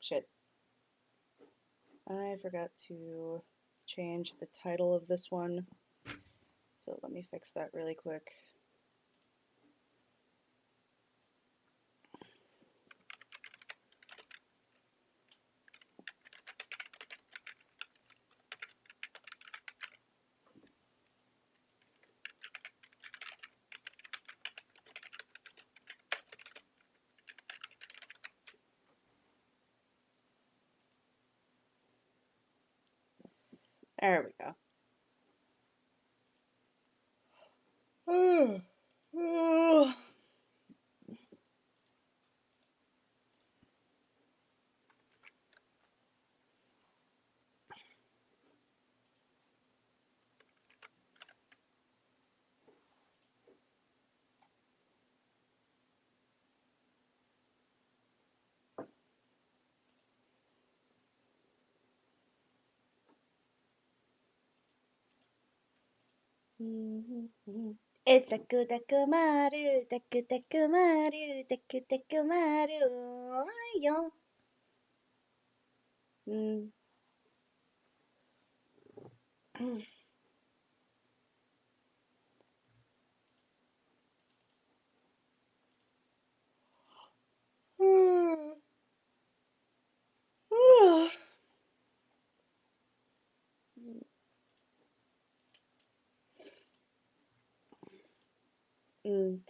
shit. I forgot to change the title of this one. So let me fix that really quick. There we go. It's a kudakumaru, takutakumaru, takutakumaru, yo.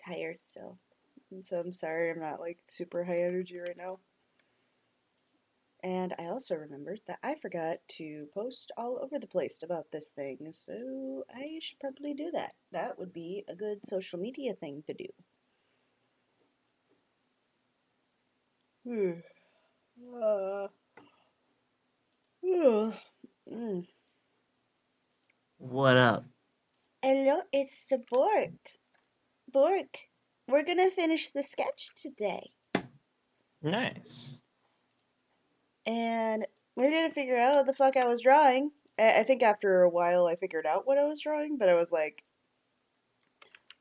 Tired still. So I'm sorry I'm not like super high energy right now. And I also remembered that I forgot to post all over the place about this thing, so I should probably do that. That would be a good social media thing to do. uh, mm. What up? Hello, it's the Bork. Bork, we're gonna finish the sketch today. Nice. And we're gonna figure out what the fuck I was drawing. I think after a while I figured out what I was drawing, but I was like,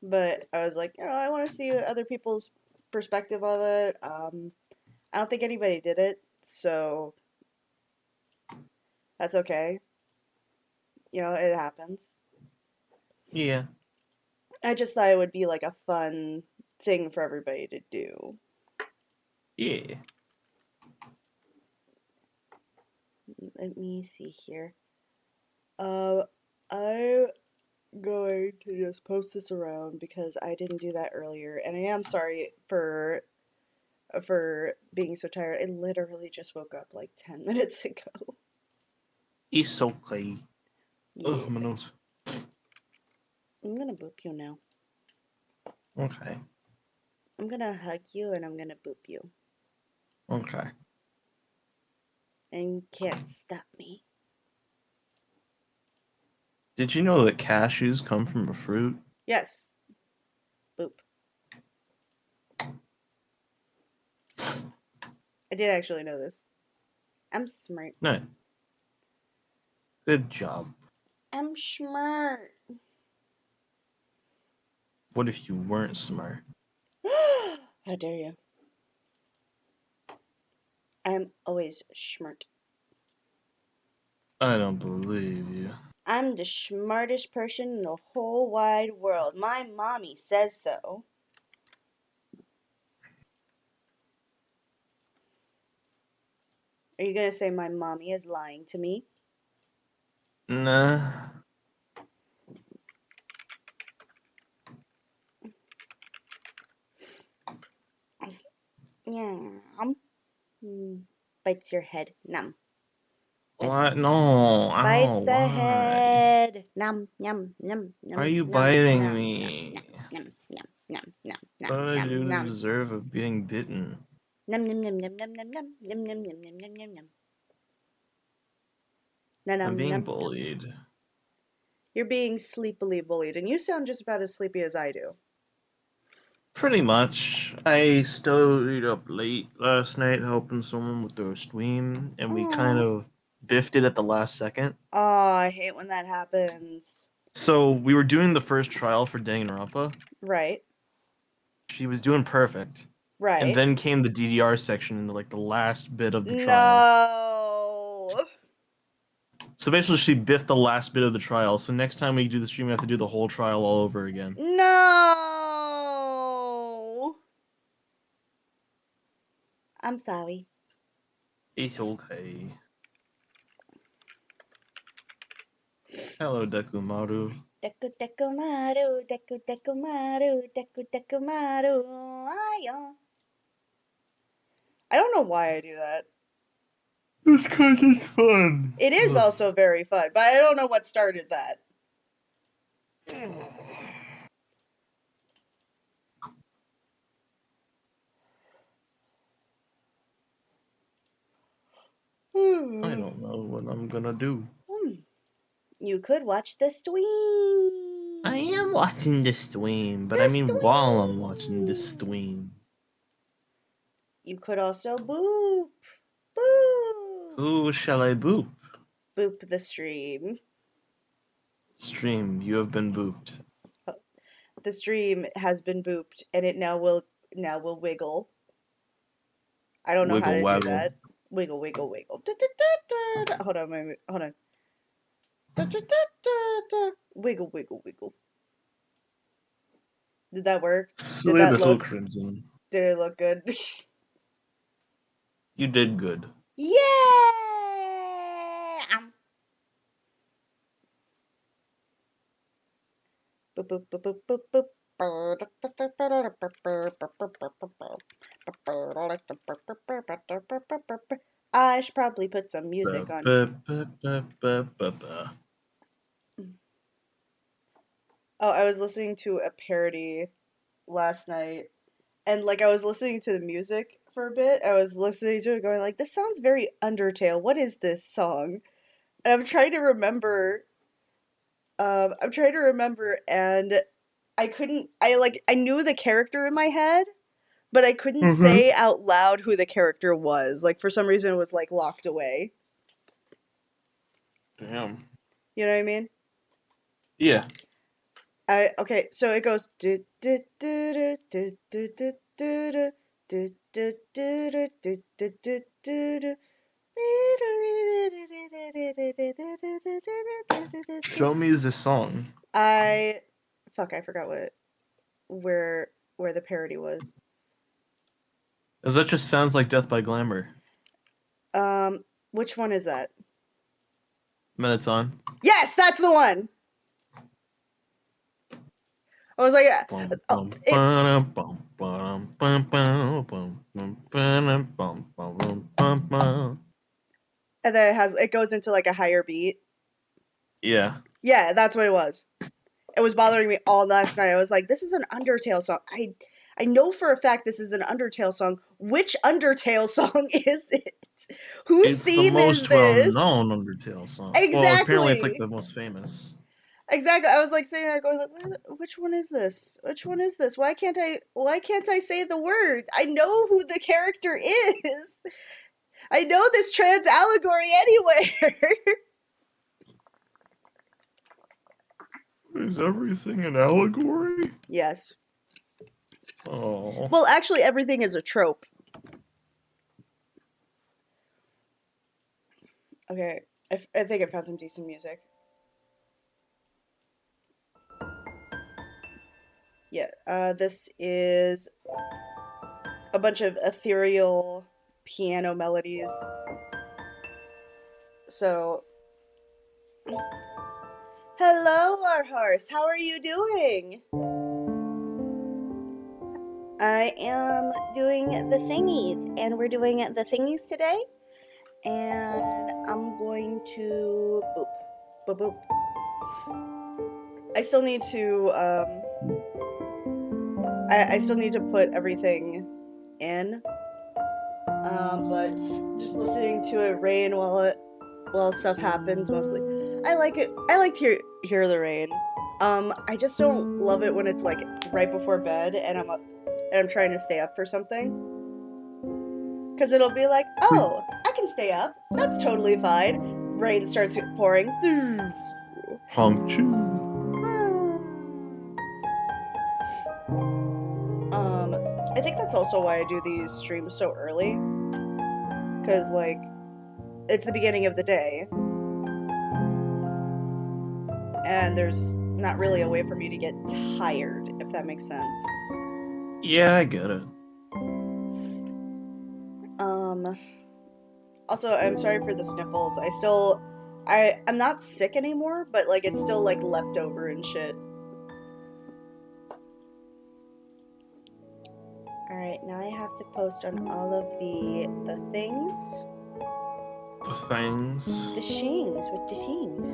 I want to see other people's perspective of it. I don't think anybody did it, so that's okay. It happens. Yeah. I just thought it would be like a fun thing for everybody to do. Yeah. Let me see here. I'm going to just post this around because I didn't do that earlier, and I am sorry for being so tired. I literally just woke up like 10 minutes ago. It's okay. Yeah. Oh, my nose. I'm gonna boop you now. Okay. I'm gonna hug you and I'm gonna boop you. Okay. And you can't stop me. Did you know that cashews come from a fruit? Yes. Boop. I did actually know this. I'm smart. No. Good job. I'm smart. What if you weren't smart? How dare you? I'm always smart. I don't believe you. I'm the smartest person in the whole wide world. My mommy says so. Are you gonna say my mommy is lying to me? Nah. Yeah. Bites your head. Numb. What? No. Bites Ow. the Why? head. Num num num Why are num you num biting num num me? num num num num What num did I num do to num deserve of being bitten? num num num num num num num num num num num num num num I'm num being num num. bullied. You're being sleepily bullied, and you sound just about as sleepy as I do. Pretty much. I stayed up late last night helping someone with their stream, and we kind Aww. of biffed it at the last second. Oh, I hate when that happens. So we were doing the first trial for Danganronpa. Right. She was doing perfect. and Right. then came the DDR section in like the last bit of the trial. No. So basically, she biffed the last bit of the trial. So next time we do the stream, we have to do the whole trial all over again. No. I'm sorry. It's okay. Hello, Dekumaru. Deku deku maru, deku deku maru, deku deku maru. Ayo. I don't know why I do that. It's because it's fun. It is also very fun, but I don't know what started that. I don't know what I'm gonna do. You could watch the I stream. am watching the stream, but I The mean while I'm watching the stream. stream. You could also boop. Boop. Who shall I boop? Boop the stream. Stream, you have been booped. The stream has been booped and it now will wiggle. I don't know how Wiggle to do waggle. that. Wiggle, wiggle, wiggle. Hold on, hold on. Wiggle, wiggle, wiggle. Did that work? Did Silly that little look? crimson. Did it look good? You did good. Yeah! Boop, boop, boop, boop, boop, boop. I should probably put some music on. Oh, I was listening to a parody last night, and like I was listening to the music for a bit. I was listening to it, going like, "This sounds very Undertale. What is this song?" And I'm trying to remember. I'm trying to remember, and I couldn't. I knew the character in my head, but I couldn't Mm-hmm. say out loud who the character was. Like for some reason, it was like locked away. Damn. You know what I mean? Yeah. Okay, so it goes do do do do do do do do do do do do do do. Show me the song. I fuck, I forgot where where the parody was. As that just sounds like Death by Glamour. Which one is that? Minutes on. Yes, that's the one. I was like, oh, it, and then it goes into like a higher beat. Yeah. Yeah, that's what it was. It was bothering me all last night. I was like, this is an Undertale song. I know for a fact this is an Undertale song. Which Undertale song is it? Whose It's the theme is most well-known this? Undertale song. Well, apparently it's like Exactly. the most famous. Exactly. I was like sitting there going like, which one is this? Which one is this? Why can't I say the word? I know who the character is. I know this trans allegory anywhere. Is everything an allegory? Yes. Oh. Well, actually everything is a trope. Okay. I think I found some decent music. Yeah, this is a bunch of ethereal piano melodies. So, hello, our horse. How are you doing? I am doing the thingies, and we're doing the thingies today. And I'm going to boop, boop, boop. I still need to I still need to put everything in. But just listening to it rain while stuff happens mostly. I like it. I like to hear the rain. I just don't love it when it's like right before bed and I'm trying to stay up for something. Cause it'll be like, oh, I can stay up. That's totally fine. Rain starts pouring. Honk choo. I think that's also why I do these streams so early. Because, like, it's the beginning of the day. And there's not really a way for me to get tired, if that makes sense. Yeah, I get it. Also, I'm sorry for the sniffles. I'm not sick anymore, but, like, it's still, like, leftover and shit. Alright, now I have to post on all of the things. The things. The shings with the things.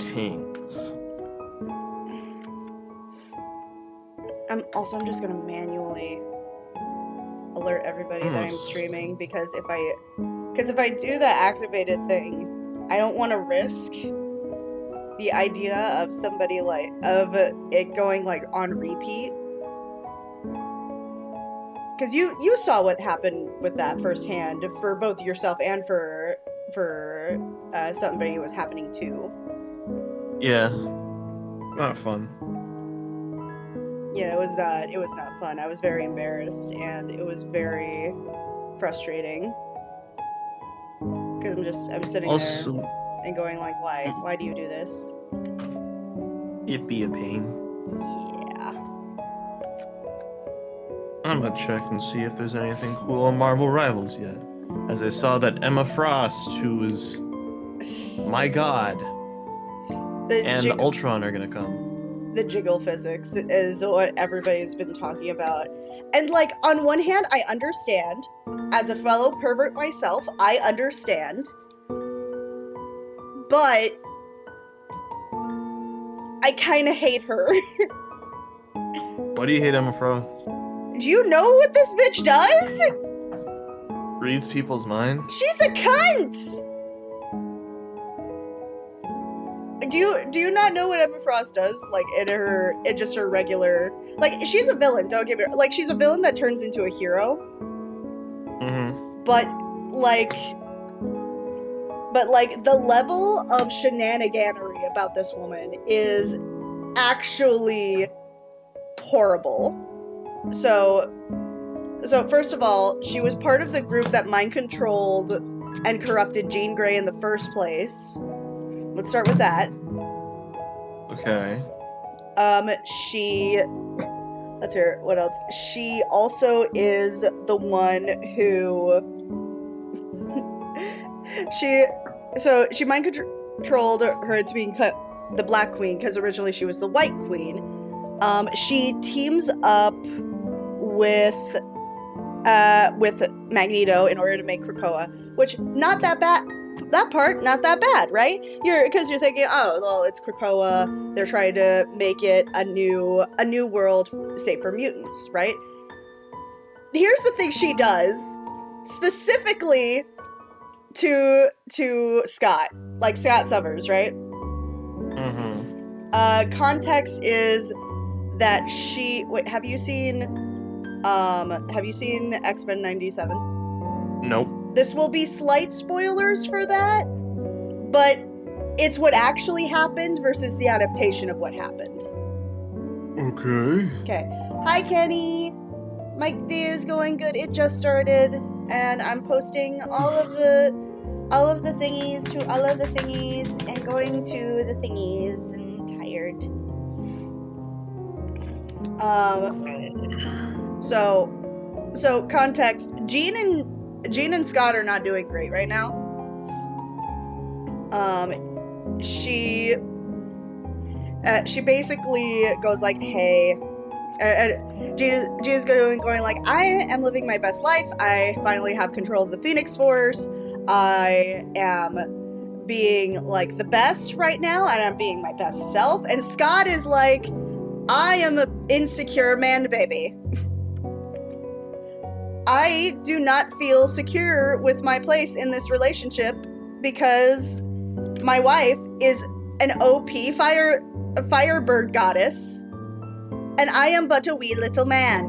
Tings. I'm just gonna manually alert everybody that I'm streaming, because if I do the activated thing, I don't want to risk the idea of somebody of it going like on repeat. Because you saw what happened with that firsthand for both yourself and for somebody it was happening to. Yeah, not fun. Yeah, it was not fun. I was very embarrassed, and it was very frustrating. Because I'm sitting also, there and going like, why do you do this? It'd be a pain. Yeah. I'm gonna check and see if there's anything cool on Marvel Rivals yet. As I saw that Emma Frost, who is my god, and Ultron are gonna come. The jiggle physics is what everybody's been talking about. And, like, on one hand, I understand. As a fellow pervert myself, I understand. But I kind of hate her. Why do you hate Emma Frost? Do you know what this bitch does? Reads people's minds? She's a cunt! Do you not know what Emma Frost does? Like, in just her regular... Like, she's a villain, don't get me wrong. Like, she's a villain that turns into a hero. Mm-hmm. But, like, the level of shenaniganery about this woman is actually horrible. So first of all, she was part of the group that mind-controlled and corrupted Jean Grey in the first place. Let's start with that. Okay. Let's hear, what else? She also is the one who... she mind-controlled her into being the Black Queen, because originally she was the White Queen. She teams up with Magneto in order to make Krakoa, which, not that bad. That part, not that bad, right? Because you're thinking, oh, well, it's Krakoa. They're trying to make it a new world, safe for mutants, right? Here's the thing she does, specifically to Scott, like Scott Summers, right? Mm-hmm. Context is that she... Wait, have you seen X-Men 97? Nope. This will be slight spoilers for that, but it's what actually happened versus the adaptation of what happened. Okay. Hi, Kenny. My day is going good. It just started, and I'm posting all of the thingies to all of the thingies, and going to the thingies, and tired. So context. Jean and Scott are not doing great right now. She basically goes like, hey, Jean is going like, I am living my best life. I finally have control of the Phoenix Force. I am being like the best right now, and I'm being my best self. And Scott is like, I am an insecure man baby. I do not feel secure with my place in this relationship because my wife is an OP firebird goddess, and I am but a wee little man.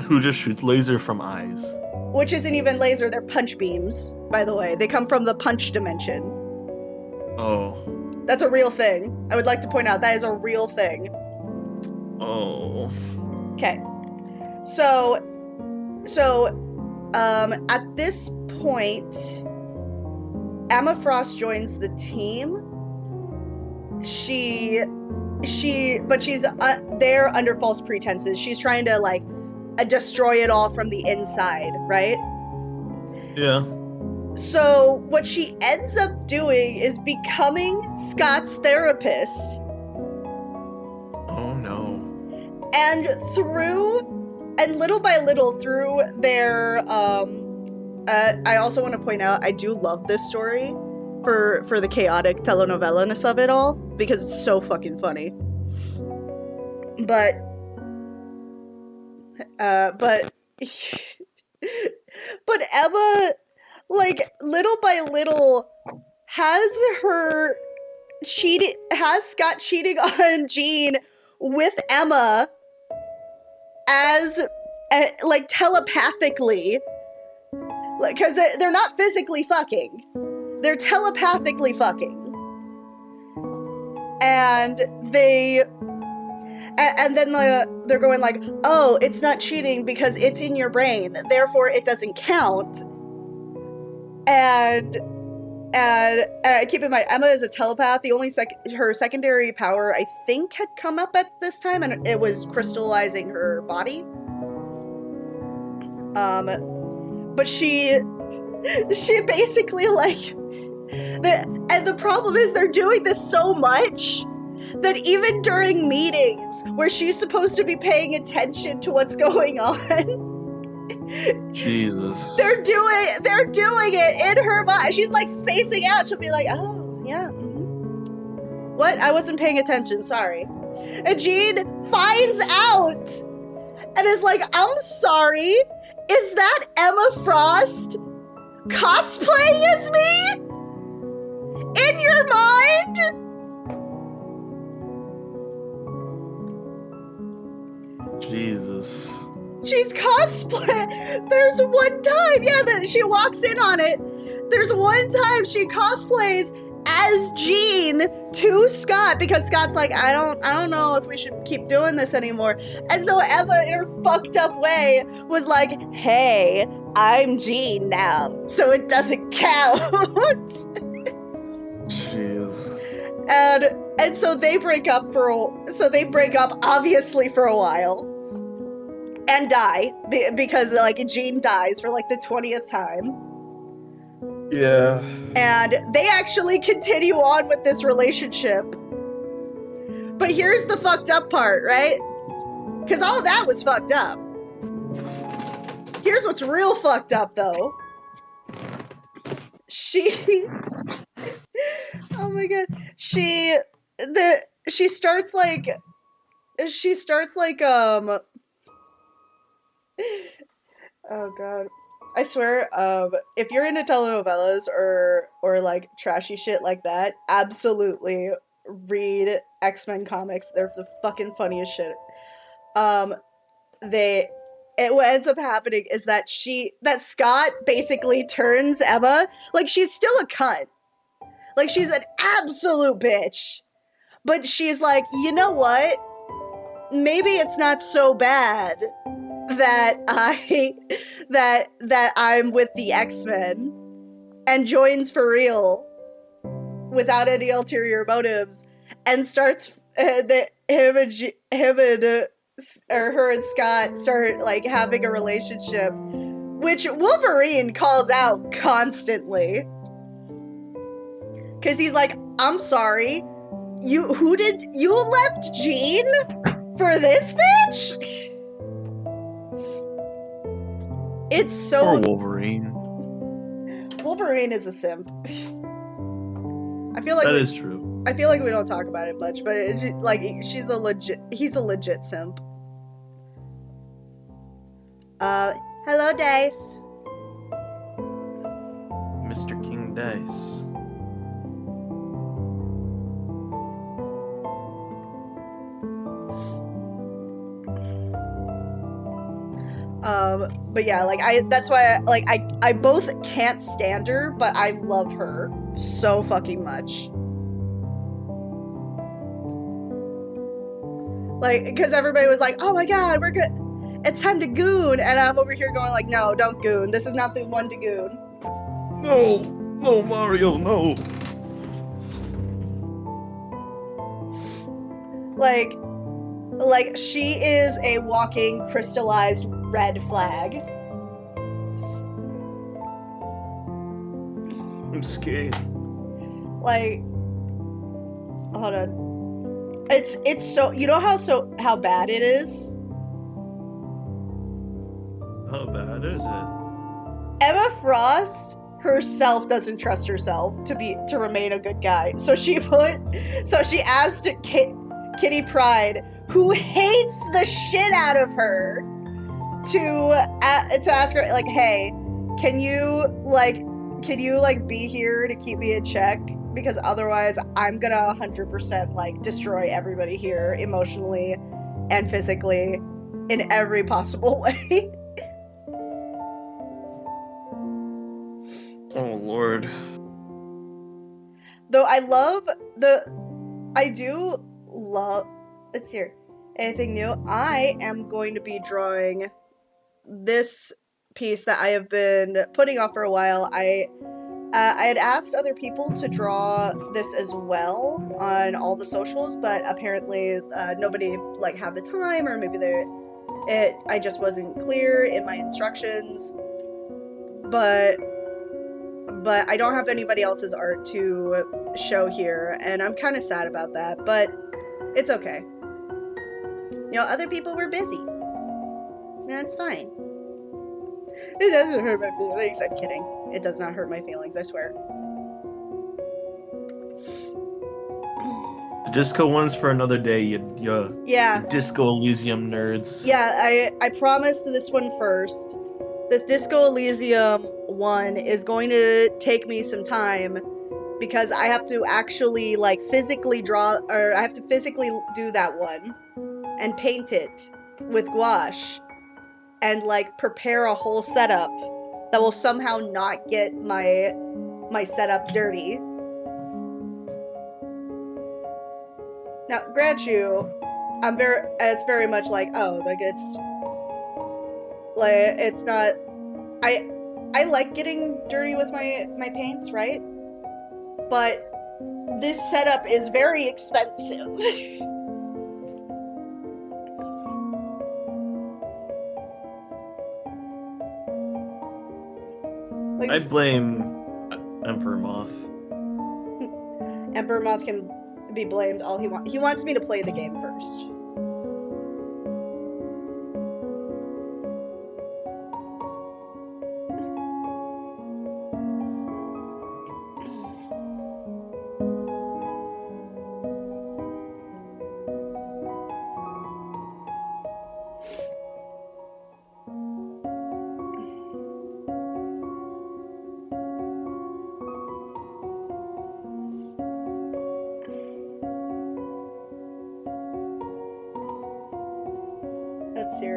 Who just shoots laser from eyes. Which isn't even laser, they're punch beams, by the way. They come from the punch dimension. Oh. That's a real thing. I would like to point out that is a real thing. Oh. Okay. At this point, Emma Frost joins the team. But she's there under false pretenses. She's trying to like destroy it all from the inside, right? Yeah. So what she ends up doing is becoming Scott's therapist. Oh no. And little by little through their I also want to point out I do love this story for the chaotic telenovela-ness of it all, because it's so fucking funny. But Emma, like, little by little has Scott cheating on Jean with Emma as like telepathically, like, because they're not physically fucking. They're telepathically fucking. And then they're going like, oh, it's not cheating because it's in your brain, therefore it doesn't count. And keep in mind, Emma is a telepath. The only her secondary power, I think, had come up at this time, and it was crystallizing her body. But she basically, like, the problem is they're doing this so much that even during meetings where she's supposed to be paying attention to what's going on, Jesus, they're doing it in her mind. She's like spacing out. She'll be like, oh yeah, what? I wasn't paying attention, sorry. And Jean finds out and is like, I'm sorry, is that Emma Frost cosplaying as me? In your mind? Jesus. She's cosplay. There's one time, that she walks in on it. There's one time she cosplays as Jean to Scott, because Scott's like, I don't know if we should keep doing this anymore. And so Emma, in her fucked up way, was like, hey, I'm Jean now, so it doesn't count. Jeez. And so they break up obviously for a while. And die, because, like, Jean dies for, like, the 20th time. Yeah. And they actually continue on with this relationship. But here's the fucked up part, right? Because all that was fucked up. Here's what's real fucked up, though. Oh my god. She starts like, oh god, I swear, if you're into telenovelas or like trashy shit like that, absolutely read X-Men comics. They're the fucking funniest shit. What ends up happening is that Scott basically turns Emma, like, she's still a cunt, like, she's an absolute bitch, but she's like, you know what, maybe it's not so bad that I'm with the X-Men, and joins for real without any ulterior motives, and starts her and Scott start, like, having a relationship, which Wolverine calls out constantly, because he's like, I'm sorry, you left Jean for this bitch? It's so... Poor Wolverine. Wolverine is a simp. I feel like that is true. I feel like we don't talk about it much, but it's like, he's a legit simp. Hello, Dice. Mr. King Dice. But yeah, like, that's why, I both can't stand her, but I love her so fucking much. Like, because everybody was like, oh my god, we're good. it's time to goon, and I'm over here going like, no, don't goon. This is not the one to goon. No, no, Mario, no. Like she is a walking crystallized red flag. I'm scared. Like, hold on. It's so, you know how bad it is? How bad is it? Emma Frost herself doesn't trust herself to remain a good guy. So she asked Kitty Pryde, who hates the shit out of her, to ask her like, hey, can you be here to keep me in check? Because otherwise I'm gonna 100% like destroy everybody here emotionally and physically in every possible way. Oh Lord. Though I do love, let's hear anything new. I am going to be drawing this piece that I have been putting off for a while. I had asked other people to draw this as well on all the socials, but apparently nobody like had the time, or maybe I just wasn't clear in my instructions. But I don't have anybody else's art to show here, and I'm kind of sad about that, but it's okay. You know, other people were busy. That's fine. It doesn't hurt my feelings. I'm kidding. It does not hurt my feelings, I swear. The disco one's for another day, you Yeah. Disco Elysium nerds. Yeah, I promised this one first. This Disco Elysium one is going to take me some time because I have to actually like physically draw, or I have to physically do that one and paint it with gouache and like prepare a whole setup that will somehow not get my setup dirty. Now, grant you, it's very much like, oh, like it's not, I like getting dirty with my paints, right? But this setup is very expensive. I blame Emperor Moth. Emperor Moth can be blamed all he wants. He wants me to play the game first. Let's see.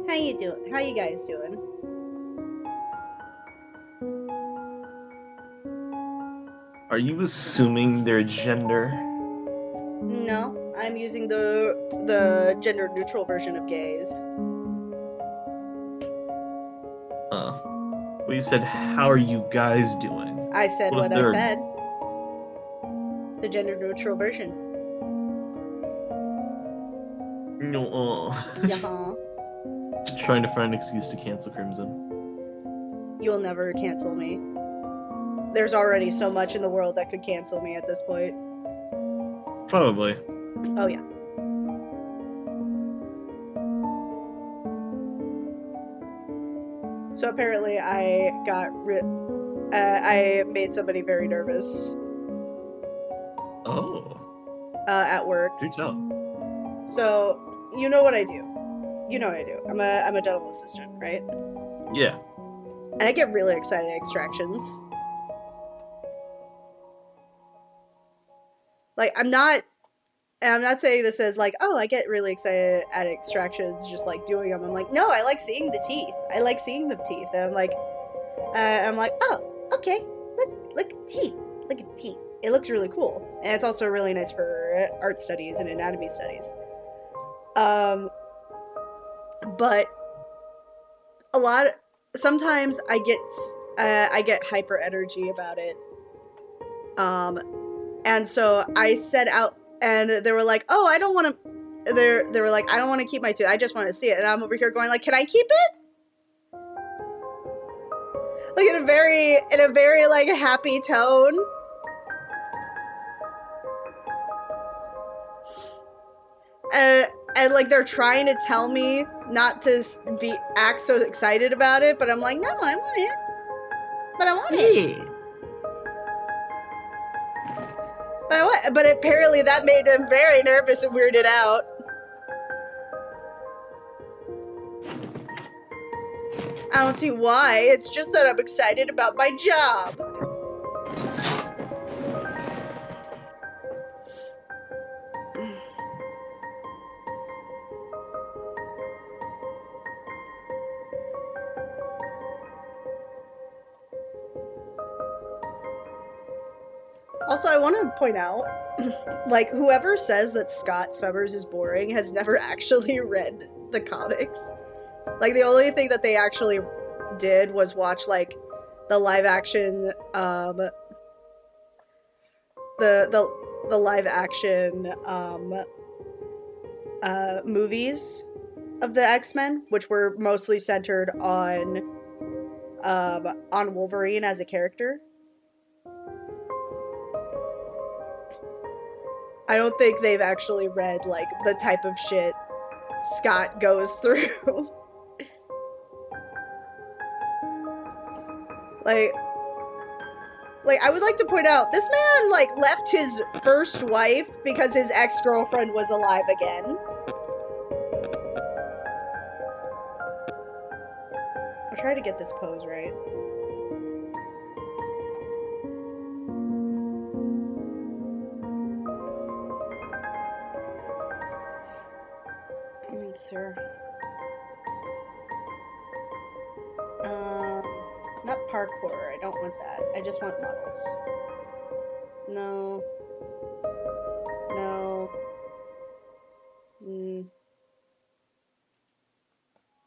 How you doing? How you guys doing? Are you assuming their gender? No, I'm using the gender neutral version of gays. Well, you said, how are you guys doing? I said what I said. The gender neutral version. No. Yeah. Just trying to find an excuse to cancel Crimson. You'll never cancel me. There's already so much in the world that could cancel me at this point. Probably. Oh yeah. So apparently I got I made somebody very nervous. Oh. At work. Do tell. So, you know what I do. You know what I do. I'm a dental assistant, right? Yeah. And I get really excited at extractions. Like, I'm not saying this as like, oh, I get really excited at extractions, just like doing them. I'm like, no, I like seeing the teeth. I like seeing the teeth. And I'm like, oh, okay, look at teeth. Look at teeth. It looks really cool. And it's also really nice for art studies and anatomy studies. But sometimes I get hyper energy about it. And so I set out, and they were like, oh, I don't want to, they were like, I don't want to keep my tooth. I just want to see it. And I'm over here going like, can I keep it? Like in a very like happy tone. And like they're trying to tell me not to act so excited about it, but I'm like, no, I want it. But I want it. But apparently that made them very nervous and weirded out. I don't see why. It's just that I'm excited about my job. Also, I want to point out, like, whoever says that Scott Summers is boring has never actually read the comics. Like, the only thing that they actually did was watch, like, the live action, the live action, movies of the X-Men, which were mostly centered on Wolverine as a character. I don't think they've actually read, like, the type of shit Scott goes through. like, I would like to point out, this man, like, left his first wife because his ex-girlfriend was alive again. I'll try to get this pose right. Sir. Not parkour. I don't want that. I just want models. No. No.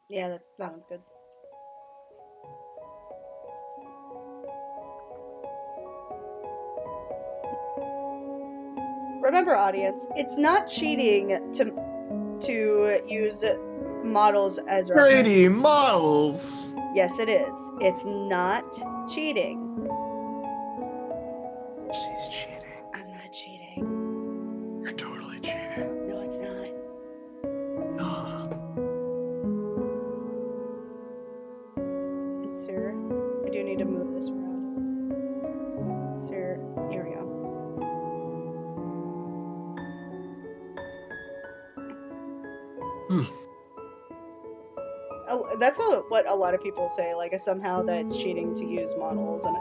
Yeah, that one's good. Remember, audience, it's not cheating to use models as reference. Brady, models! Yes, it is. It's not cheating. She's cheating. I'm not cheating. You're totally cheating. No, it's not. Sir, I do need to move this around. Sir, here we go. That's what a lot of people say, like, somehow that's cheating to use models, and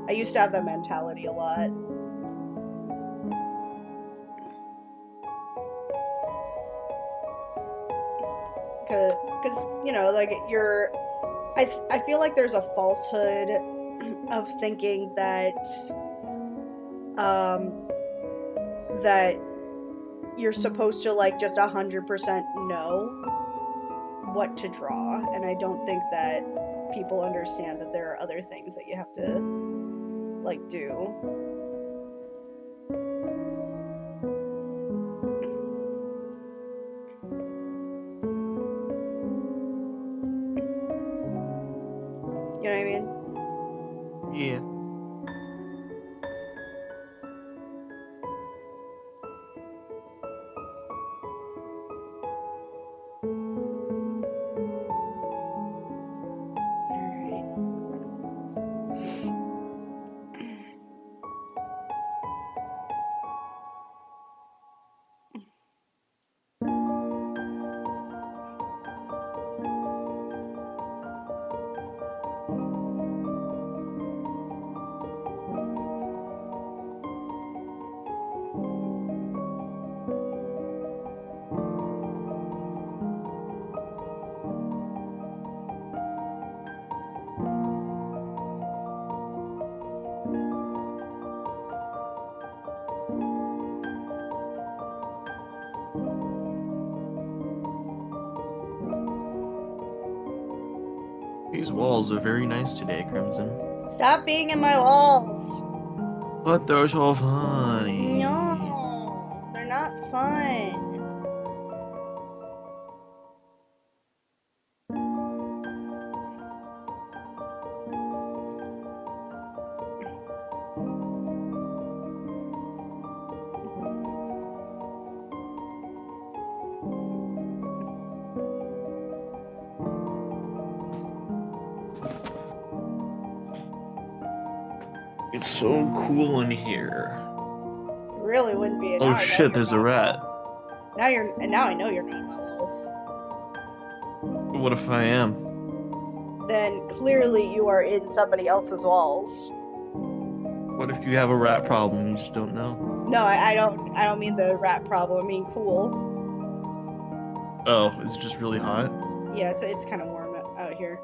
I used to have that mentality a lot. Because you know, like, I feel like there's a falsehood of thinking that that you're supposed to, like, just 100% know what to draw, and I don't think that people understand that there are other things that you have to, like, do. You know what I mean? Yeah. These walls are very nice today, Crimson. Stop being in my walls. But they're so funny. No, they're not fun. It's so cool in here. It really wouldn't be. Oh shit, there's a rat. Now I know you're not in my walls. What if I am? Then clearly you are in somebody else's walls. What if you have a rat problem and you just don't know? No, I don't mean the rat problem. I mean cool. Oh, is it just really hot? Yeah, it's kind of warm out here.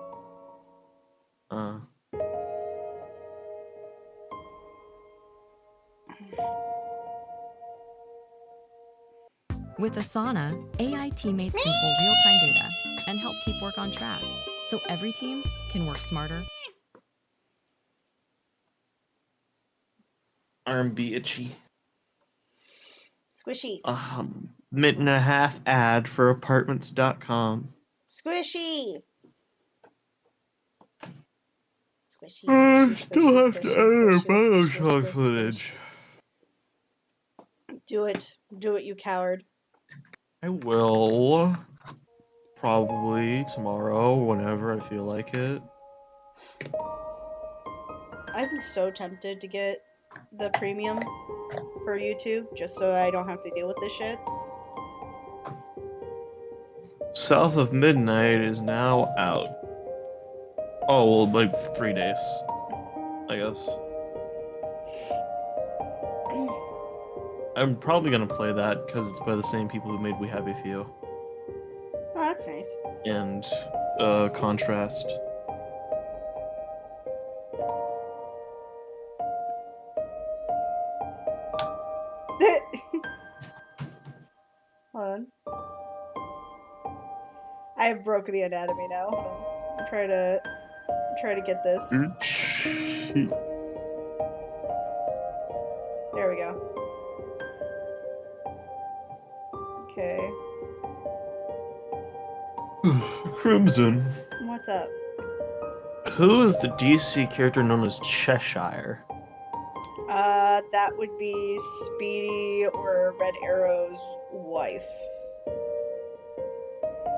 With Asana, AI teammates can pull real-time data and help keep work on track, so every team can work smarter. R&B itchy. Squishy. Minute and a half ad for apartments.com. Squishy. Squishy. I still have to edit Bioshock footage. Do it. Do it, you coward. I will. Probably tomorrow, whenever I feel like it. I'm so tempted to get the premium for YouTube just so I don't have to deal with this shit. South of Midnight is now out. Oh, well, like 3 days, I guess. I'm probably gonna play that because it's by the same people who made We Happy Few. Oh, that's nice. And Contrast. Hold on. I broke the anatomy now. Hold on. I'm trying to get this. There we go. Okay. Crimson. What's up? Who is the DC character known as Cheshire? That would be Speedy or Red Arrow's wife.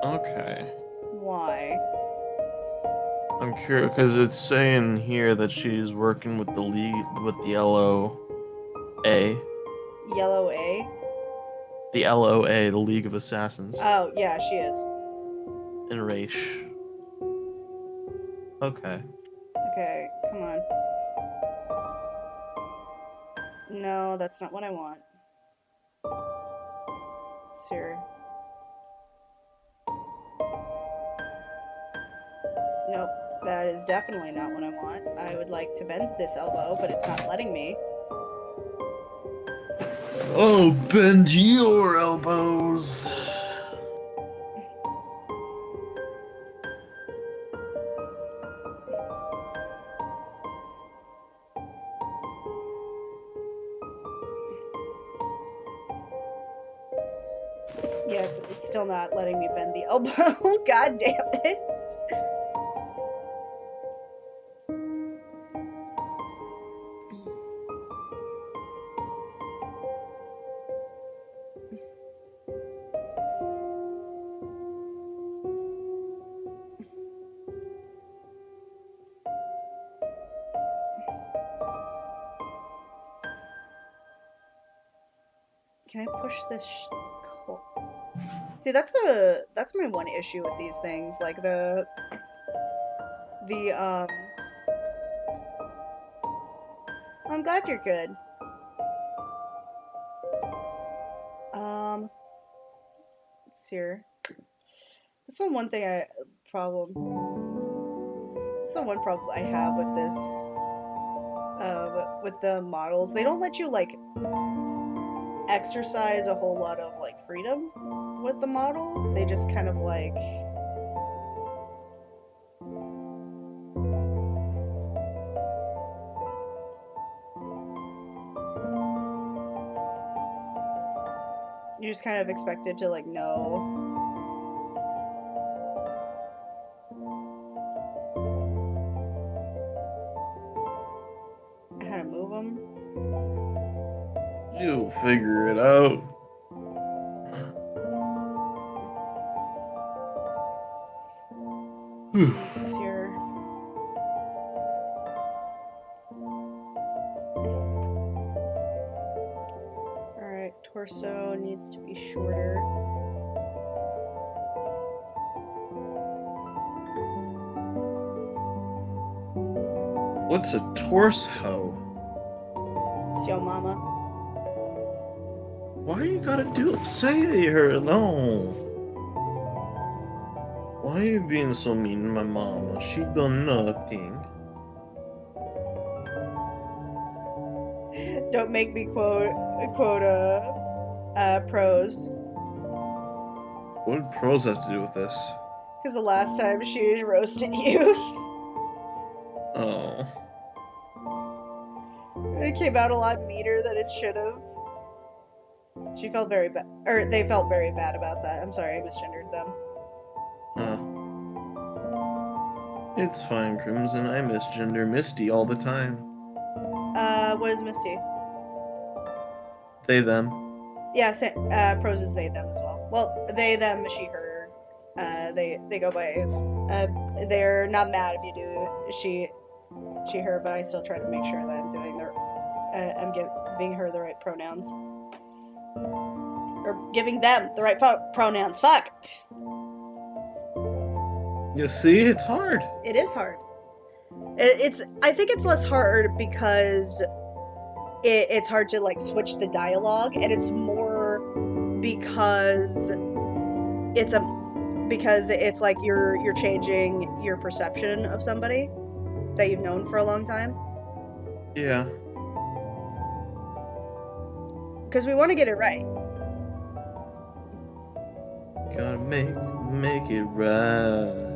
Okay. Why? I'm curious because it's saying here that she's working with the LOA. Yellow A? The LOA, the League of Assassins. Oh, yeah, she is. And Raish. Okay. Okay, come on. No, that's not what I want. It's here. Nope, that is definitely not what I want. I would like to bend this elbow, but it's not letting me. Oh, bend your elbows. Yeah, it's still not letting me bend the elbow. God damn it. Can I push this? See, that's my one issue with these things. Like I'm glad you're good. Let's see here. That's the one problem. That's the one problem I have with this. With the models, they don't let you like exercise a whole lot of like freedom with the model. They just kind of like You just kind of expected to, like, know. How to move them. You'll figure it out. Nice here. Alright, torso needs to be shorter. What's a torso? It's your mama. Why you gotta say her no? Why are you being so mean to my mama? She done nothing. Don't make me quote pros. What did pros have to do with this? Because the last time she roasted you, Oh. it came out a lot meaner than it should have. She felt very bad, or they felt very bad about that. I'm sorry, I misgendered them. It's fine, Crimson. I misgender Misty all the time. What is Misty? They, them. Yeah, pros is they, them as well. Well, they, them, she, her. They go by, they're not mad if you do she, her, but I still try to make sure that I'm doing I'm giving her the right pronouns. Or giving them the right pronouns. Fuck! You see, it's hard. It is hard. I think it's less hard because it's hard to, like, switch the dialogue, and it's more because it's like you're changing your perception of somebody that you've known for a long time. Yeah. Because we want to get it right. Gotta make it right.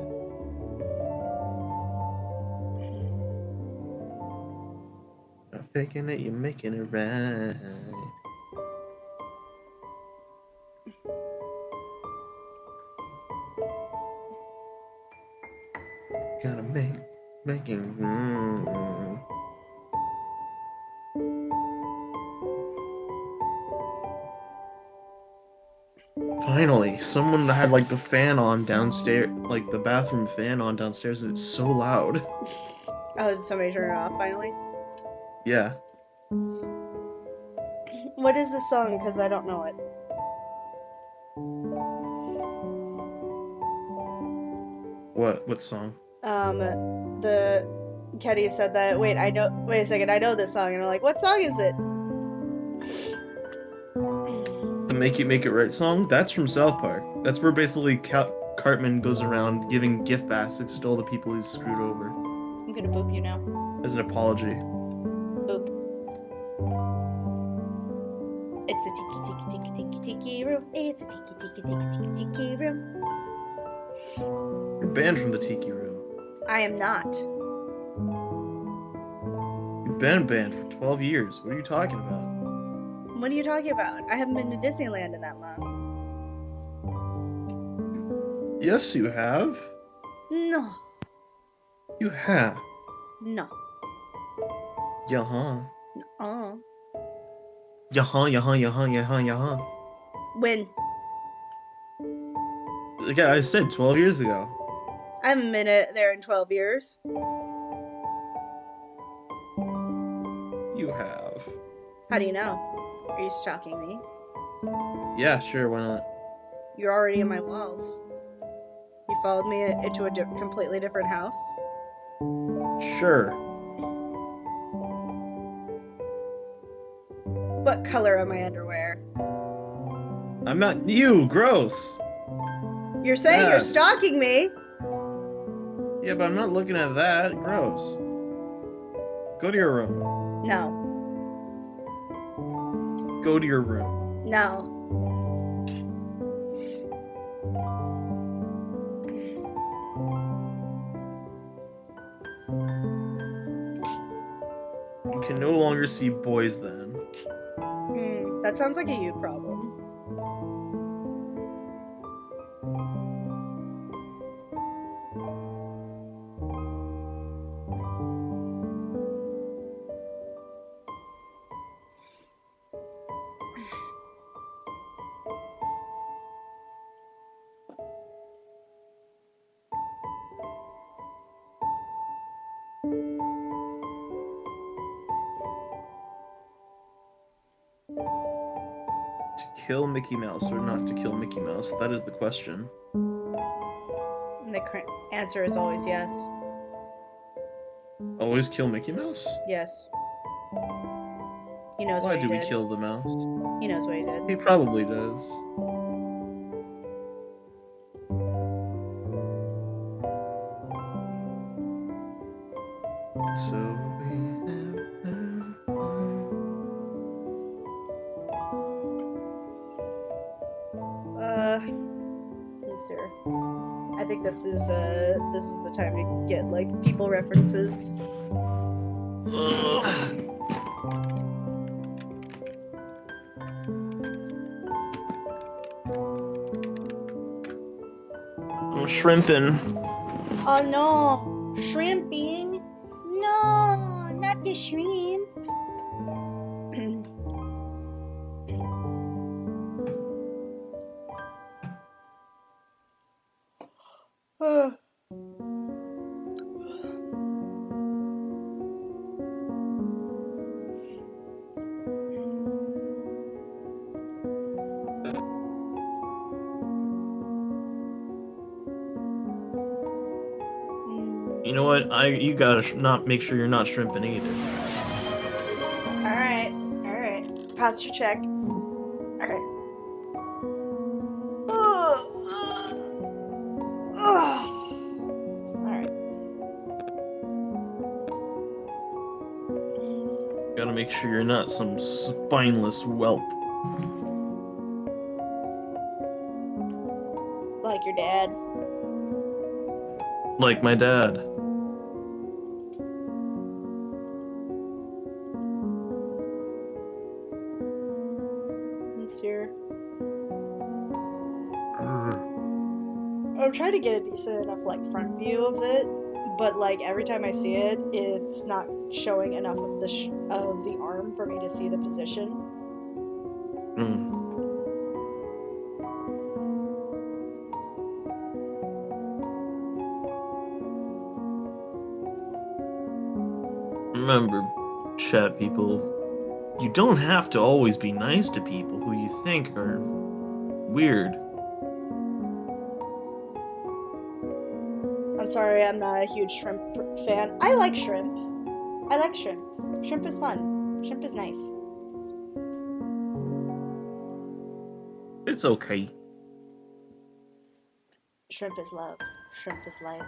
Not faking it, you're making it right. Gotta make it right. Finally, someone that had, like, the fan on downstairs, like the bathroom fan on downstairs, and it's so loud. Oh, did somebody turn it off finally? Yeah. What is this song? Because I don't know it. What song? The Kenny said that. Wait a second, I know this song, and I'm like, what song is it? The Make It Right song? That's from South Park. That's where basically Cartman goes around giving gift baskets to all the people he's screwed over. I'm gonna boop you now. As an apology. Boop. It's a tiki room. It's a tiki room. You're banned from the Tiki Room. I am not. You've been banned for 12 years. What are you talking about? What are you talking about? I haven't been to Disneyland in that long. Yes, you have. No. You have. No. Yeah-huh. Uh. Yeah-huh. When? Like I said, 12 years ago. I haven't been there in 12 years. You have. How do you know? Are you stalking me? Yeah, sure, why not? You're already in my walls. You followed me into a completely different house. Sure. What color are my underwear? I'm not you, gross. You're saying you're stalking me? Yeah, but I'm not looking at that. Gross. Go to your room. No. Go to your room. No. You can no longer see boys then. That sounds like a you problem. To kill Mickey Mouse or not to kill Mickey Mouse? That is the question. And the answer is always yes. Always kill Mickey Mouse? Yes. He knows Why what he do we did. kill the mouse? He knows what he did. He probably does. So we have let's see. I think this is the time to get like people references. I'm shrimping. Oh no, shrimping? No, not the shrimp. You know what? You gotta not make sure you're not shrimping either. All right. Posture check. All right. All right. Gotta make sure you're not some spineless whelp. Like your dad. Like my dad. It's your. I'm trying to get a decent enough like front view of it, but like every time I see it, it's not showing enough of the arm for me to see the position. Remember, chat people, you don't have to always be nice to people who you think are weird. I'm sorry, I'm not a huge shrimp fan. I like shrimp. Shrimp is fun. Shrimp is nice. It's okay. Shrimp is love. Shrimp is life.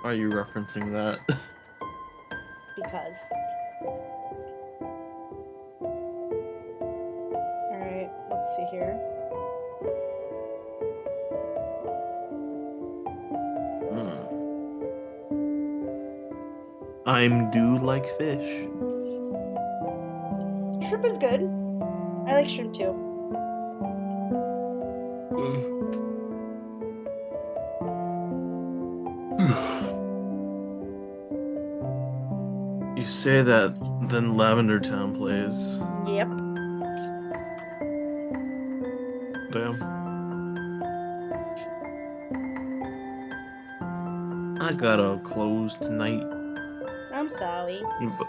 Why are you referencing that? Because. Alright, let's see here. I'm do like fish. Shrimp is good. I like shrimp too. You say that, then Lavender Town plays. Yep. Damn. I gotta close tonight. I'm sorry. But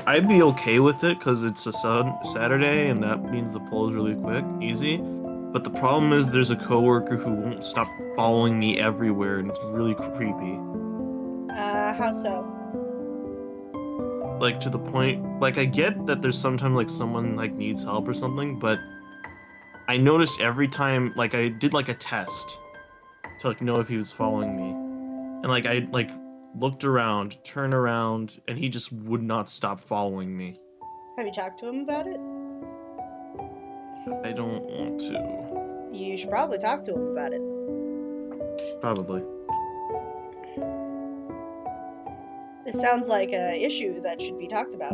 I'd be okay with it because it's a Saturday and that means the poll is really quick, easy. But the problem is there's a coworker who won't stop following me everywhere and it's really creepy. How so? Like to the point, like I get that there's sometimes like someone like needs help or something, but I noticed every time, like I did like a test to like know if he was following me. And like I like looked around, turned around, and he just would not stop following me. Have you talked to him about it? I don't want to. You should probably talk to him about it. Probably. This sounds like an issue that should be talked about.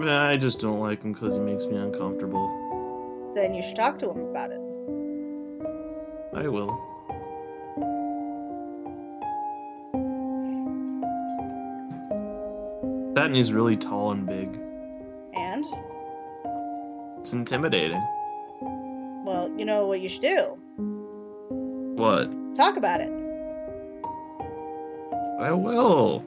I just don't like him because he makes me uncomfortable. Then you should talk to him about it. I will. That and he's really tall and big. And? It's intimidating. Well, you know what you should do? What? Talk about it. I will.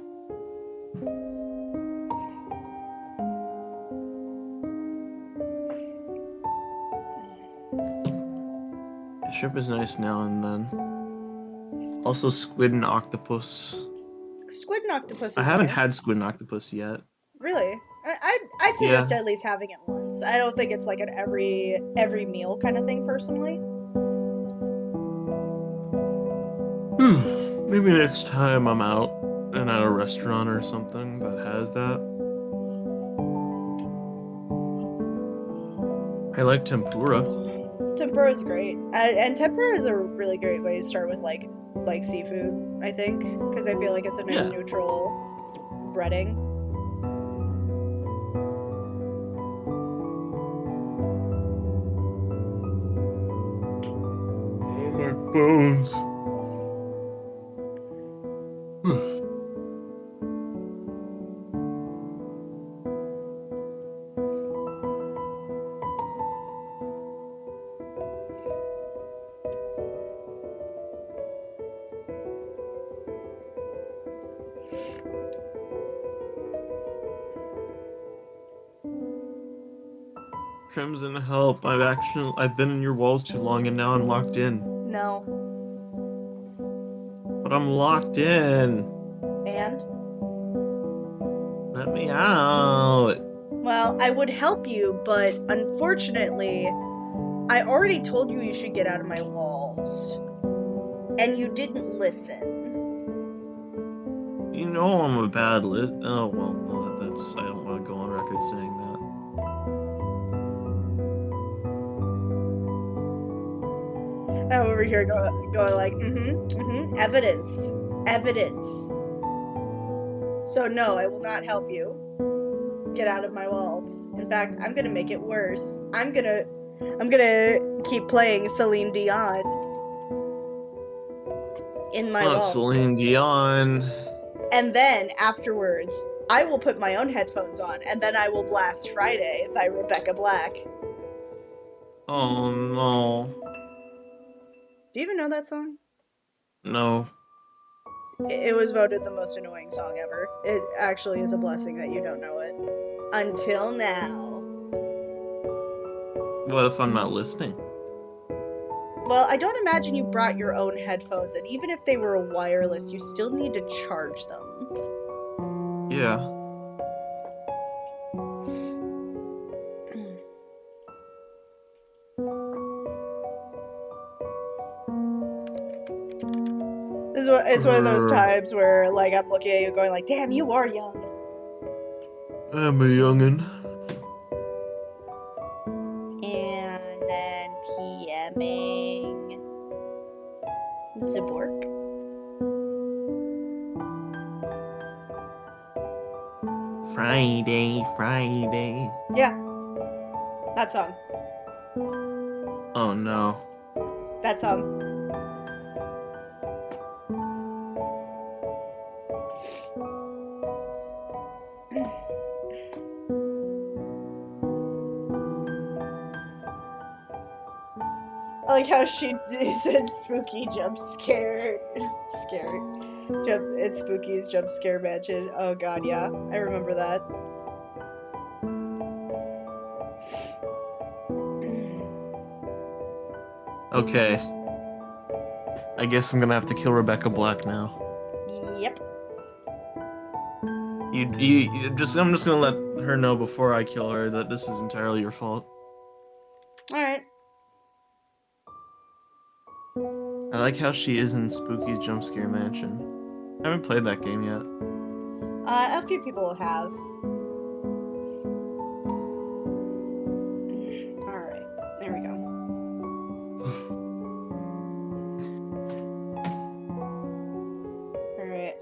Shrimp is nice now and then. Also, squid and octopus. Squid and octopus is I haven't nice. had squid and octopus yet. Really? I'd suggest at least having it once. I don't think it's like an every meal kind of thing, personally. Maybe next time I'm out and at a restaurant or something that has that. I like tempura. Tempura is great, and tempura is a really great way to start with like seafood. I think because I feel like it's a nice neutral breading. Oh my bones. Crimson, help. I've been in your walls too long and now I'm locked in. No. But I'm locked in. And? Let me out. Well, I would help you, but unfortunately, I already told you should get out of my walls. And you didn't listen. You know I'm a bad Oh, well, no, that's... I don't want to go on record saying that. I'm over here going like, evidence. Evidence. So no, I will not help you. Get out of my walls. In fact, I'm gonna make it worse. I'm gonna keep playing Celine Dion in my walls. Celine Dion. And then afterwards, I will put my own headphones on, and then I will blast Friday by Rebecca Black. Oh no. Do you even know that song? No. It was voted the most annoying song ever. It actually is a blessing that you don't know it. Until now. What if I'm not listening? Well, I don't imagine you brought your own headphones, and even if they were wireless, you still need to charge them. Yeah. It's one of those times where, like, I'm looking at you going like, damn, you are young. I'm a youngin'. And then PMing Zabork. Friday. Yeah. That song. Oh no. That song. I like how she said spooky jump scare. It's Spooky's jump scare mansion. Oh god, yeah. I remember that. Okay. I guess I'm gonna have to kill Rebecca Black now. Yep. I'm just gonna let her know before I kill her that this is entirely your fault. Alright. I like how she is in Spooky's Jump Scare Mansion. I haven't played that game yet. A few people have. Alright, there we go. Alright,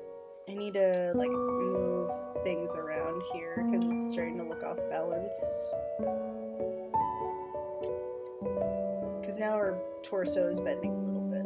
I need to, like, move things around here because it's starting to look off balance. Because now our torso is bending a little bit.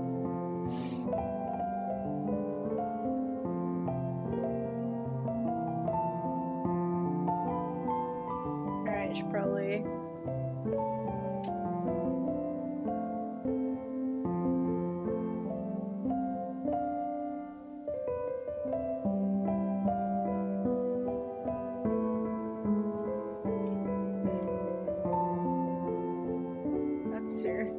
answer.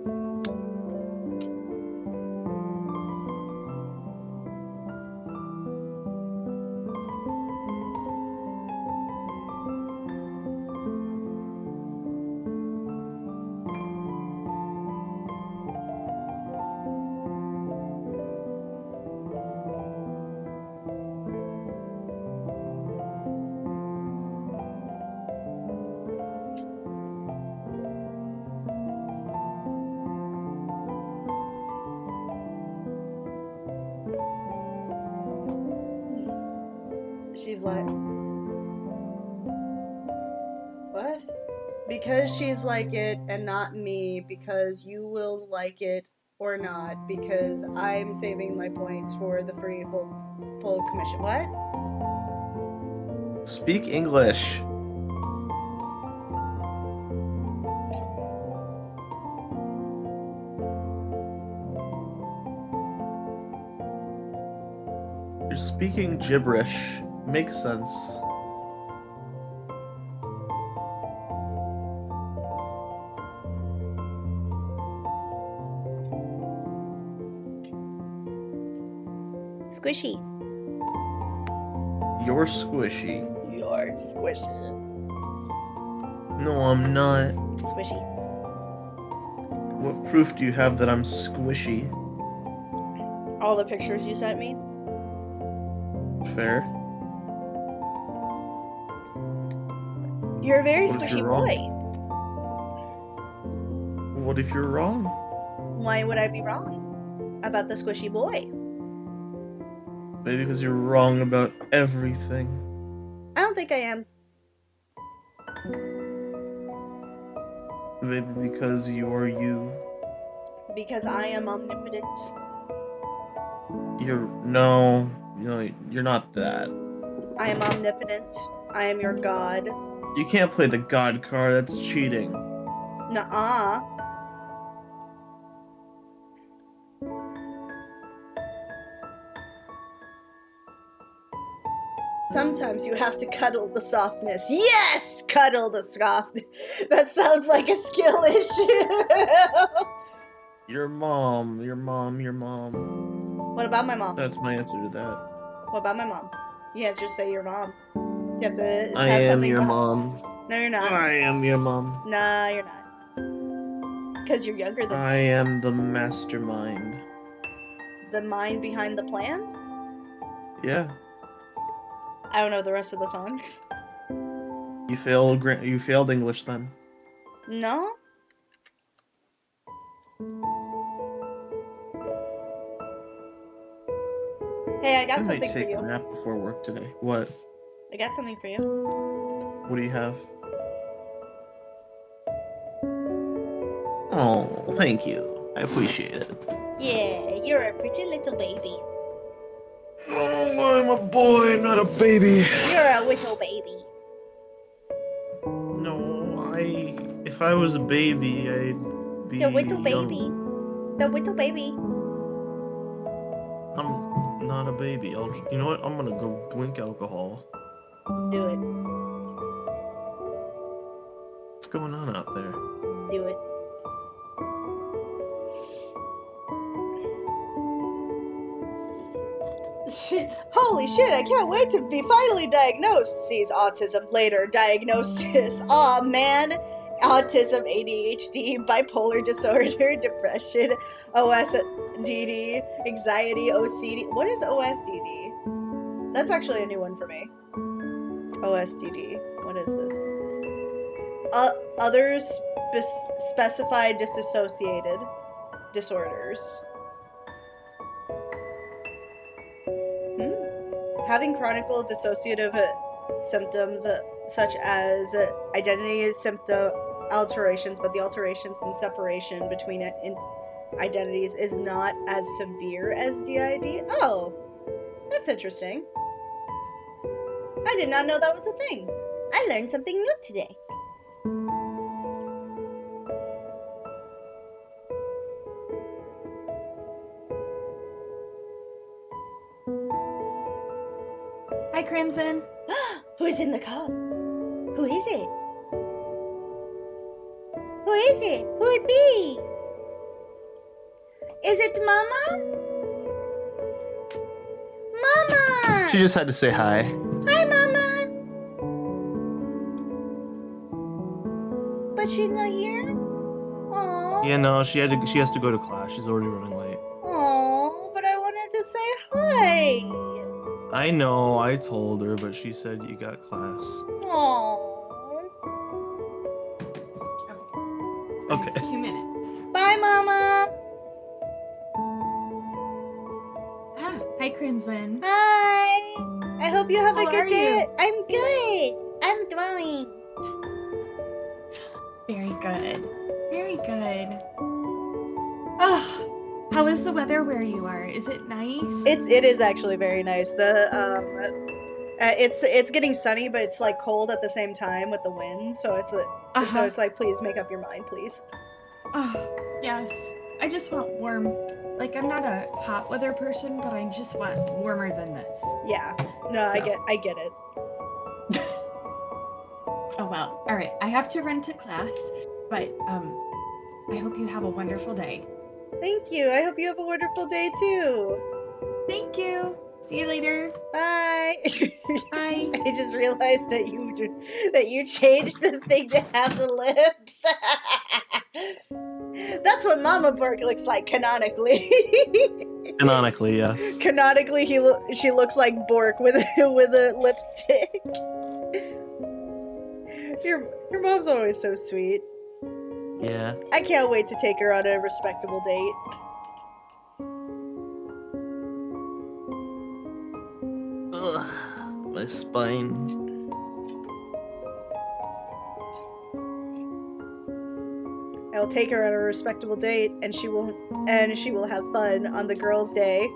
She's like, what? Because she's like it and not me, because you will like it or not, because I'm saving my points for the free full commission. What? Speak English. You're speaking gibberish. Makes sense. Squishy. You're squishy. You're squishy. No, I'm not. Squishy. What proof do you have that I'm squishy? All the pictures you sent me. Fair. You're a very What if squishy you're wrong? boy. What if you're wrong? Why would I be wrong about the squishy boy? Maybe because you're wrong about everything. I don't think I am. Maybe because you are you. Because I am omnipotent. You're not that. I am omnipotent. I am your god. You can't play the God card, that's cheating. Nuh-uh. Sometimes you have to cuddle the softness. Yes! Cuddle the soft. That sounds like a skill issue. Your mom. What about my mom? That's my answer to that. What about my mom? You can't just say your mom. You have to I have am something your behind- mom. No, you're not. I am your mom. Nah, you're not. Because you're younger than I am the mastermind. the mind behind the plan. Yeah. I don't know the rest of the song. You failed English then. No? Hey, I got I might something for take a you. nap before work today. What? I got something for you. What do you have? Oh, thank you. I appreciate it. Yeah, you're a pretty little baby. Oh, I'm a boy, not a baby. You're a little baby. No, if I was a baby, I'd be The little young. baby. The little baby. I'm not a baby. You know what? I'm gonna go drink alcohol. Do it. What's going on out there? Do it. Holy shit, I can't wait to be finally diagnosed. Sees autism later. Diagnosis. Aw, man. Autism, ADHD, bipolar disorder, depression, OSDD, anxiety, OCD. What is OSDD? That's actually a new one for me. OSDD. What is this? Others specified disassociated disorders. Having chronic dissociative symptoms such as identity symptom alterations, but the alterations and separation between identities is not as severe as DID. Oh, that's interesting. I did not know that was a thing. I learned something new today. Hi, Crimson. Who's in the call? Who is it? Who is it? Who it be? Is it Mama? Mama! She just had to say hi. Hi, Mama! But she's not here? Aww. Yeah, no, she has to go to class. She's already running late. Aww, but I wanted to say hi. I know, I told her, but she said you got class. Aww. Okay. 2 minutes. Bye, Mama. Ah, hi, Crimson. Hi. I hope you have a How good are day. you? I'm good. I'm dwelling. Very good. Very good. Oh, how is the weather where you are? Is it nice? It is actually very nice. It's getting sunny, but it's like cold at the same time with the wind. So it's Uh-huh. like, please make up your mind, please. Oh, yes. I just want warm. Like, I'm not a hot weather person, but I just want warmer than this. Yeah. No, I So. get it. Oh, well. All right. I have to run to class, but I hope you have a wonderful day. Thank you. I hope you have a wonderful day too. Thank you. See you later. Bye. Bye. I just realized that you changed the thing to have the lips. That's what Mama Borg looks like canonically. Canonically, yes. Canonically, she looks like Bork with a lipstick. Your mom's always so sweet. Yeah. I can't wait to take her on a respectable date. Ugh, my spine. I'll take her on a respectable date, and she will have fun on the girls' day.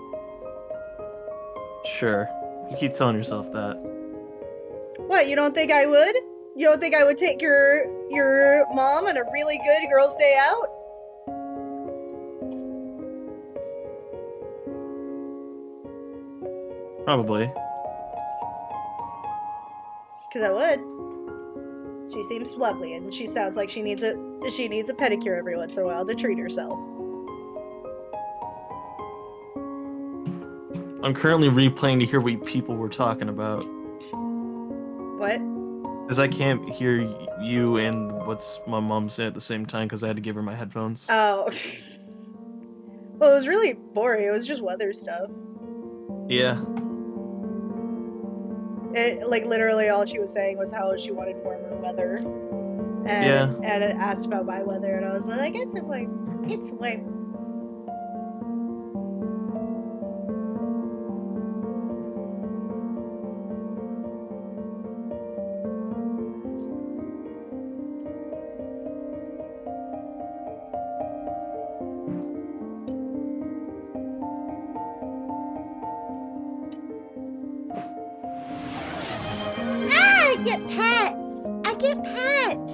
Sure. You keep telling yourself that. What, you don't think I would? You don't think I would take your mom on a really good girls' day out? Probably. Because I would. She seems lovely, and she sounds like she needs a pedicure every once in a while to treat herself. I'm currently replaying to hear what people were talking about. What? Because I can't hear you and what's my mom saying at the same time because I had to give her my headphones. Oh. Well, it was really boring. It was just weather stuff. Yeah. It, like, literally all she was saying was how she wanted warmer weather. And, Yeah. and it asked about my weather, and I was like, it's warm. It's warm. I get pets! I get pets!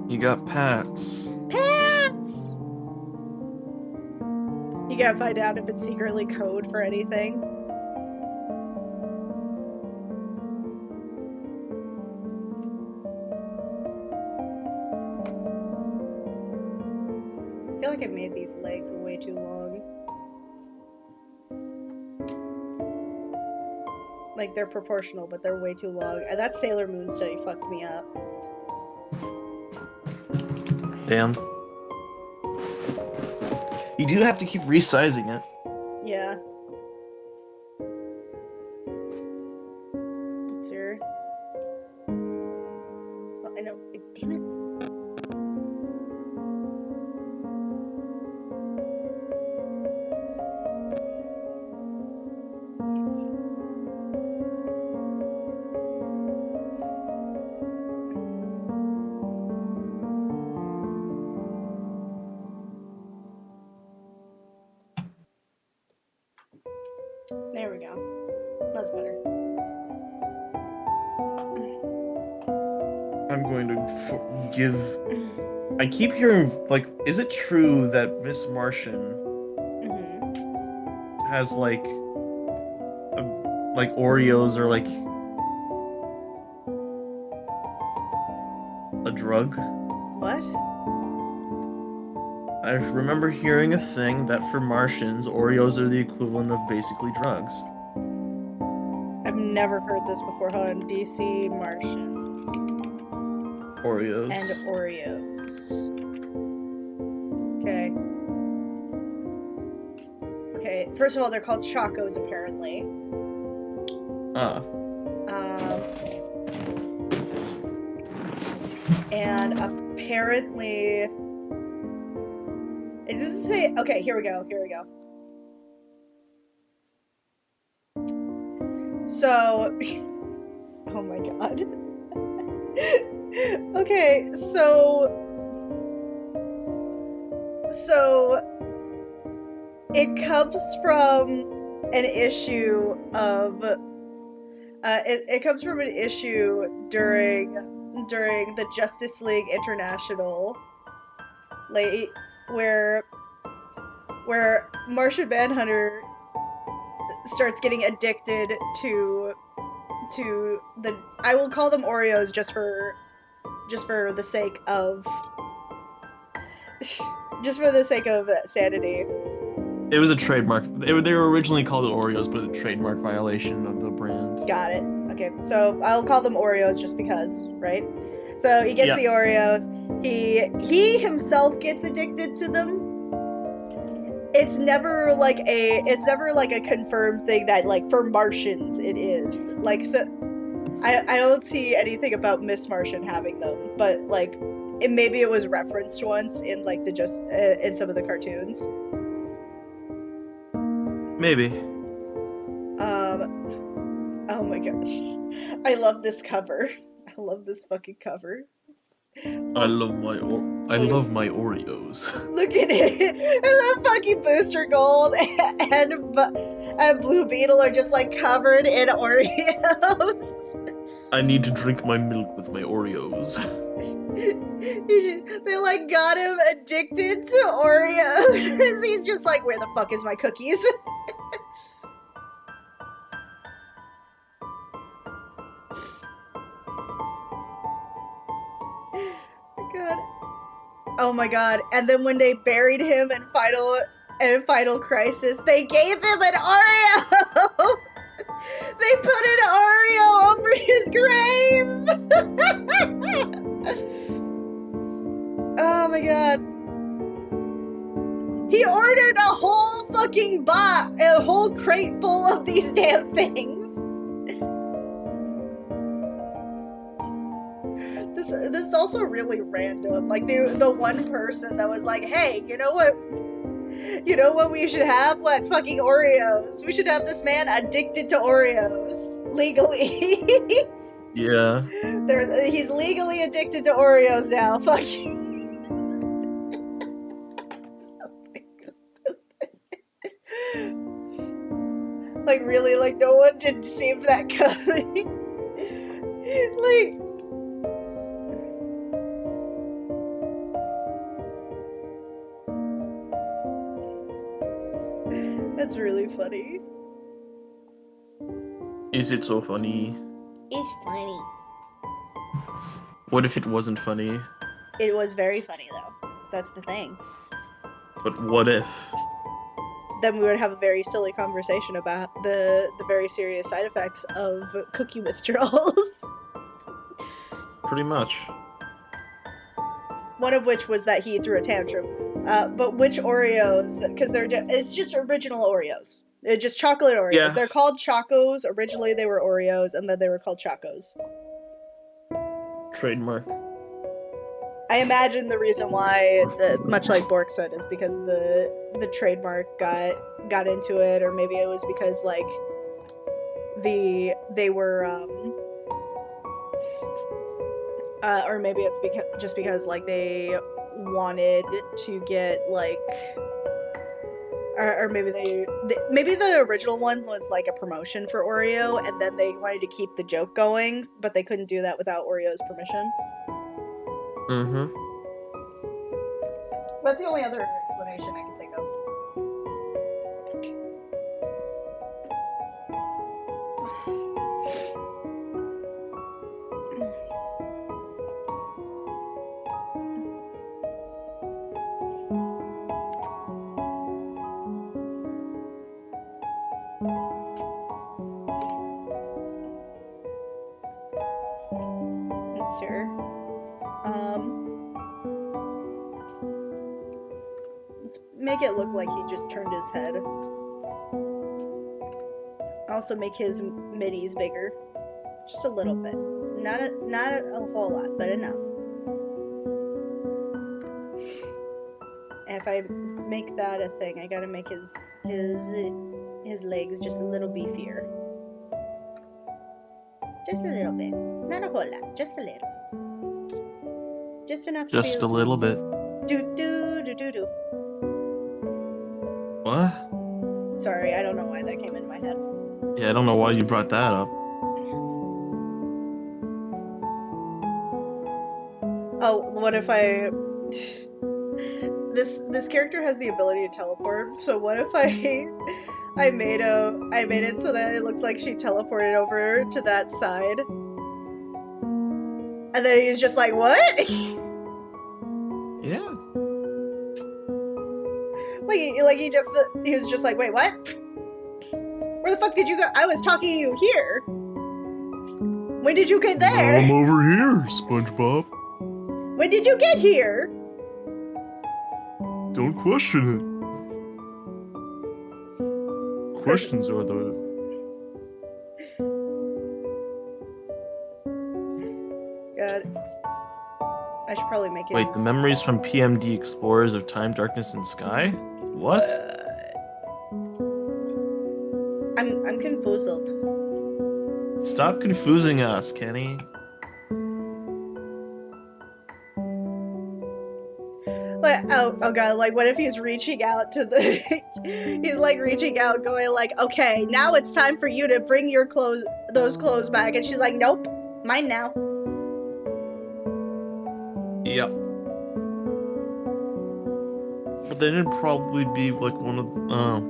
You got Pats. Pets! You gotta find out if it's secretly code for anything. I feel like I made these legs way too long. Like, they're proportional, but they're way too long. And that Sailor Moon study fucked me up. Damn. You do have to keep resizing it. Yeah. It's your... Oh, I know. Damn it. There we go. That's better. I'm going to give... I keep hearing, like, is it true that Miss Martian Mm-hmm. has, like Oreos or, like, a drug? What? I remember hearing a thing that for Martians, Oreos are the equivalent of basically drugs. I've never heard this before. Hold on. DC Martians. Oreos. And Oreos. Okay. Okay, first of all, they're called Chacos, apparently. And apparently... It doesn't say... Okay, here we go. So... Oh my god. Okay, so... It comes from an issue of... It comes from an issue during the Justice League International, like, where Martian Manhunter starts getting addicted to the... I will call them Oreos just for the sake of sanity. It was a trademark. They were originally called Oreos, but a trademark violation of the brand. Got it. Okay, so I'll call them Oreos just because, right? So he gets the Oreos. He himself gets addicted to them. It's never like a confirmed thing that, like, for Martians it is. Like, so I don't see anything about Miss Martian having them, but like maybe it was referenced once in like in some of the cartoons. Maybe. Oh my gosh. I love this cover. I love this fucking cover. I love my Oreos. Look at it. And that fucking Booster Gold and Blue Beetle are just like covered in Oreos. I need to drink my milk with my Oreos. They like got him addicted to Oreos. He's just like, where the fuck is my cookies? God. Oh my god. And then when they buried him in Final Crisis, they gave him an Oreo! They put an Oreo over his grave! Oh my god. He ordered a whole fucking a whole crate full of these damn things. This is also really random. Like the one person that was like, hey, you know what we should have? What? Fucking Oreos. We should have this man addicted to Oreos. Legally. Yeah. He's legally addicted to Oreos now. Fuck you. Like, really? Like, no one did see that coming? Like... That's really funny. Is it so funny? It's funny. What if it wasn't funny? It was very funny, though. That's the thing. But what if? Then we would have a very silly conversation about the very serious side effects of cookie withdrawals. Pretty much. One of which was that he threw a tantrum. But which Oreos? Because it's just original Oreos. It's just chocolate Oreos. Yeah. They're called Chacos. Originally they were Oreos, and then they were called Chacos. Trademark. I imagine the reason why, much like Bork said, is because the trademark got into it, or maybe it was because like they were or maybe it's because like they wanted to get like, or maybe maybe the original one was like a promotion for Oreo, and then they wanted to keep the joke going, but they couldn't do that without Oreo's permission. Mm-hmm. That's the only other explanation I can think of. make it look like he just turned his head. Also make his middies bigger. Just a little bit. Not a whole lot, but enough. And if I make that a thing, I gotta make his legs just a little beefier. Just a little bit. Not a whole lot, just a little. Just enough to Just a little bit. Do. What? Sorry, I don't know why that came into my head. Yeah, I don't know why you brought that up. Oh, what if I... This character has the ability to teleport, so what if I made it so that it looked like she teleported over to that side? And then he's just like, what? Yeah. He was just like, wait, what? Where the fuck did you go? I was talking to you here. When did you get there? I'm over here, SpongeBob. When did you get here? Don't question it. Questions are the... God. I should probably make it. Wait, the memories from PMD Explorers of Time, Darkness, and Sky? What? I'm confused. Stop confusing us, Kenny. Like, oh god, like, what if he's reaching out to the... he's, like, reaching out, going, like, okay, now it's time for you to bring your those clothes back. And she's like, nope, mine now. Yep. But then it'd probably be, like, one of...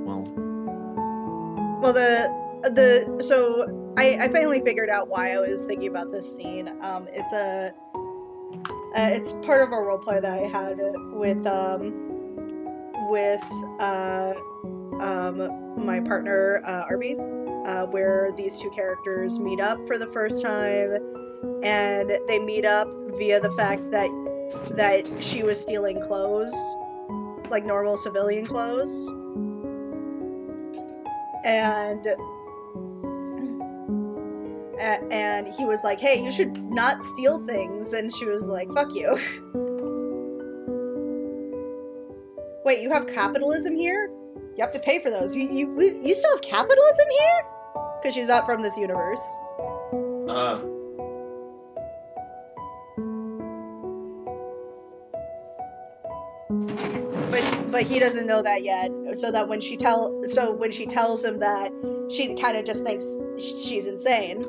well... Well, so, I finally figured out why I was thinking about this scene. It's part of a roleplay that I had with my partner, Arby, where these two characters meet up for the first time, and they meet up via the fact that she was stealing clothes, like normal civilian clothes, and he was like, hey, you should not steal things, and she was like, fuck you. Wait, you have capitalism here? You have to pay for those. You still have capitalism here? Because she's not from this universe. But he doesn't know that yet. So when she tells him that, she kind of just thinks she's insane.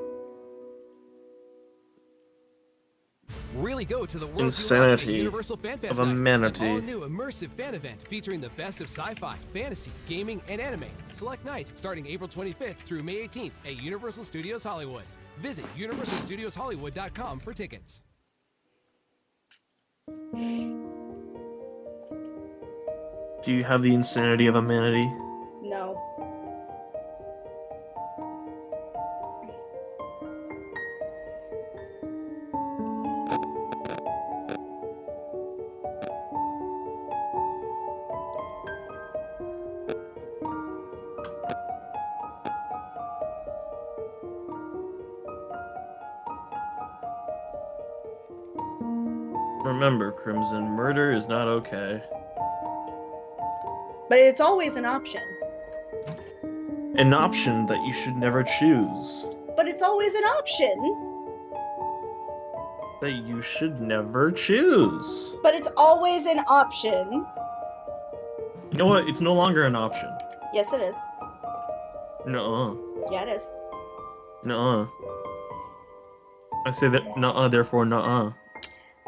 Really go to the world Insanity Universal Fan Fest of a Nights, manatee. an all-new immersive fan event featuring the best of sci-fi, fantasy, gaming, and anime. Select nights starting April 25th through May 18th at Universal Studios Hollywood. Visit universalstudioshollywood.com for tickets. Do you have the insanity of a manatee? No. Remember, Crimson, murder is not okay. But it's always an option. An option that you should never choose. But it's always an option. That you should never choose. But it's always an option. You know what? It's no longer an option. Yes, it is. Nuh-uh. Yeah, it is. Nuh-uh. I say that nuh-uh, therefore nuh-uh.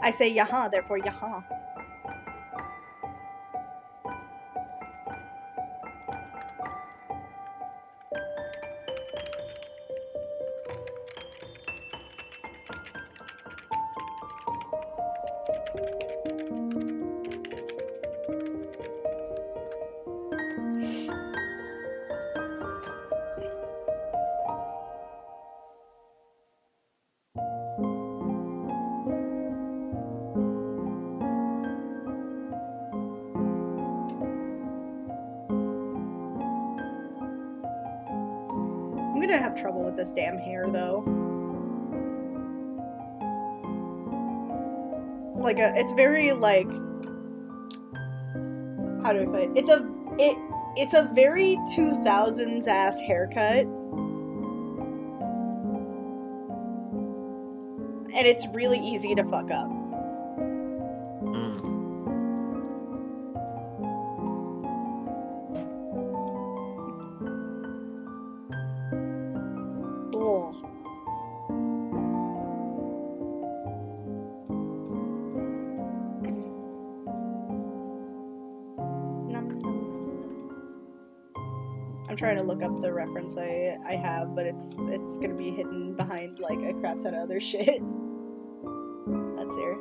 I say yaha, therefore yaha. gonna have trouble with this damn hair, though. It's very, like, how do I put it? It's a very 2000s ass haircut. And it's really easy to fuck up. Ugh. I'm trying to look up the reference I have, but it's gonna be hidden behind like a crap ton of other shit. That's here.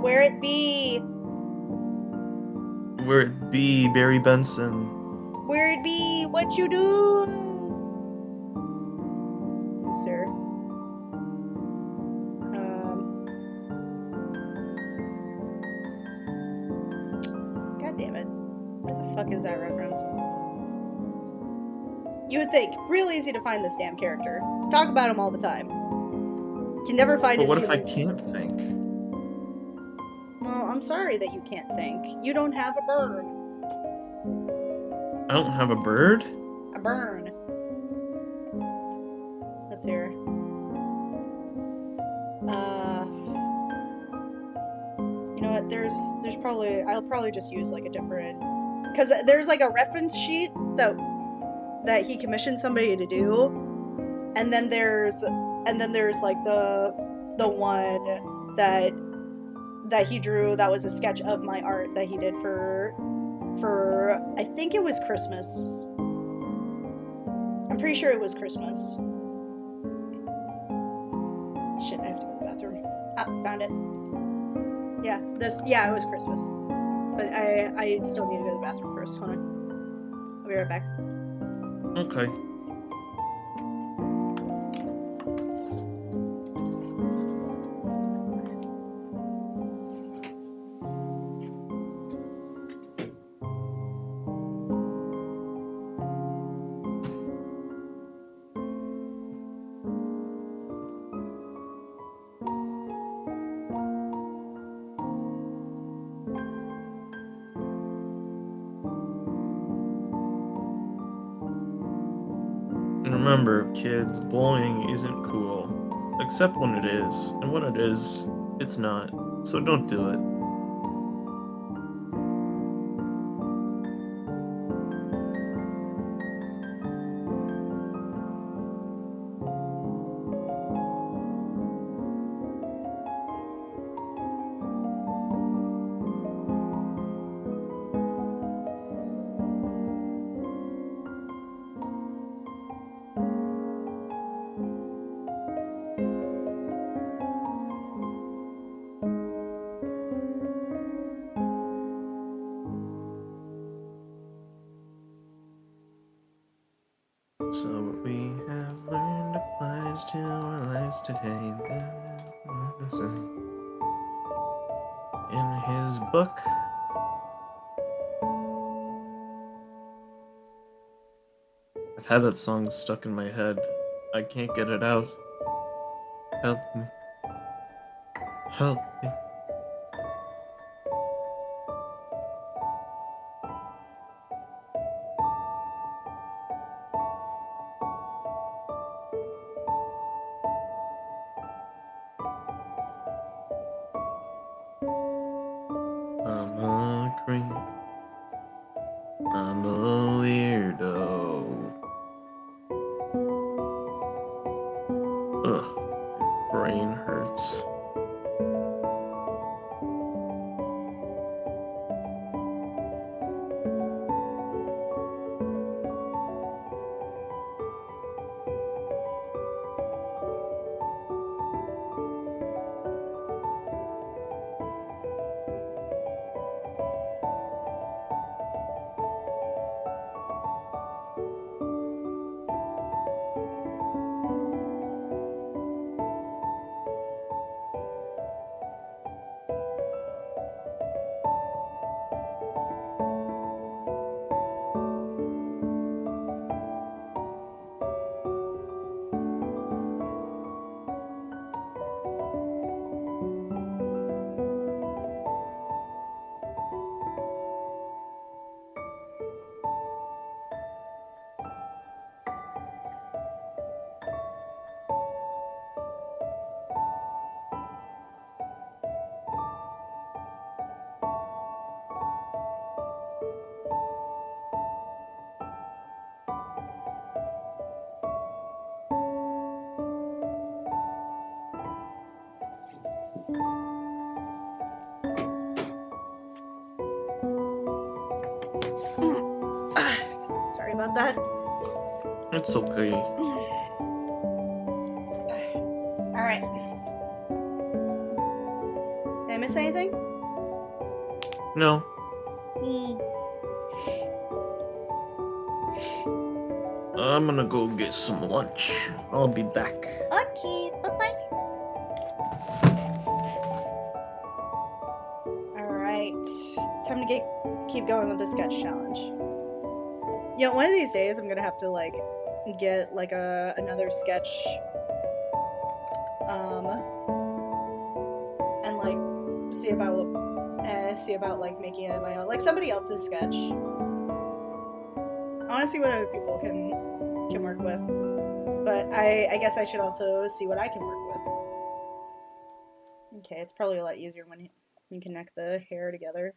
Where it be? Where it be, Barry Benson? Where it be? What you do? Sir. God damn it. Where the fuck is that reference? You would think. Real easy to find this damn character. Talk about him all the time. Can never find But his what if I human... can't think? Well, I'm sorry that you can't think. You don't have a bird. I don't have a bird? A burn. Let's hear. You know what? There's probably... I'll probably just use like a different... Because there's like a reference sheet that he commissioned somebody to do, and then there's like the one that he drew that was a sketch of my art that he did for I think it was Christmas. I'm pretty sure it was Christmas. Shit, I have to go to the bathroom. Ah, found it. Yeah, it was Christmas. But I still need to go to the bathroom first. Hold on. I'll be right back. Okay. And remember, kids, bullying isn't cool. Except when it is. And when it is, it's not. So don't do it. So what we have learned applies to our lives today. In his book, I've had that song stuck in my head. I can't get it out. Help me. Help me. I'm a creep. I'm a weirdo. Ugh, my brain hurts. about that. It's okay. Alright. Did I miss anything? No. I'm gonna go get some lunch. I'll be back. Okay, bye-bye. Alright. Time to keep going with the sketch challenge. You know, one of these days I'm gonna have to, like, get, like, another sketch, and, like, see about, like, making it my own, like, somebody else's sketch. I wanna see what other people can work with. But I guess I should also see what I can work with. Okay, it's probably a lot easier when you connect the hair together.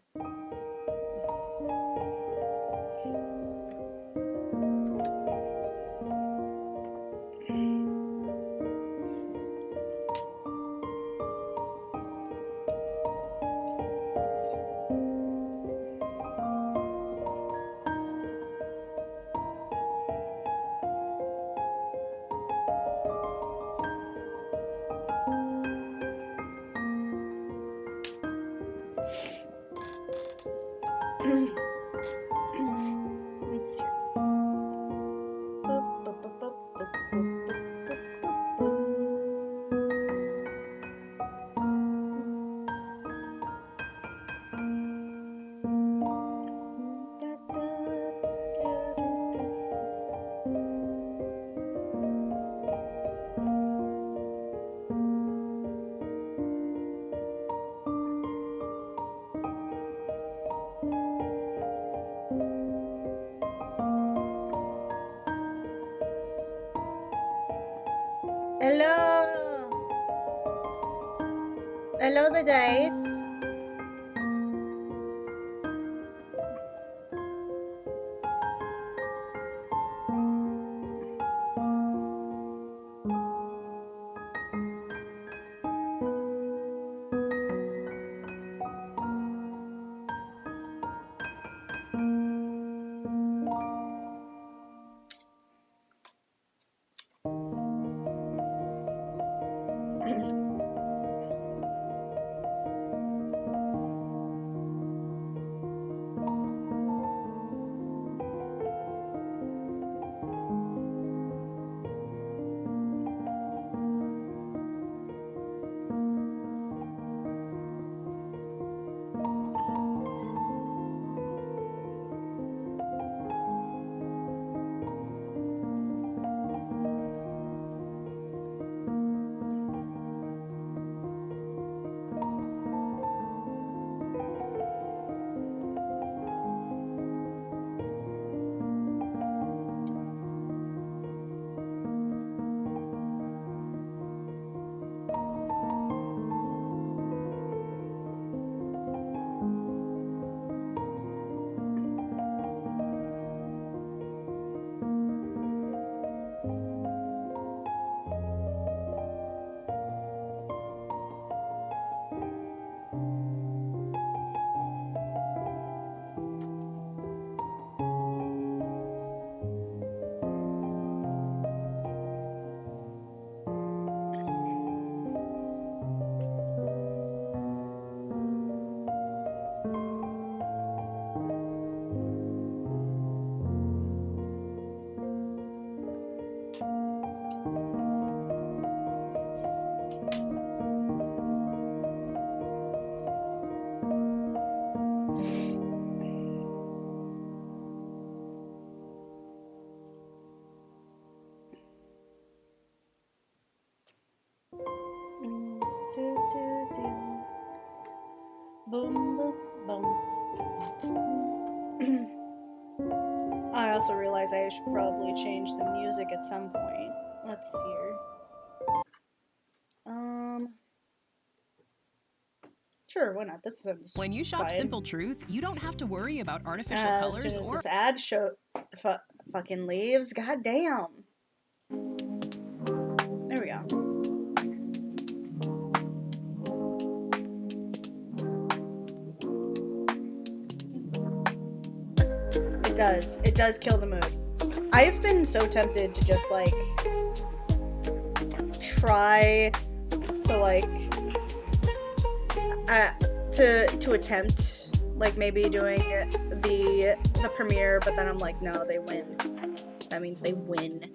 Let's see. Hello! Hello, the dice. Boom, boom, boom. I also realize I should probably change the music at some point. Let's see here. Sure, why not? This sounds When you shop fine. Simple Truth, you don't have to worry about artificial As colors soon as or this ad fucking leaves, god damn. There we go. It does kill the mood. I've been so tempted to just like try to like to attempt like maybe doing the premiere, but then I'm like, no, they win. That means they win.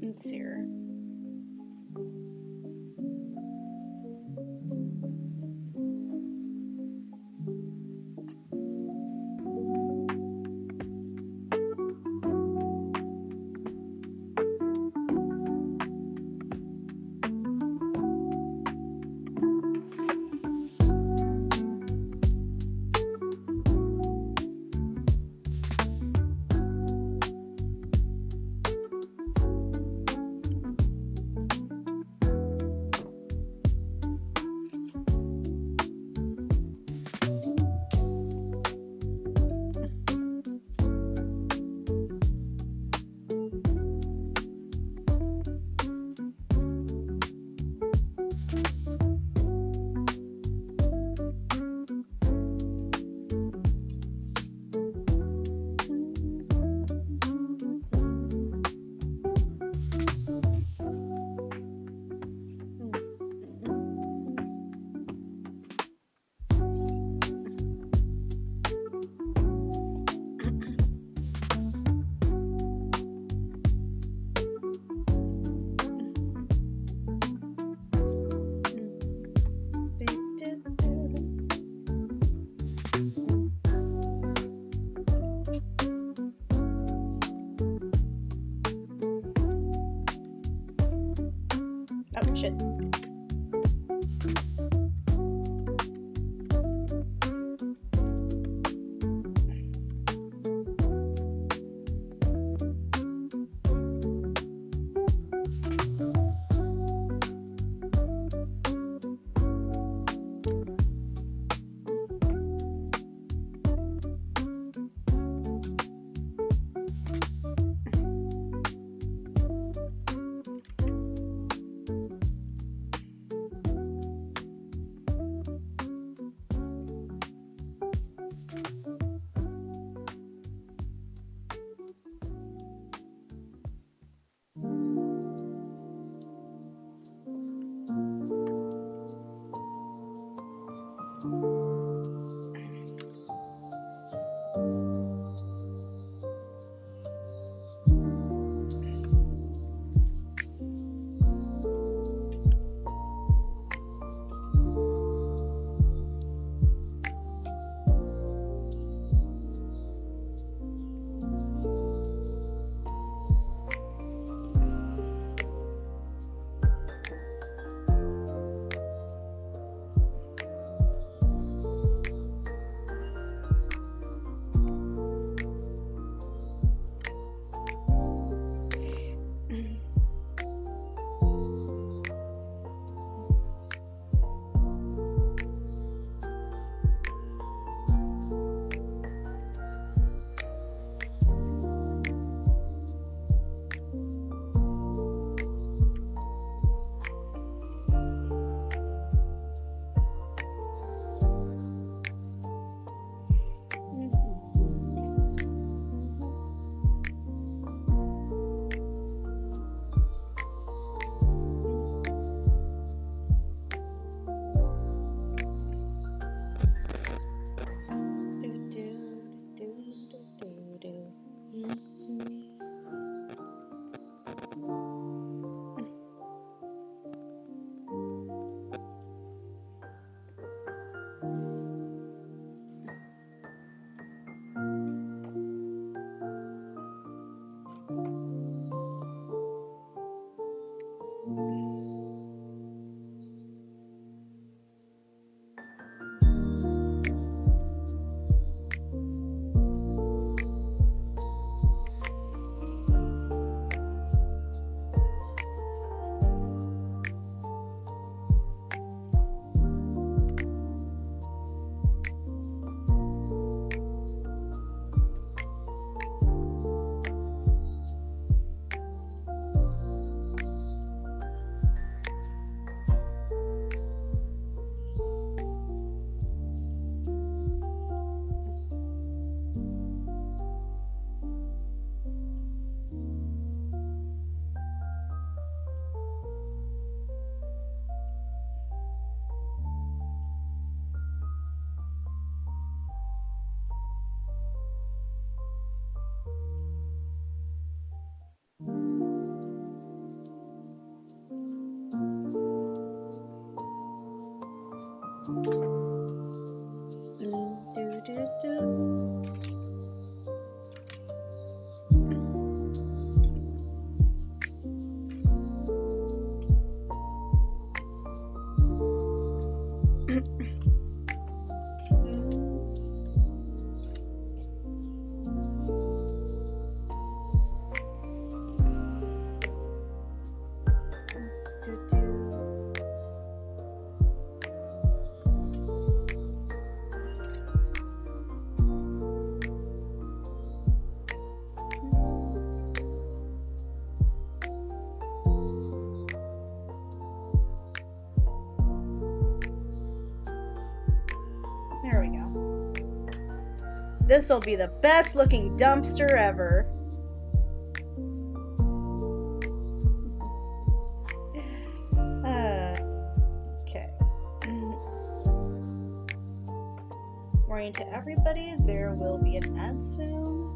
Let's see here. Oh, shit. This'll be the best looking dumpster ever. Okay. Warning to everybody, there will be an ad soon.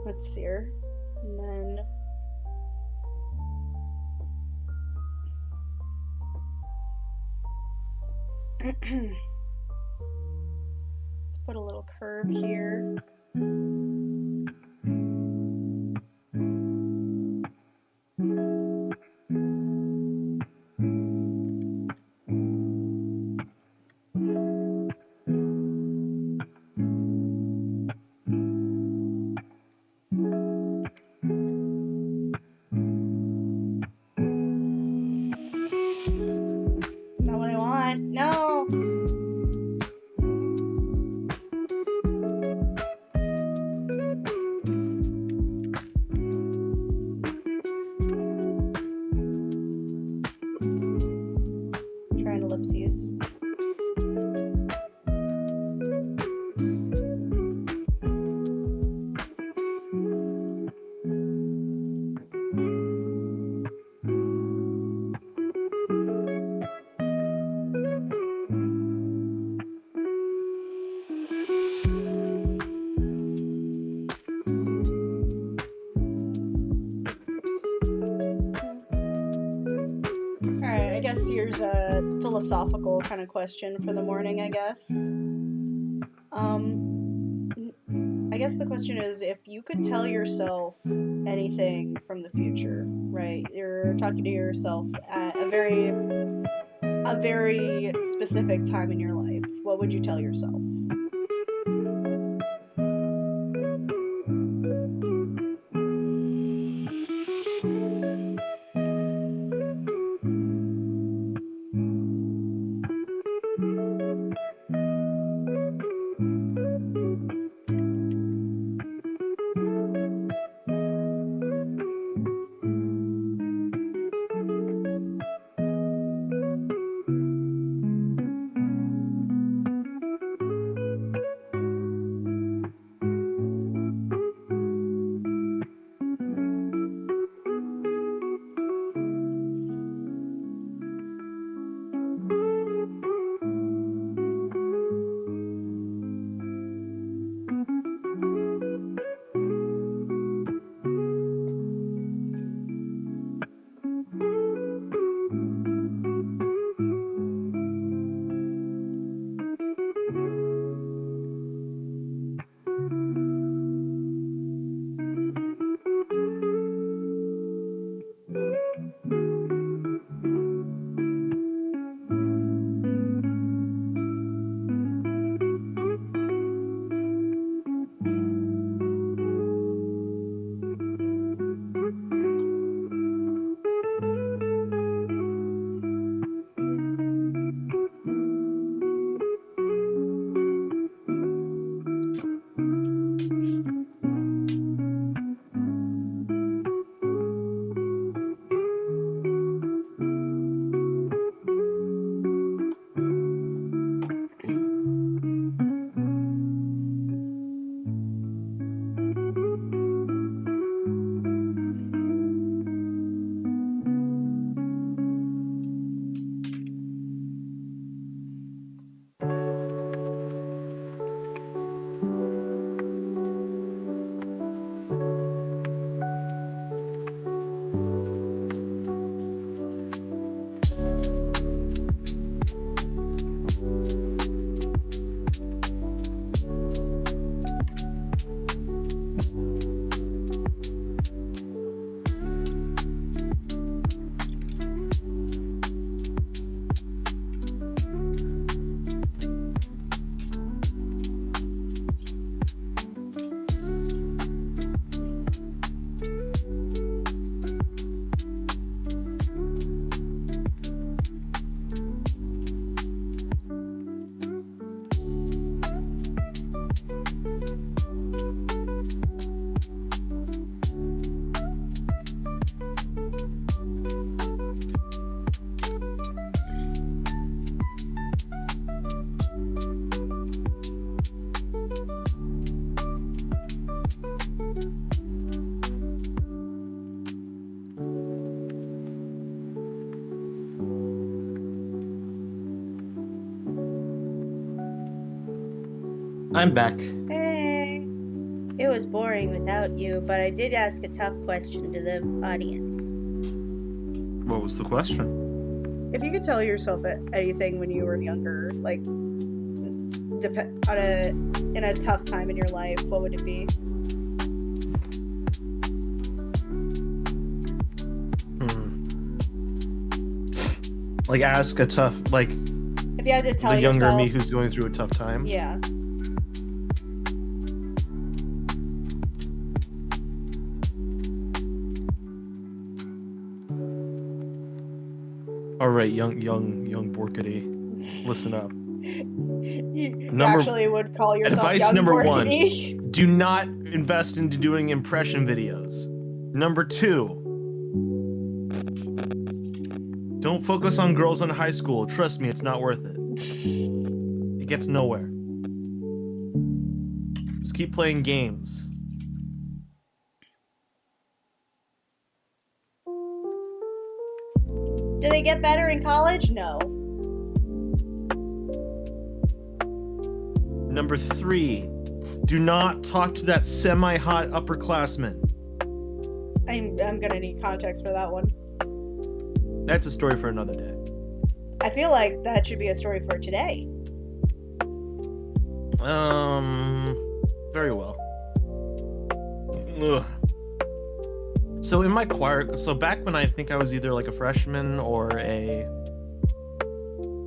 Let's see her. And then let's put a little curve here. It's not what I want. No. Trying ellipses. Alright, I guess here's a philosophical kind of question for the morning, I guess. I guess the question is, if you could tell yourself anything from the future, right? You're talking to yourself at a very specific time in your life. What would you tell yourself? I'm back. Hey. It was boring without you, but I did ask a tough question to the audience. What was the question? If you could tell yourself anything when you were younger, like in a tough time in your life, what would it be? Like ask a tough, like if you had to tell the younger yourself, me who's going through a tough time. Yeah. All right, young Borkity, listen up. You actually would call yourself advice young number Borkity? 1: do not invest into doing impression videos. Number 2: don't focus on girls in high school. Trust me, it's not worth it. It gets nowhere. Just keep playing games. Do they get better in college? No. Number 3: do not talk to that semi-hot upperclassman. I'm gonna need context for that one. That's a story for another day. I feel like that should be a story for today. Very well. Ugh. So in my choir, so back when I think I was either like a freshman or a,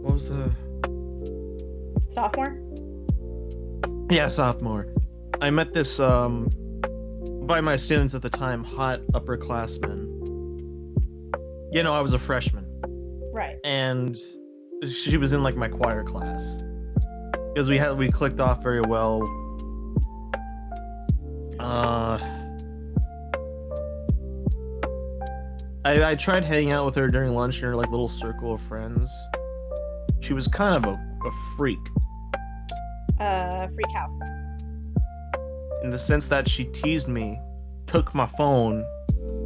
what was the? Sophomore? Yeah, sophomore. I met this, by my students at the time, hot upperclassman. You know, I was a freshman. Right. And she was in like my choir class. Because we clicked off very well. I tried hanging out with her during lunch in her like little circle of friends. She was kind of a freak. Freak out. In the sense that she teased me, took my phone,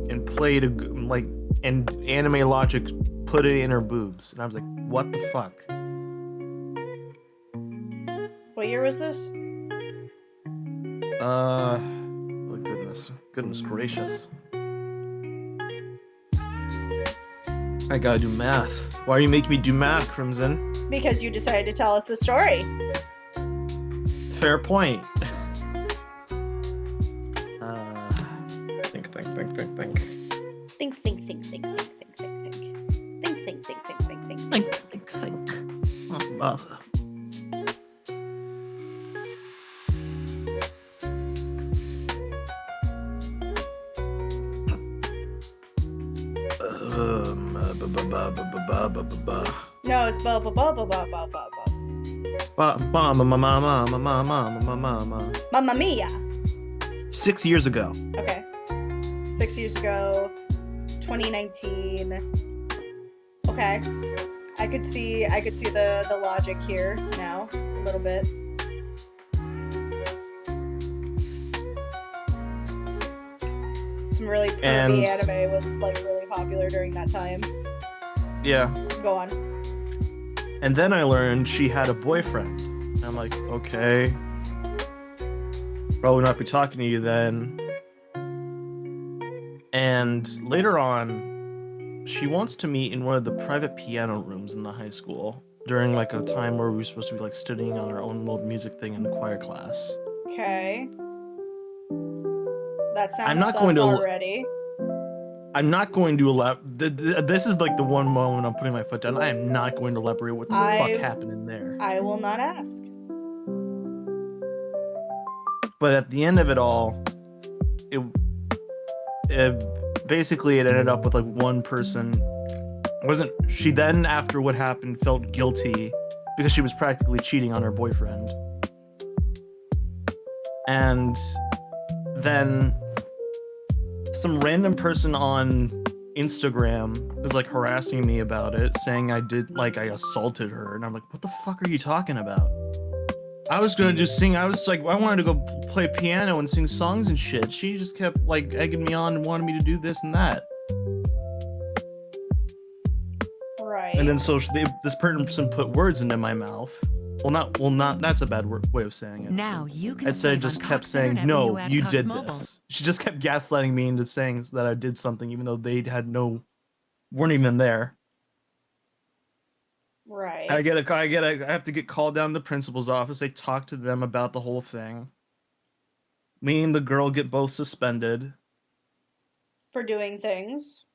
and played and Anime Logic put it in her boobs. And I was like, what the fuck? What year was this? Oh goodness gracious. I gotta do math. Why are you making me do math, Crimson? Because you decided to tell us the story. Fair point. Think. Think. Oh, No, it's ba ba ba ba ba ba ba ba. Mamma mia. 6 years ago. Okay. 6 years ago, 2019. Okay. I could see the logic here now a little bit. Some really pervy anime was like really popular during that time. Yeah. Go on. And then I learned she had a boyfriend. And I'm like, okay. Probably not be talking to you then. And later on, she wants to meet in one of the private piano rooms in the high school during like a time where we were supposed to be like studying on our own little music thing in the choir class. Okay. That sounds sus already. I'm not going to elaborate. This is like the one moment I'm putting my foot down. I am not going to elaborate what the fuck happened in there. I will not ask. But at the end of it all, it basically it ended up with like one person. She then, after what happened, felt guilty because she was practically cheating on her boyfriend. And then some random person on Instagram was like harassing me about it, saying I assaulted her, and I'm like, what the fuck are you talking about? I was gonna just sing. I was like, I wanted to go play piano and sing songs and shit. She just kept like egging me on and wanted me to do this and that. Right. And then so this person put words into my mouth not. That's a bad way of saying it. Now you can I'd say save just on kept Cox saying, Internet when no, add you Cox did Mobile. this. She just kept gaslighting me into saying that I did something, even though they weren't even there. Right. I have to get called down to the principal's office. I talk to them about the whole thing. Me and the girl get both suspended. For doing things.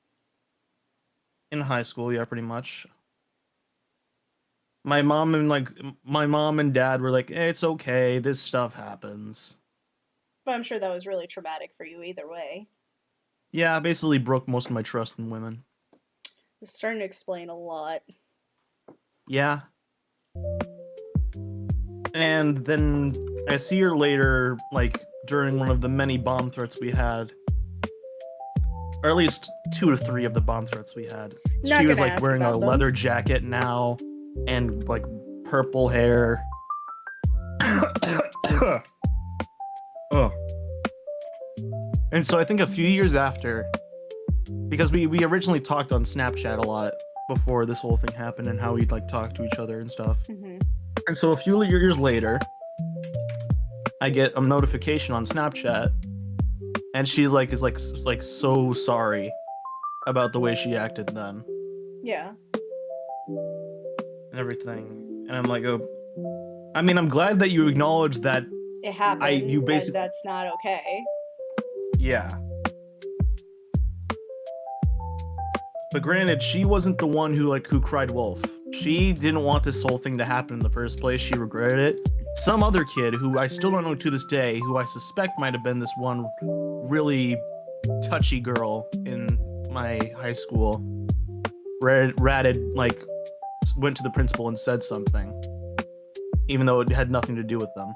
In high school, yeah, pretty much. My mom and dad were like, it's okay, this stuff happens. But I'm sure that was really traumatic for you either way. Yeah, I basically broke most of my trust in women. It's starting to explain a lot. Yeah. And then I see her later, like, during one of the many bomb threats we had. Or at least 2 to 3 of the bomb threats we had. Not She was, gonna like, ask wearing a about them. leather jacket now, and, like, purple hair. Oh. And so I think a few years after, because we originally talked on Snapchat a lot before this whole thing happened and how we'd, like, talk to each other and stuff. Mm-hmm. And so a few years later, I get a notification on Snapchat, and she is so sorry about the way she acted then Yeah. and everything. And I'm like, oh, I mean, I'm glad that you acknowledge that. It happened, you and basically, that's not okay. yeah. But granted, she wasn't the one who cried wolf. She didn't want this whole thing to happen in the first place. She regretted it. Some other kid who I still don't know to this day, who I suspect might have been this one really touchy girl in my high school, ratted, like, went to the principal and said something, even though it had nothing to do with them.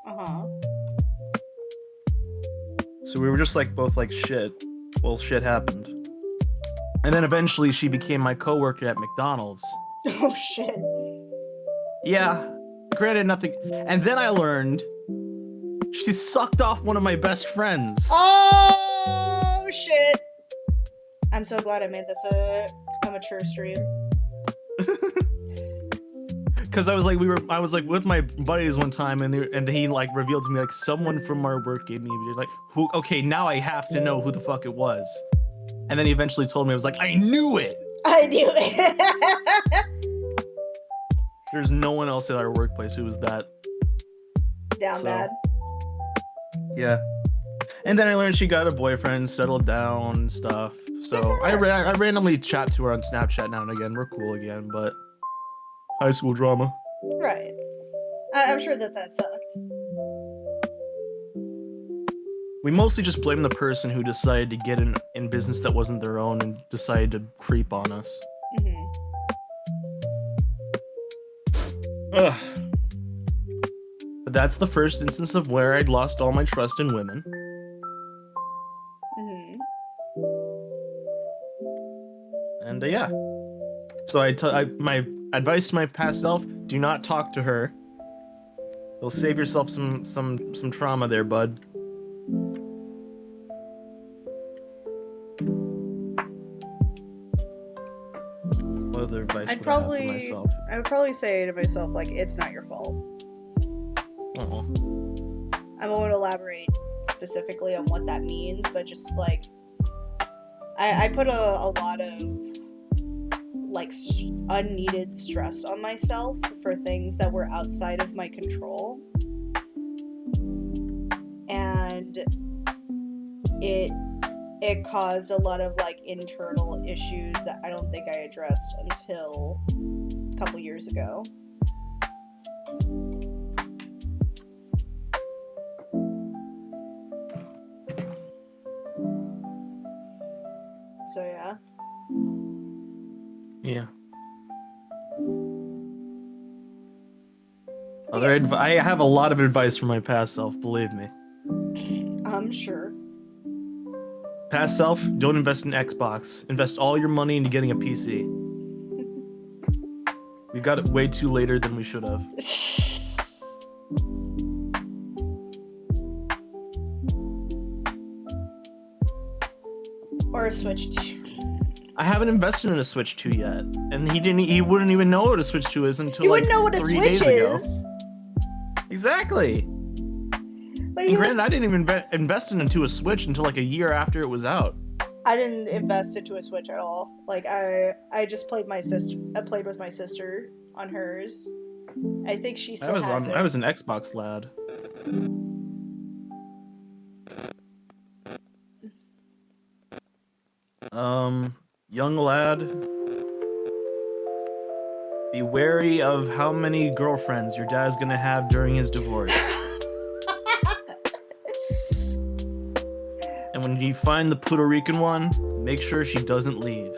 Uh-huh. So we were just like both like, shit. Well, shit happened. And then eventually she became my coworker at McDonald's. Oh, shit. Yeah, granted nothing. And then I learned she sucked off one of my best friends. Oh, shit. I'm so glad I made this a mature stream. Because I was like with my buddies one time, and he like revealed to me like someone from our work gave me like who. Okay, now I have to know who the fuck it was. And then he eventually told me. I was like, I knew it. I knew it. There's no one else at our workplace who was that Down bad. Yeah. And then I learned she got a boyfriend, settled down, and stuff. So I randomly chat to her on Snapchat now and again. We're cool again, but high school drama. Right. I'm sure that sucked. We mostly just blame the person who decided to get in business that wasn't their own and decided to creep on us. Mm-hmm. Ugh. But that's the first instance of where I'd lost all my trust in women. Mm-hmm. And yeah. So my advice to my past self: do not talk to her. You'll save yourself some trauma there, bud. What other advice would I have for myself? I would probably say to myself, like, it's not your fault. Uh-huh. I won't elaborate specifically on what that means, but just like I put a lot of like unneeded stress on myself for things that were outside of my control, and it caused a lot of like internal issues that I don't think I addressed until a couple years ago. So yeah. Yeah. I have a lot of advice for my past self, believe me. I'm sure. Past self, don't invest in Xbox. Invest all your money into getting a PC. We got it way too later than we should have. Or a Switch 2. I haven't invested in a Switch 2 yet, and he wouldn't even know what a Switch 2 is until You like wouldn't know what a 3 Switch days ago. is. Exactly. But And granted, I didn't even invest into a Switch until like a year after it was out. I didn't invest into a Switch at all. Like I just played with my sister on hers. I think she still has it. I was an Xbox lad. Young lad, be wary of how many girlfriends your dad's gonna have during his divorce. And when you find the Puerto Rican one, make sure she doesn't leave.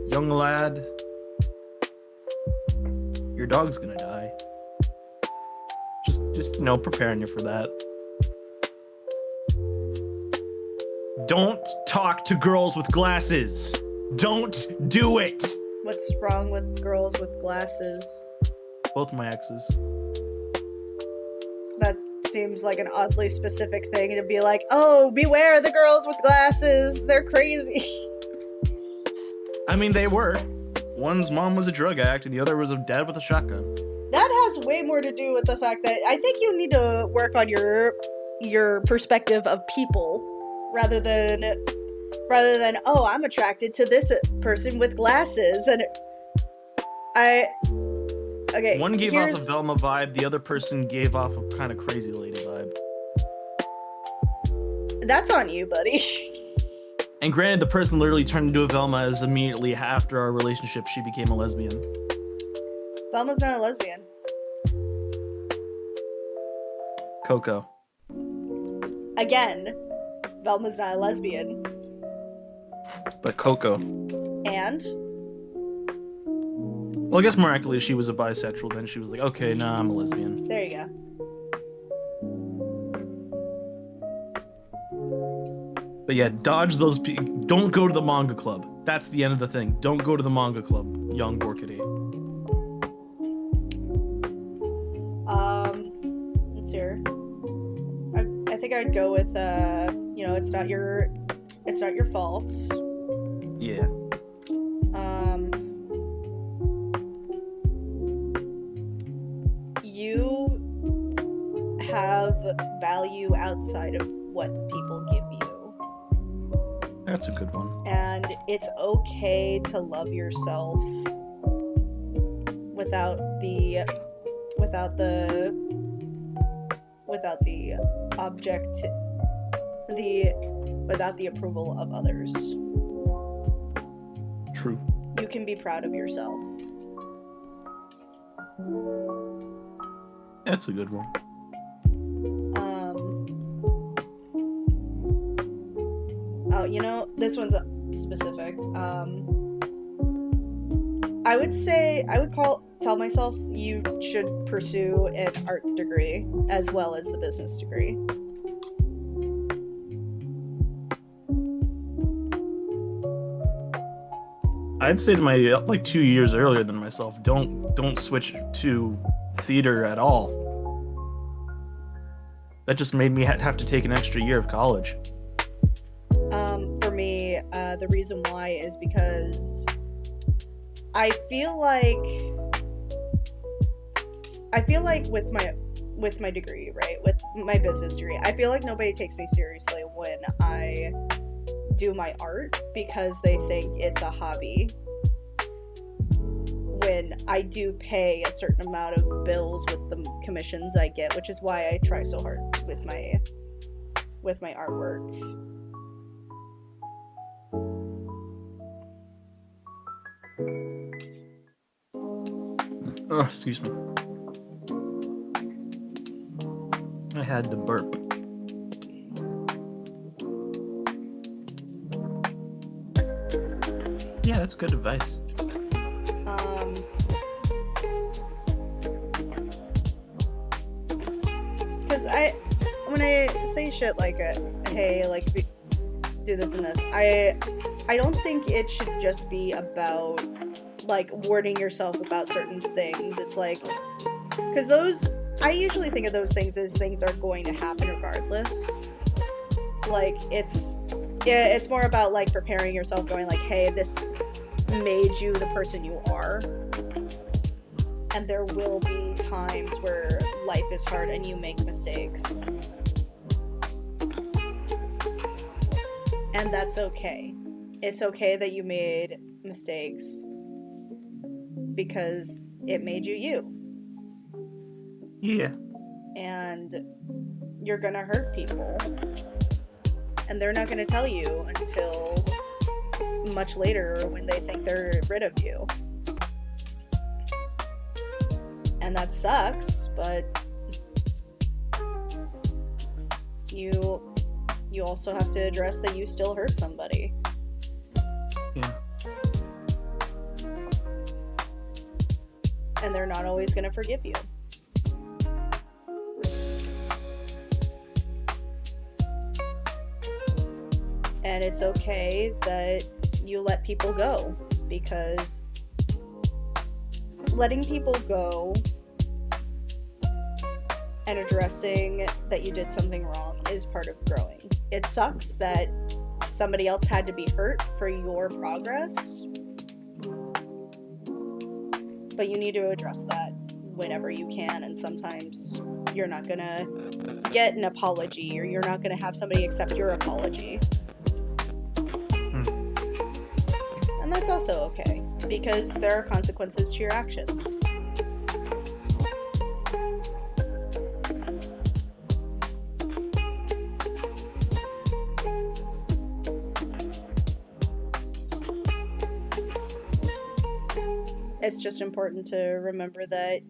Young lad, your dog's gonna die. Just preparing you for that. Don't talk to girls with glasses. Don't do it. What's wrong with girls with glasses? Both my exes. That seems like an oddly specific thing to be like, oh, beware the girls with glasses. They're crazy. I mean, they were. One's mom was a drug addict, and the other was a dad with a shotgun. That has way more to do with the fact that I think you need to work on your perspective of people rather than oh, I'm attracted to this person with glasses and okay. One gave off a Velma vibe, the other person gave off a kind of crazy lady vibe. That's on you, buddy. And granted, the person literally turned into a Velma as immediately after our relationship she became a lesbian. Velma's not a lesbian. Coco. Again, Velma's not a lesbian. But Coco. And? Well, I guess miraculously she was a bisexual, then she was like, okay, nah, I'm a lesbian. There you go. But yeah, dodge those people. Don't go to the manga club. That's the end of the thing. Don't go to the manga club, young Borkity. Let's see here. I think I'd go with it's not your fault. Yeah. You have value outside of what people give you. That's a good one. And it's okay to love yourself without the approval of others. True. You can be proud of yourself. That's a good one. This one's specific. I would tell myself you should pursue an art degree as well as the business degree. I'd say to my 2 years earlier than myself, don't switch to theater at all. That just made me have to take an extra year of college. For me, the reason why is because I feel like with my degree, right, with my business degree, I feel like nobody takes me seriously when I do my art because they think it's a hobby. When I do pay a certain amount of bills with the commissions I get, which is why I try so hard with my artwork. Oh, excuse me. I had to burp. Yeah, that's good advice. Because when I say shit like, hey, like, do this and this, I don't think it should just be about, like, warning yourself about certain things. It's like, because I usually think of those things as things are going to happen regardless. Like, it's more about, like, preparing yourself, going like, hey, this made you the person you are. And there will be times where life is hard and you make mistakes. And that's okay. It's okay that you made mistakes because it made you you. Yeah. And you're gonna hurt people. And they're not gonna tell you until much later when they think they're rid of you. And that sucks, but you also have to address that you still hurt somebody. Yeah. And they're not always gonna forgive you. And it's okay that you let people go, because letting people go and addressing that you did something wrong is part of growing. It sucks that somebody else had to be hurt for your progress, but you need to address that whenever you can, and sometimes you're not gonna get an apology, or you're not gonna have somebody accept your apology. And that's also okay, because there are consequences to your actions. It's just important to remember that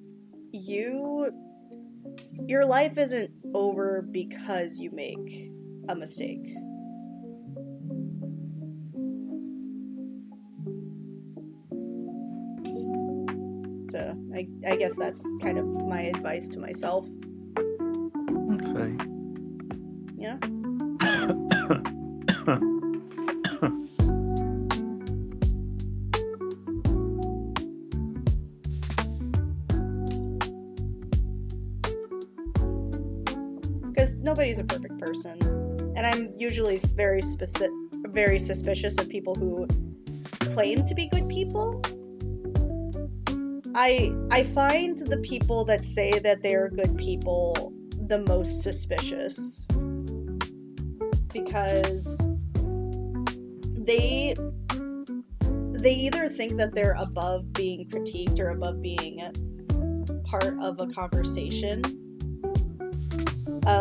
your life isn't over because you make a mistake. So I guess that's kind of my advice to myself. Okay. You know? Because nobody's a perfect person. And I'm usually very suspicious of people who claim to be good people. I find the people that say that they are good people the most suspicious, because they either think that they're above being critiqued or above being part of a conversation,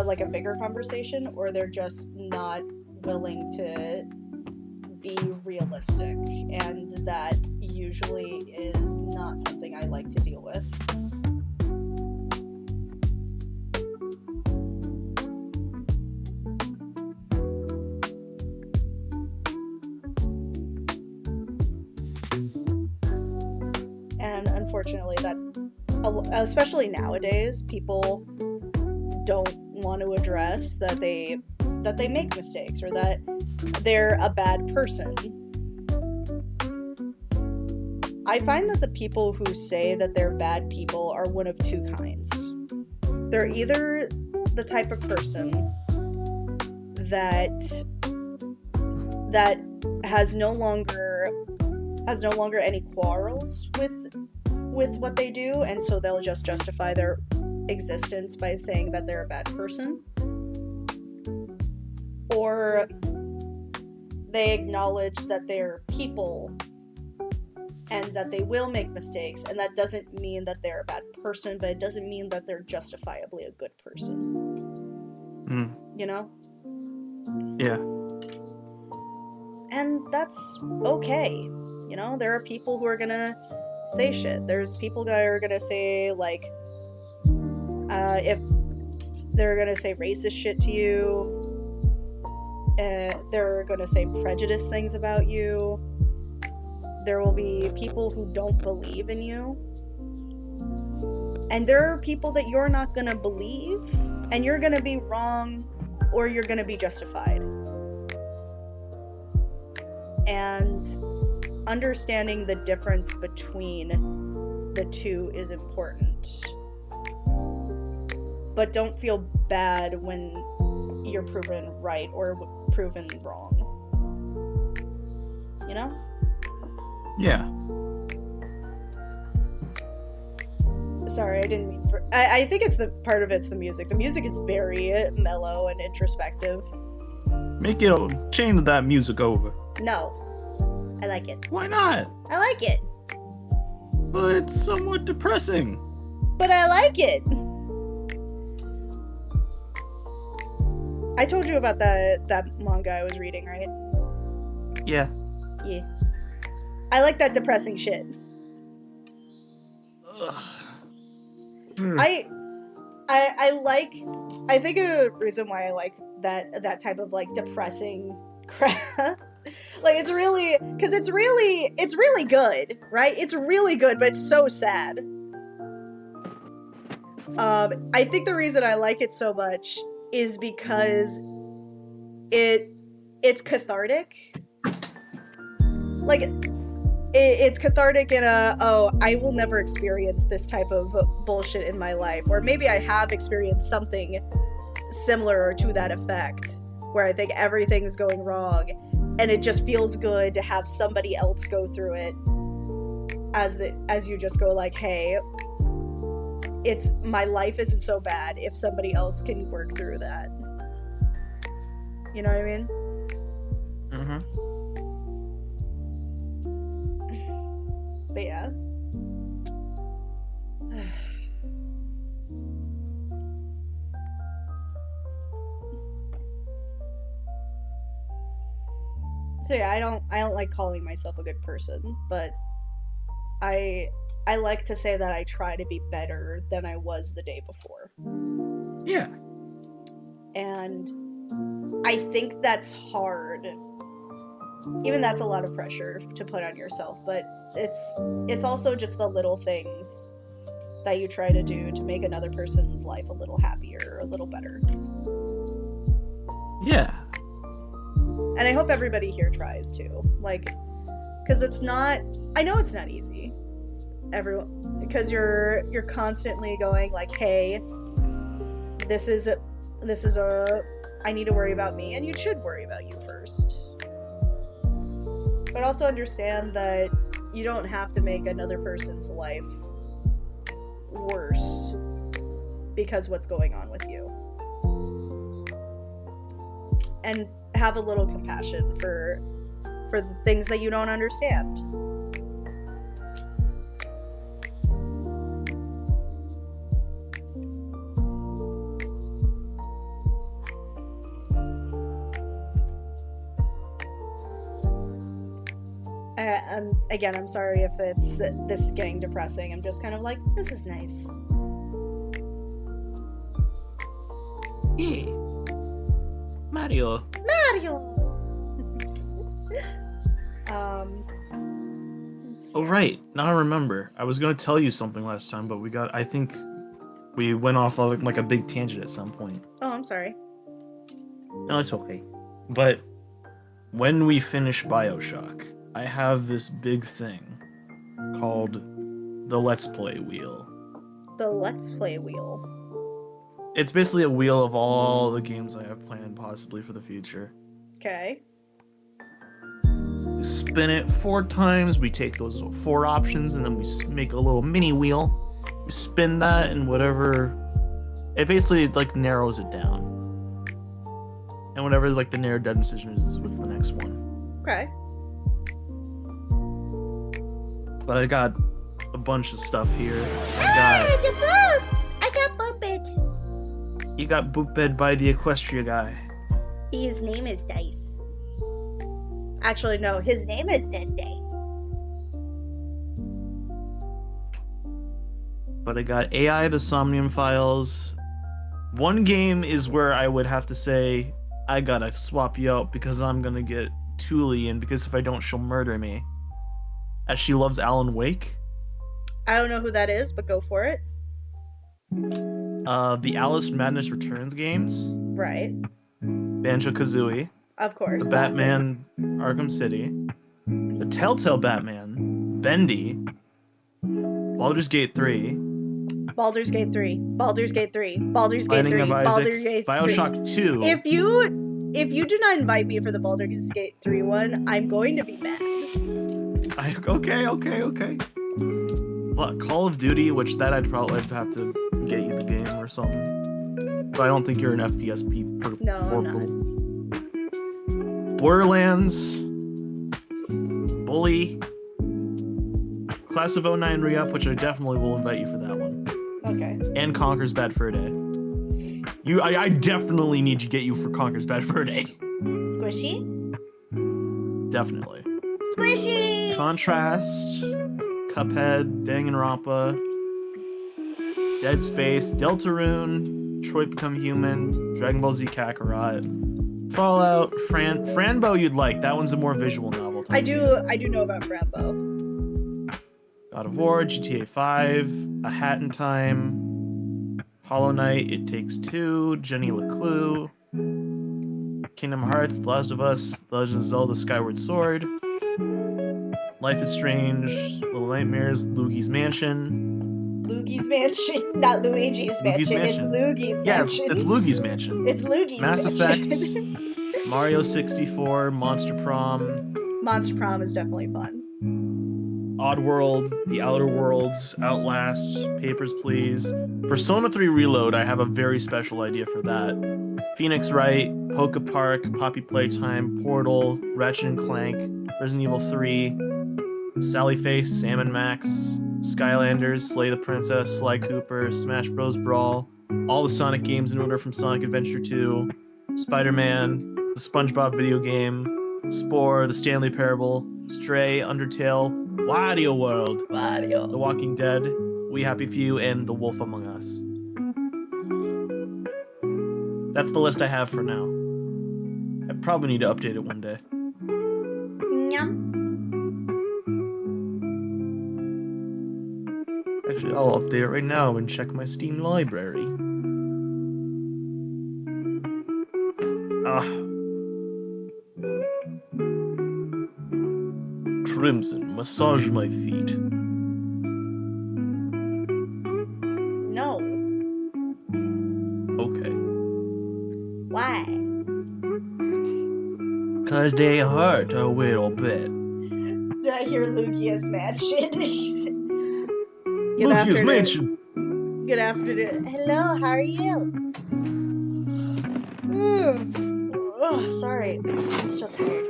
like a bigger conversation, or they're just not willing to be realistic, and that usually is not something I like to deal with. And unfortunately, that, especially nowadays, people don't want to address that they make mistakes, or that they're a bad person. I find that the people who say that they're bad people are one of two kinds. They're either the type of person that has no longer any quarrels with what they do, and so they'll just justify their existence by saying that they're a bad person. Or they acknowledge that they're people and that they will make mistakes, and that doesn't mean that they're a bad person, but it doesn't mean that they're justifiably a good person. You know? Yeah. And that's okay. You know, there are people who are gonna say shit. There's people that are gonna say, like, if they're gonna say racist shit to you, they're gonna say prejudiced things about you. There will be people who don't believe in you. And there are people that you're not gonna believe, and you're gonna be wrong, or you're gonna be justified. And understanding the difference between the two is important. But don't feel bad when you're proven right or proven wrong. You know? Yeah. Sorry, I didn't mean for... I think it's the part of it's the music. The music is very mellow and introspective. Change that music over. No. I like it. Why not? I like it. Well, it's somewhat depressing. But I like it. I told you about that manga I was reading, right? Yeah. Yeah. I like that depressing shit. Ugh. I think a reason why I like that type of like depressing crap, like it's really good, right? It's really good, but it's so sad. I think the reason I like it so much is because it's cathartic. Like it's cathartic in I will never experience this type of bullshit in my life, or maybe I have experienced something similar or to that effect where I think everything's going wrong and it just feels good to have somebody else go through it as you just go like, hey, it's my life isn't so bad if somebody else can work through that. You know what I mean? Mm-hmm. But yeah. So yeah, I don't like calling myself a good person, but I like to say that I try to be better than I was the day before. Yeah. And I think that's hard. Even that's a lot of pressure to put on yourself, but it's also just the little things that you try to do to make another person's life a little happier, a little better. Yeah. And I hope everybody here tries too. Like, because I know it's not easy. Everyone, because you're constantly going like, hey, this is I need to worry about me, and you should worry about you first. But also understand that you don't have to make another person's life worse because what's going on with you. And have a little compassion for the things that you don't understand. Again, I'm sorry if this is getting depressing. I'm just kind of like, this is nice. Yeah. Mario. Oh right, now I remember. I was gonna tell you something last time, but I think we went off of like a big tangent at some point. Oh, I'm sorry. No, it's okay. But when we finish BioShock, I have this big thing called the Let's Play wheel. The Let's Play wheel. It's basically a wheel of all the games I have planned possibly for the future. Okay. We spin it 4 times, we take those 4 options, and then we make a little mini wheel. We spin that, and whatever... It basically, like, narrows it down. And whatever, like, the narrowed down decision is what's the next one. Okay. But I got a bunch of stuff here. The books! I got Bumpet. You got booped by the Equestria guy. His name is Dice. Actually, no, his name is Dende. But I got AI, the Somnium Files. One game is where I would have to say, I gotta swap you out because I'm gonna get Thule in, because if I don't, she'll murder me. As she loves Alan Wake. I don't know who that is, but go for it. The Alice Madness Returns games. Right. Banjo-Kazooie. Of course. The Batman Arkham City. The Telltale Batman. Bendy. Baldur's Gate 3. Baldur's Gate 3. Baldur's Gate 3. Baldur's Gate Binding 3. of Isaac, Baldur's Gate 3. Bioshock 2. If you do not invite me for the Baldur's Gate 3 one, I'm going to be mad. Okay. What, Call of Duty, which that I'd probably have to get you the game or something. But I don't think you're an FPS No, I'm not. Borderlands, Bully, Class of 09 re-up, which I definitely will invite you for that one. Okay. And Conker's Bad Fur Day. I definitely need to get you for Conker's Bad Fur Day. Squishy? Definitely. Squishy! Contrast, Cuphead, Danganronpa, Dead Space, Deltarune, Detroit Become Human, Dragon Ball Z Kakarot, Fallout, Franbo you'd like. That one's a more visual novel. I do know about Frambo. God of War, GTA 5, A Hat in Time, Hollow Knight, It Takes Two, Jenny LeClue, Kingdom Hearts, The Last of Us, The Legend of Zelda Skyward Sword, Life is Strange, Little Nightmares, Luigi's Mansion. Luigi's Mansion, not Luigi's Mansion. It's Luigi's Mansion. It's Luigi's Mansion. It's Luigi's Mass Mansion. Effect, Mario 64, Monster Prom. Monster Prom is definitely fun. Oddworld, The Outer Worlds, Outlast, Papers, Please. Persona 3 Reload, I have a very special idea for that. Phoenix Wright, Poke Park, Poppy Playtime, Portal, Ratchet & Clank, Resident Evil 3, Sally Face, Sam & Max, Skylanders, Slay the Princess, Sly Cooper, Smash Bros. Brawl, all the Sonic games in order from Sonic Adventure 2, Spider-Man, the SpongeBob video game, Spore, The Stanley Parable, Stray, Undertale, Wario World, The Walking Dead, We Happy Few, and The Wolf Among Us. That's the list I have for now. I probably need to update it one day. Yum. Actually, I'll update it right now and check my Steam library. Crimson, massage my feet. No. Okay. Why? 'Cause they hurt a little bit. Did I hear Luigi's Mansion? Good Luigi's afternoon. Mansion. Good afternoon. Hello, how are you? Oh, sorry. I'm still tired.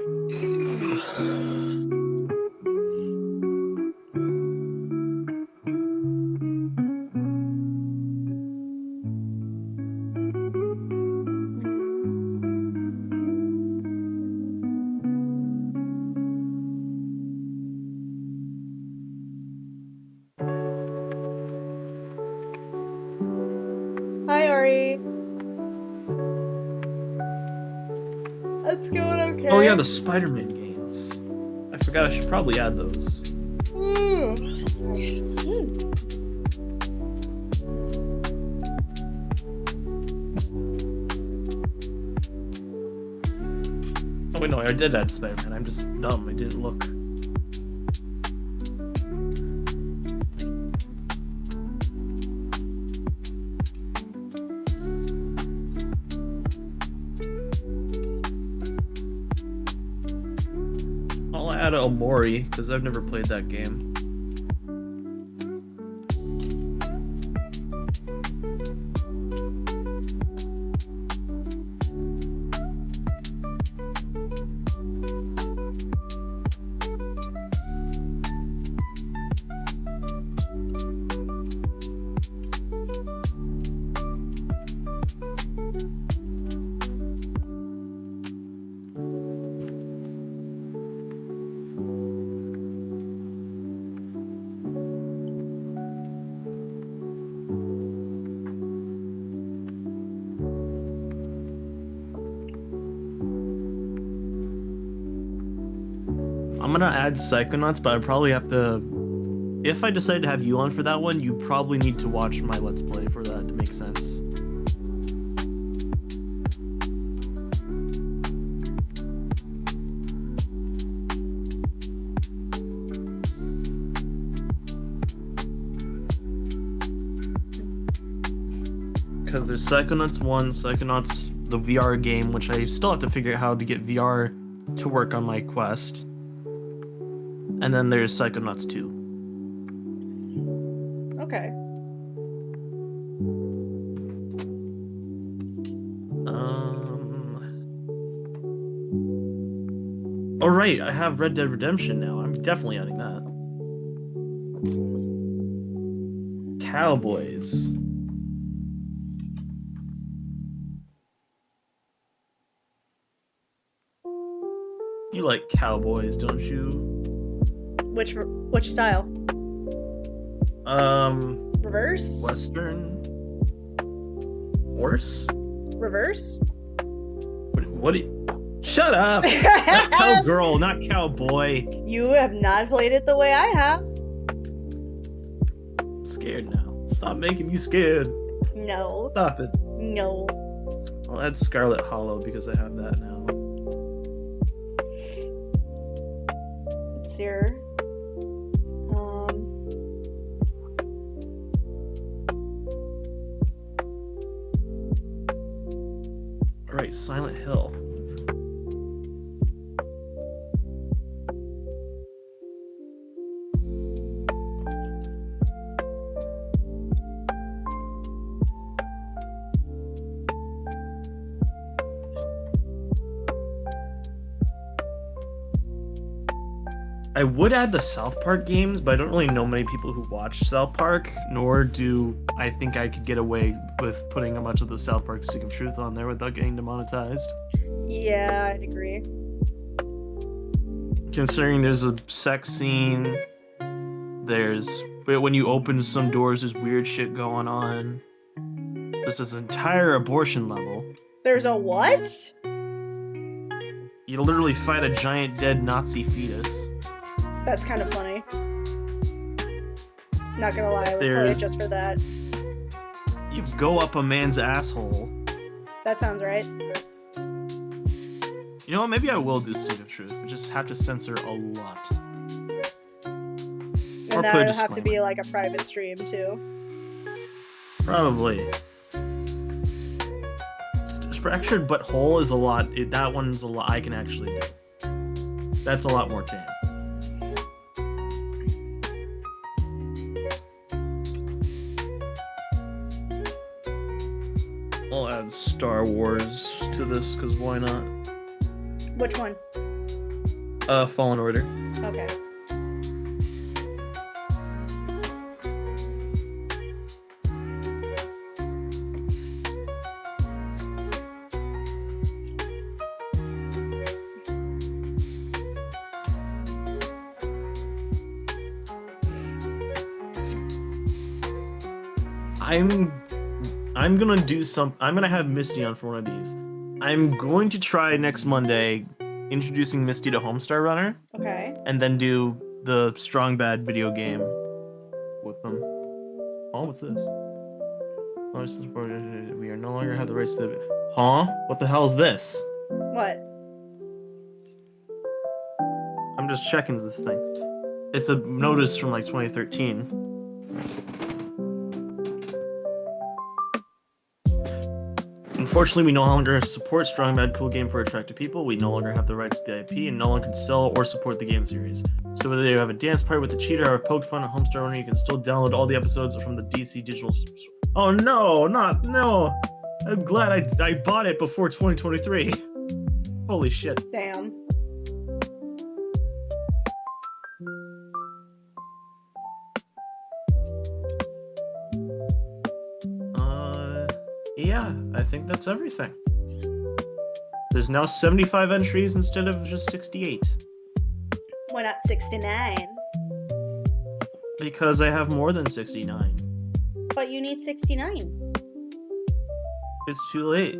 Hi, Ari. That's going okay. Oh yeah, the Spider-Man games. I forgot I should probably add those. Sorry. Oh wait, no, I did add Spider-Man. I'm just dumb. I didn't look. I'll add Omori, because I've never played that game. I'm gonna add Psychonauts, but I probably have to... If I decide to have you on for that one, you probably need to watch my Let's Play for that to make sense. Because there's Psychonauts 1, Psychonauts the VR game, which I still have to figure out how to get VR to work on my Quest. And then there's Psychonauts 2. Okay. Oh right, I have Red Dead Redemption now. I'm definitely adding that. Cowboys. You like cowboys, don't you? Which style? Reverse? Western. Horse? Reverse? What do you... Shut up! That's cowgirl, not cowboy. You have not played it the way I have. I'm scared now. Stop making me scared. No. Stop it. No. I'll add Scarlet Hollow because I have that now. It's your... Alright, Silent Hill. I would add the South Park games, but I don't really know many people who watch South Park, nor do I think I could get away with putting a bunch of the South Park Stick of Truth on there without getting demonetized. Yeah, I'd agree. Considering there's a sex scene, when you open some doors, there's weird shit going on. This is entire abortion level. There's a what? You literally fight a giant dead Nazi fetus. That's kind of funny. Not gonna lie, I would play it just for that. You go up a man's asshole. That sounds right. You know what? Maybe I will do Stick of Truth, but just have to censor a lot. And Or that'll put a have to be disclaimer. like a private stream too. Probably. Fractured Butthole is a lot. That one's a lot I can actually do. That's a lot more tame. I'll add Star Wars to this, because why not? Which one? Fallen Order. Okay. I'm gonna do I'm gonna have Misty on for one of these. I'm going to try next Monday introducing Misty to Homestar Runner, Okay. and then do the Strong Bad video game with them. Oh, what's this? We are no longer have the rights to the... Huh? What the hell is this? What? I'm just checking this thing. It's a notice from like 2013. Unfortunately, we no longer support Strong Bad Cool Game for attractive people. We no longer have the rights to the IP and no longer can sell or support the game series. So whether you have a dance party with the cheater or poked fun at Homestar Runner, you can still download all the episodes from the DC Digital. Oh no, no! I'm glad I bought it before 2023. Holy shit. Damn. Yeah, I think that's everything. There's now 75 entries instead of just 68. Why not 69? Because I have more than 69. But you need 69. It's too late.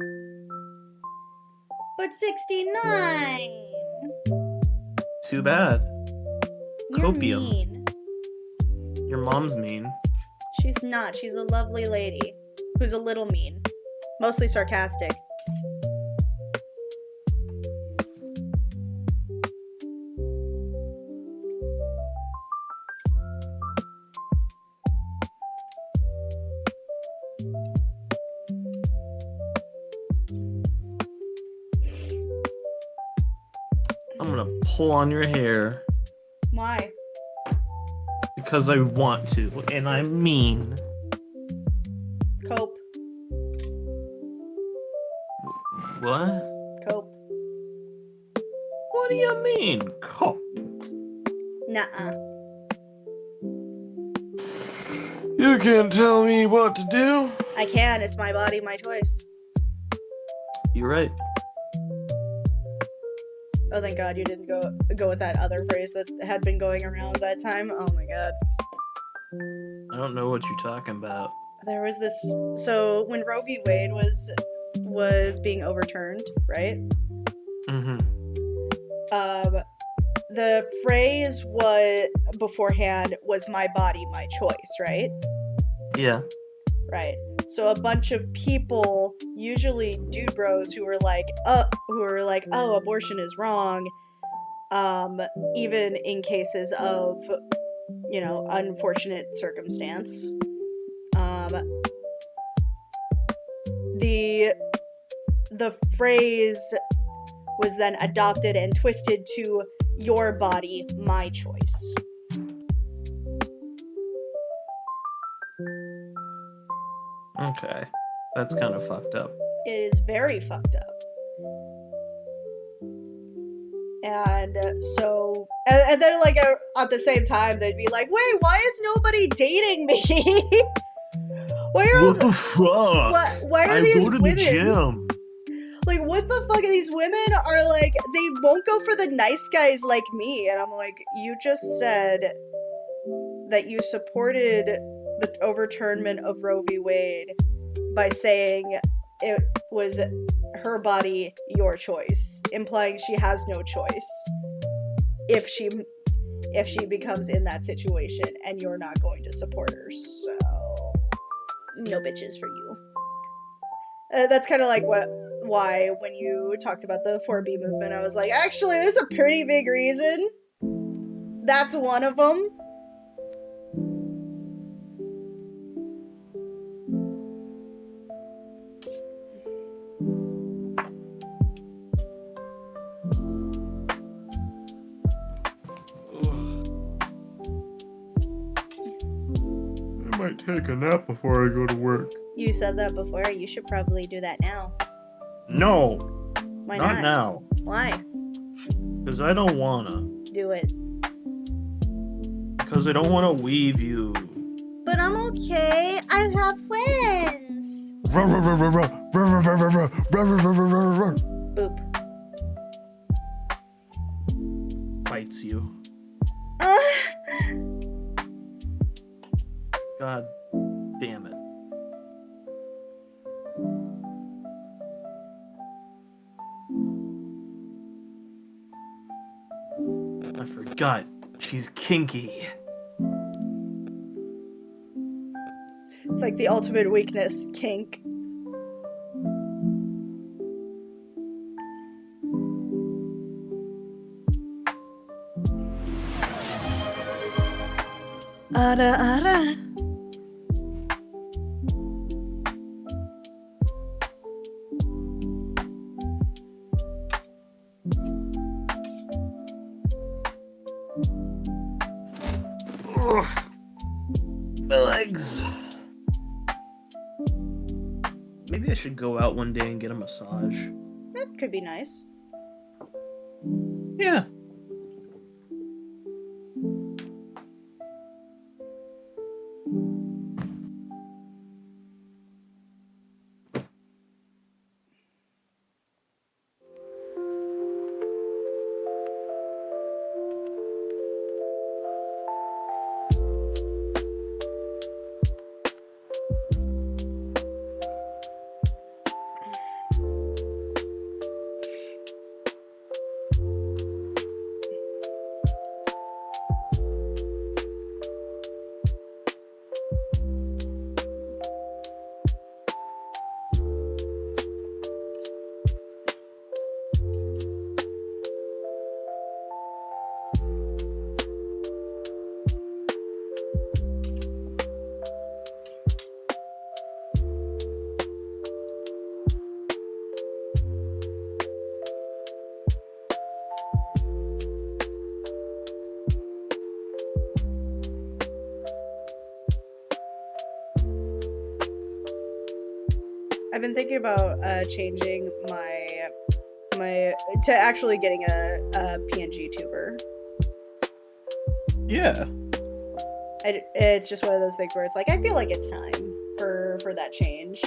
But 69! Too bad. You're Copium. mean. Your mom's mean. She's not. She's a lovely lady. Who's a little mean. Mostly sarcastic. I'm gonna pull on your hair Why? because I want to, and I'm mean. Cope. What? Cope. What do you mean, cop? Nuh-uh. You can't tell me what to do. I can. It's my body, my choice. You're right. Oh, thank God you didn't go with that other phrase that had been going around that time. Oh my God. I don't know what you're talking about. There was this. So when Roe v. Wade was being overturned, right? Mm-hmm. The phrase was beforehand was "my body, my choice," right? Yeah. Right. So a bunch of people, usually dude bros, who were like, oh, abortion is wrong, even in cases of, unfortunate circumstance. The phrase was then adopted and twisted to "your body, my choice." Okay. That's kind of fucked up. It is very fucked up. And and then like at the same time they'd be like, wait, why is nobody dating me? What the fuck? Why are I these go to women? the gym. Like, what the fuck? These women are like, they won't go for the nice guys like me. And I'm like, you just said that you supported the overturnment of Roe v. Wade by saying it was her body, your choice, implying she has no choice if she becomes in that situation, and you're not going to support her. So no bitches for you. That's kind of like why when you talked about the 4B movement, I was like, actually, there's a pretty big reason. That's one of them. I might take a nap before I go to work. You said that before. You should probably do that now. No. Why not now. Why? Because I don't wanna. Do it. Because I don't want to leave you. But I'm okay. I have friends. Boop. Bites you. God damn it. I forgot. She's kinky. It's like the ultimate weakness, kink. Ara ara. Ugh. My legs. Maybe I should go out one day and get a massage. That could be nice. Yeah. thinking about changing my to actually getting a PNG tuber. Yeah. It's just one of those things where it's like I feel like it's time for that change.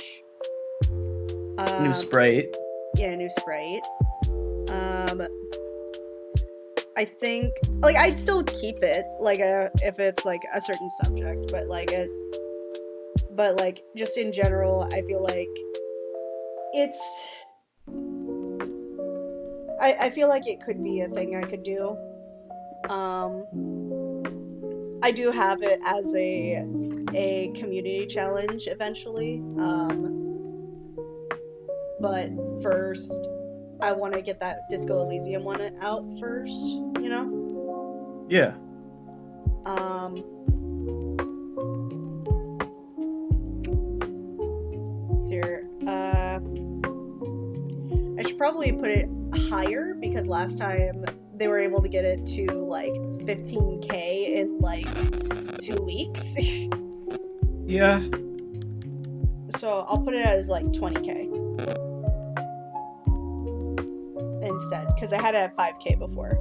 New sprite. Yeah, new sprite. I think like I'd still keep it like if it's like a certain subject, but like just in general, I feel like it's. I feel like it could be a thing I could do. I do have it as a community challenge eventually. But first, I want to get that Disco Elysium one out first. You know. Yeah. Let's hear. I should probably put it higher because last time they were able to get it to like 15K in like 2 weeks. Yeah. So I'll put it as like 20K instead because I had it at 5K before.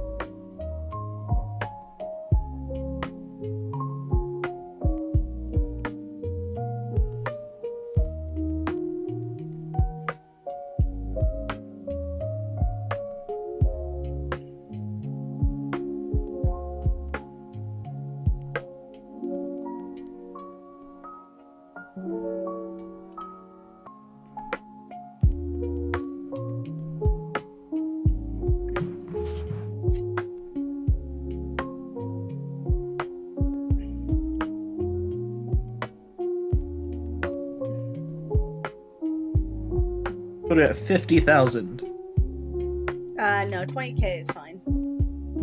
Put it at 50,000. No, 20K is fine.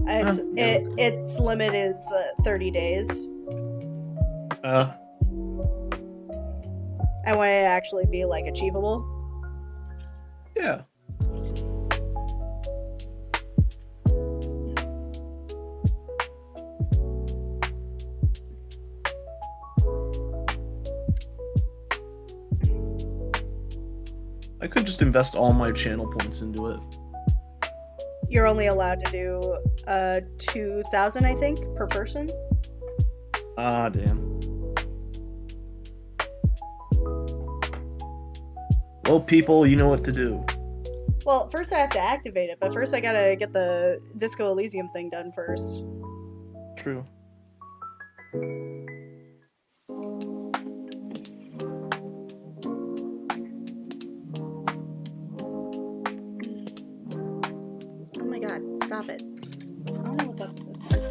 Its limit is 30 days. I want it to actually be like achievable. Yeah. I could just invest all my channel points into it. You're only allowed to do 2,000, I think, per person. Ah, damn. Well, people, you know what to do. Well, first I have to activate it, but first I gotta get the Disco Elysium thing done first. True. Oh my god, stop it. I don't know what's up with this thing.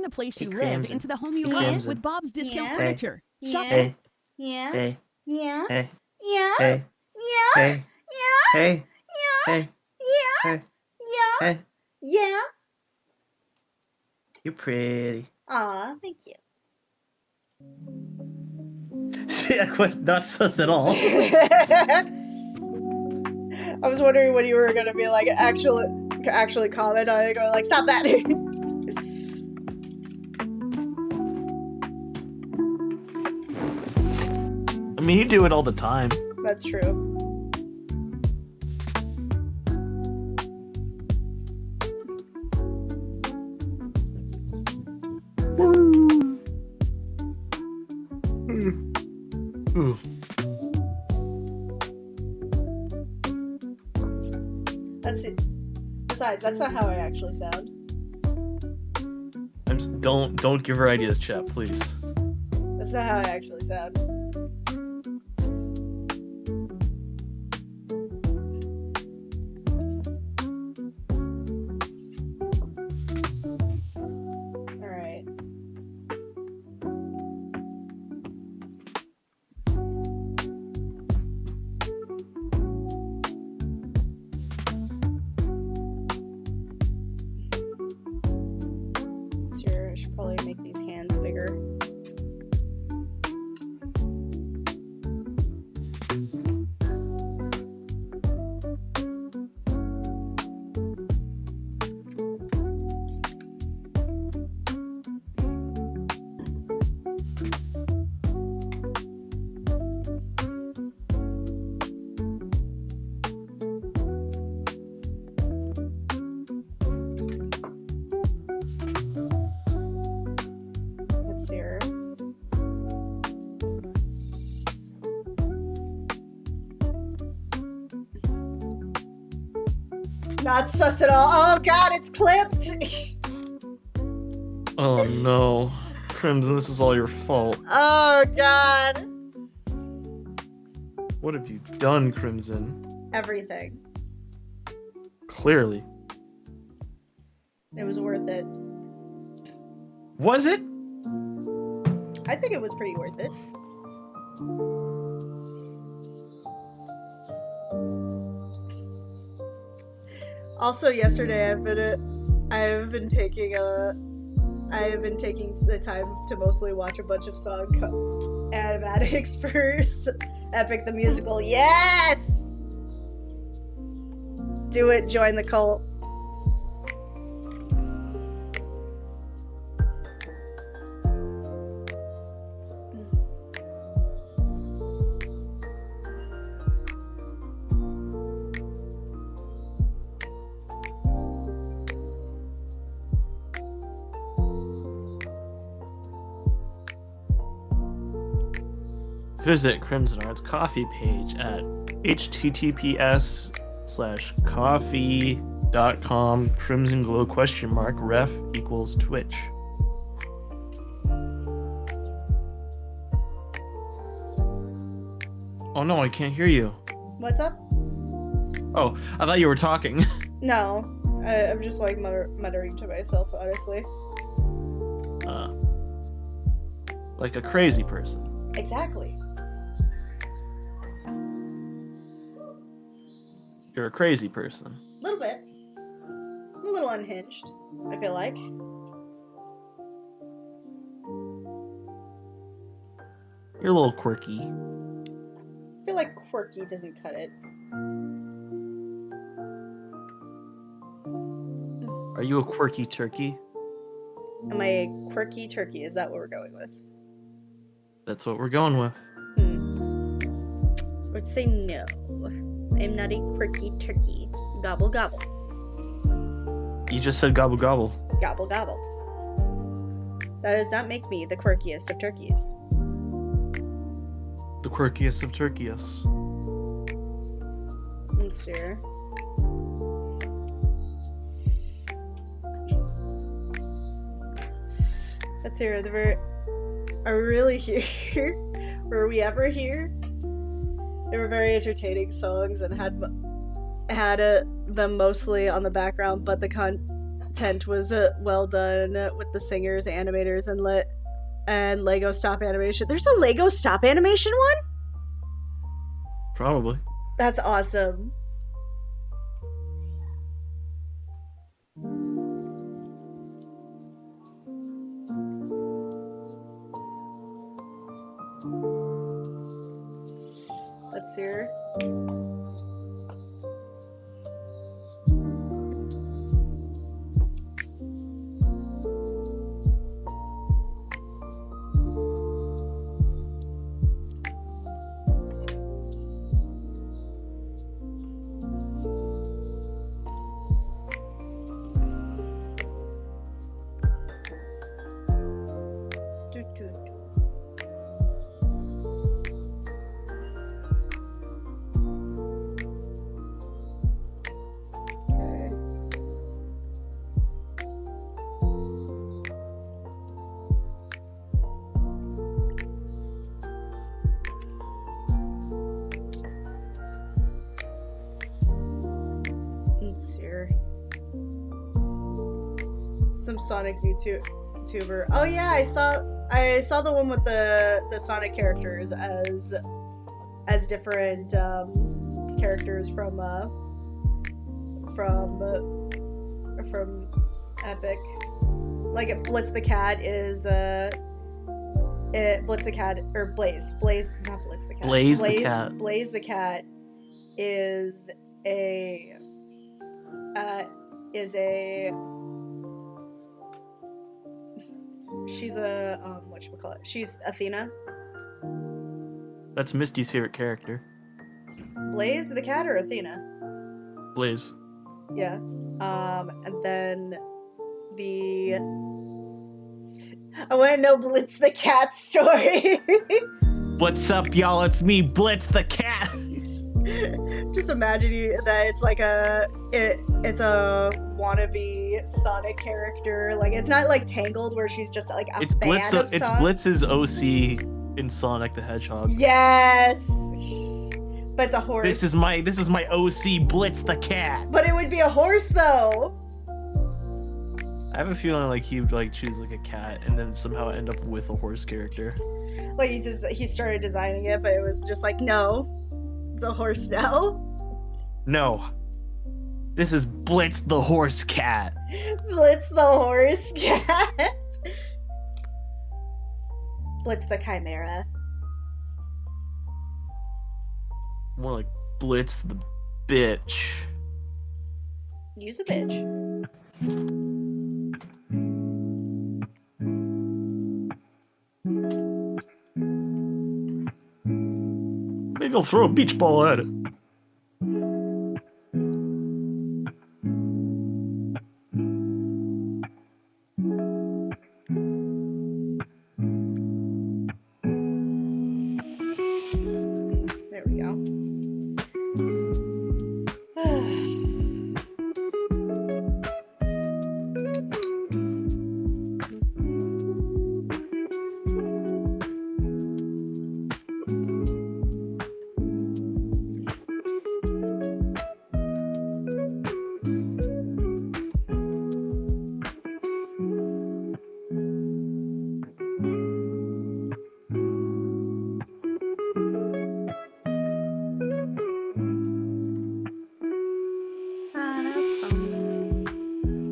the place you Hey, live Crimson. into the home you Hey, love Crimson. with Bob's Discount Yeah. Furniture. Shop Yeah. Yeah. Hey, Yeah. hey, Yeah. hey, Yeah. hey, Yeah. hey, Yeah. hey, Yeah. hey, Yeah. hey. Yeah. You're pretty. Aw, thank you. Yeah, quite not sus at all. I was wondering when you were gonna be like actually comment on it, going like, stop that. I mean, you do it all the time. That's true. That's it. Besides, that's not how I actually sound. Don't give her ideas, chat, please. That's not how I actually sound. Alright. Sure, I should probably make these hands bigger. Let's see her. Not sus at all. Oh god, it's clipped! Oh no. Crimson, this is all your fault. Oh god. What have you done, Crimson? Everything. Clearly. It was worth it. Was it? I think it was pretty worth it. Also, yesterday I've been taking the time to mostly watch a bunch of song animatics for Epic the Musical. Yes! Do it, join the cult. Visit Crimson Art's coffee page at https:/coffee.com Crimson Glow ref equals Twitch. Oh no, I can't hear you. What's up? Oh, I thought you were talking. No, I'm just like muttering to myself, honestly. Like a crazy person. Exactly. You're a crazy person. A little bit. A little unhinged, I feel like. You're a little quirky. I feel like quirky doesn't cut it. Are you a quirky turkey? Am I a quirky turkey? Is that what we're going with? That's what we're going with. I would say no. I'm not a quirky turkey. Gobble gobble. You just said gobble gobble. Gobble gobble. That does not make me the quirkiest of turkeys. The quirkiest of turkeyists. Let's see here. Let's see here. Are we really here? Were we ever here? They were very entertaining songs and had them mostly on the background, but the tent was well done with the singers, animators, and Lego stop animation. There's a Lego stop animation one? Probably. That's awesome. Let's see her. Some Sonic YouTuber. Oh yeah, I saw the one with the Sonic characters as different characters from Epic. Like Blitz the Cat is Blitz the Cat or Blaze, not Blitz the Cat. Blaze the Cat. Blaze the Cat is a she's a whatchamacallit. She's Athena. That's Misty's favorite character. Blaze the Cat or Athena? Blaze. Yeah. And then I want to know Blitz the Cat's story. What's up, y'all? It's me, Blitz the Cat. Just imagine that it's like it's a wannabe Sonic character. Like it's not like Tangled where she's just like a fan of Sonic. It's Blitz's OC in Sonic the Hedgehog. Yes. But it's a horse. This is my OC, Blitz the Cat. But it would be a horse though. I have a feeling like he would like choose like a cat and then somehow end up with a horse character. Like he started designing it, but it was just like, no, it's a horse now. No. This is Blitz the Horse Cat. Blitz the Horse Cat. Blitz the Chimera. More like Blitz the Bitch. Use a bitch. Maybe I'll throw a beach ball at it. There we go.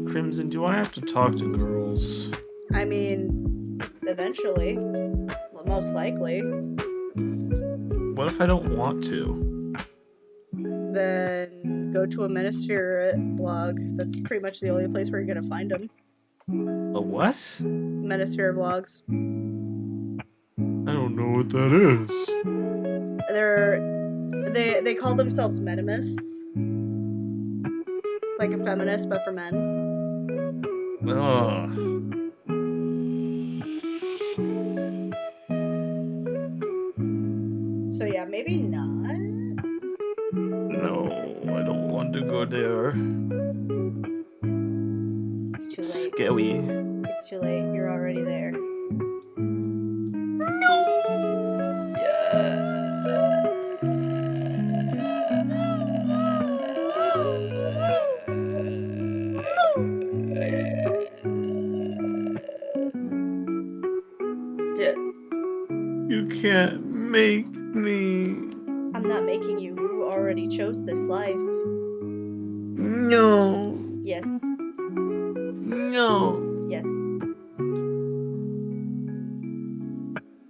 Crimson, do I have to talk to girls? I mean, eventually. Well, most likely. What if I don't want to? Then go to a Manosphere blog. That's pretty much the only place where you're gonna find them. A what? Manosphere blogs. I don't know what that is. They call themselves menimists. Like a feminist, but for men. Ugh. So yeah, maybe not. No, I don't want to go there. It's too late. Scary. It's too late. You're already there. Yes. You can't make me. I'm not making you. You already chose this life. No. Yes. No. Yes.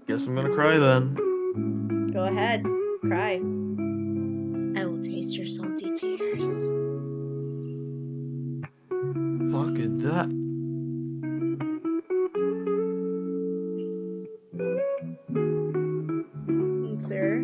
Guess I'm gonna cry then. Go ahead. Cry. I will taste your salty tears. Fuck it, that. Sir.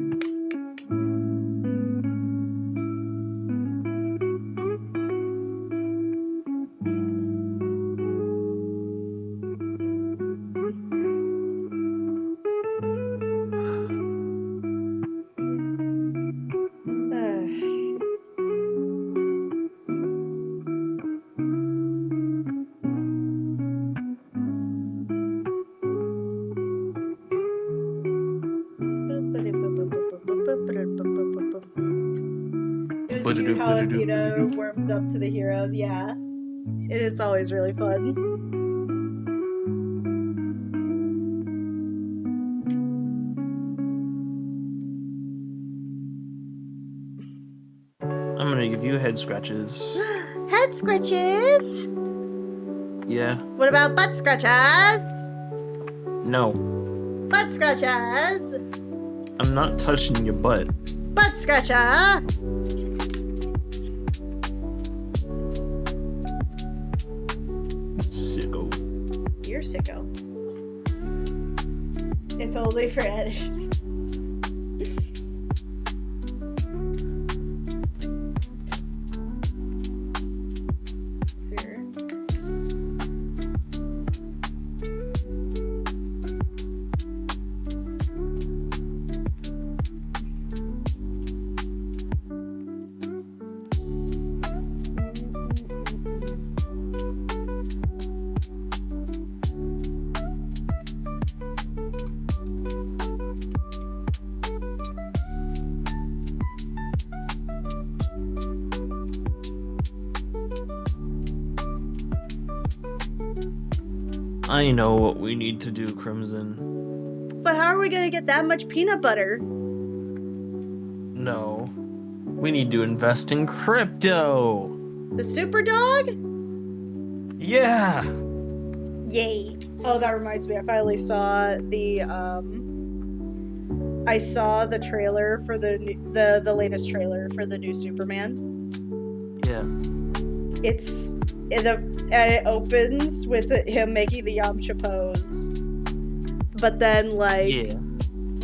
It was cute how Akita warmed up to the heroes, yeah. It's always really fun. I'm gonna give you head scratches. Head scratches? Yeah. What about butt scratches? No. Butt scratches? I'm not touching your butt. Butt scratcher? Sicko. You're sicko. It's only for editing. Sir. I know what we need to do, Crimson. But how are we gonna get that much peanut butter? No. We need to invest in crypto. The super dog? Yeah. Yay. Oh, that reminds me. I finally saw the I saw the trailer for the latest trailer for the new Superman. Yeah. And it opens with him making the Yamcha pose. But then Yeah.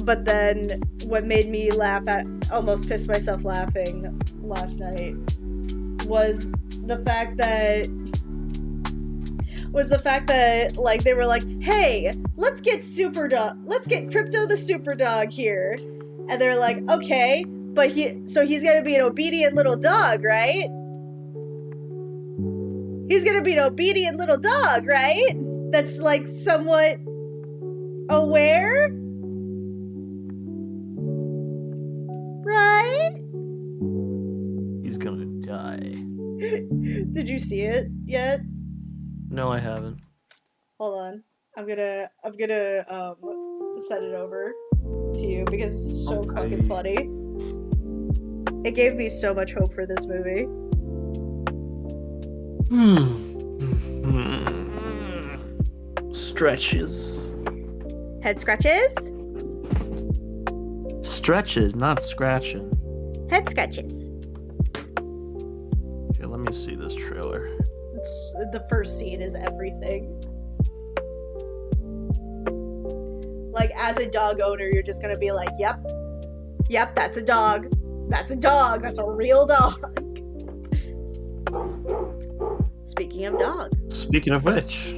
but then what made me laugh almost pissed myself laughing last night was the fact that like they were like, hey, let's get Crypto the super dog here. And they're like, okay, but he's gonna be an obedient little dog, right? He's gonna be an obedient little dog, right? That's like somewhat aware? Right? He's gonna die. Did you see it yet? No, I haven't. Hold on. I'm gonna send it over to you because it's so fucking funny. It gave me so much hope for this movie. Stretches. Head scratches? Stretches, not scratching. Head scratches. Okay, let me see this trailer. The first scene is everything. Like, as a dog owner, you're just gonna be like, yep, that's a dog. That's a dog. That's a real dog. Speaking of dog. Speaking of which.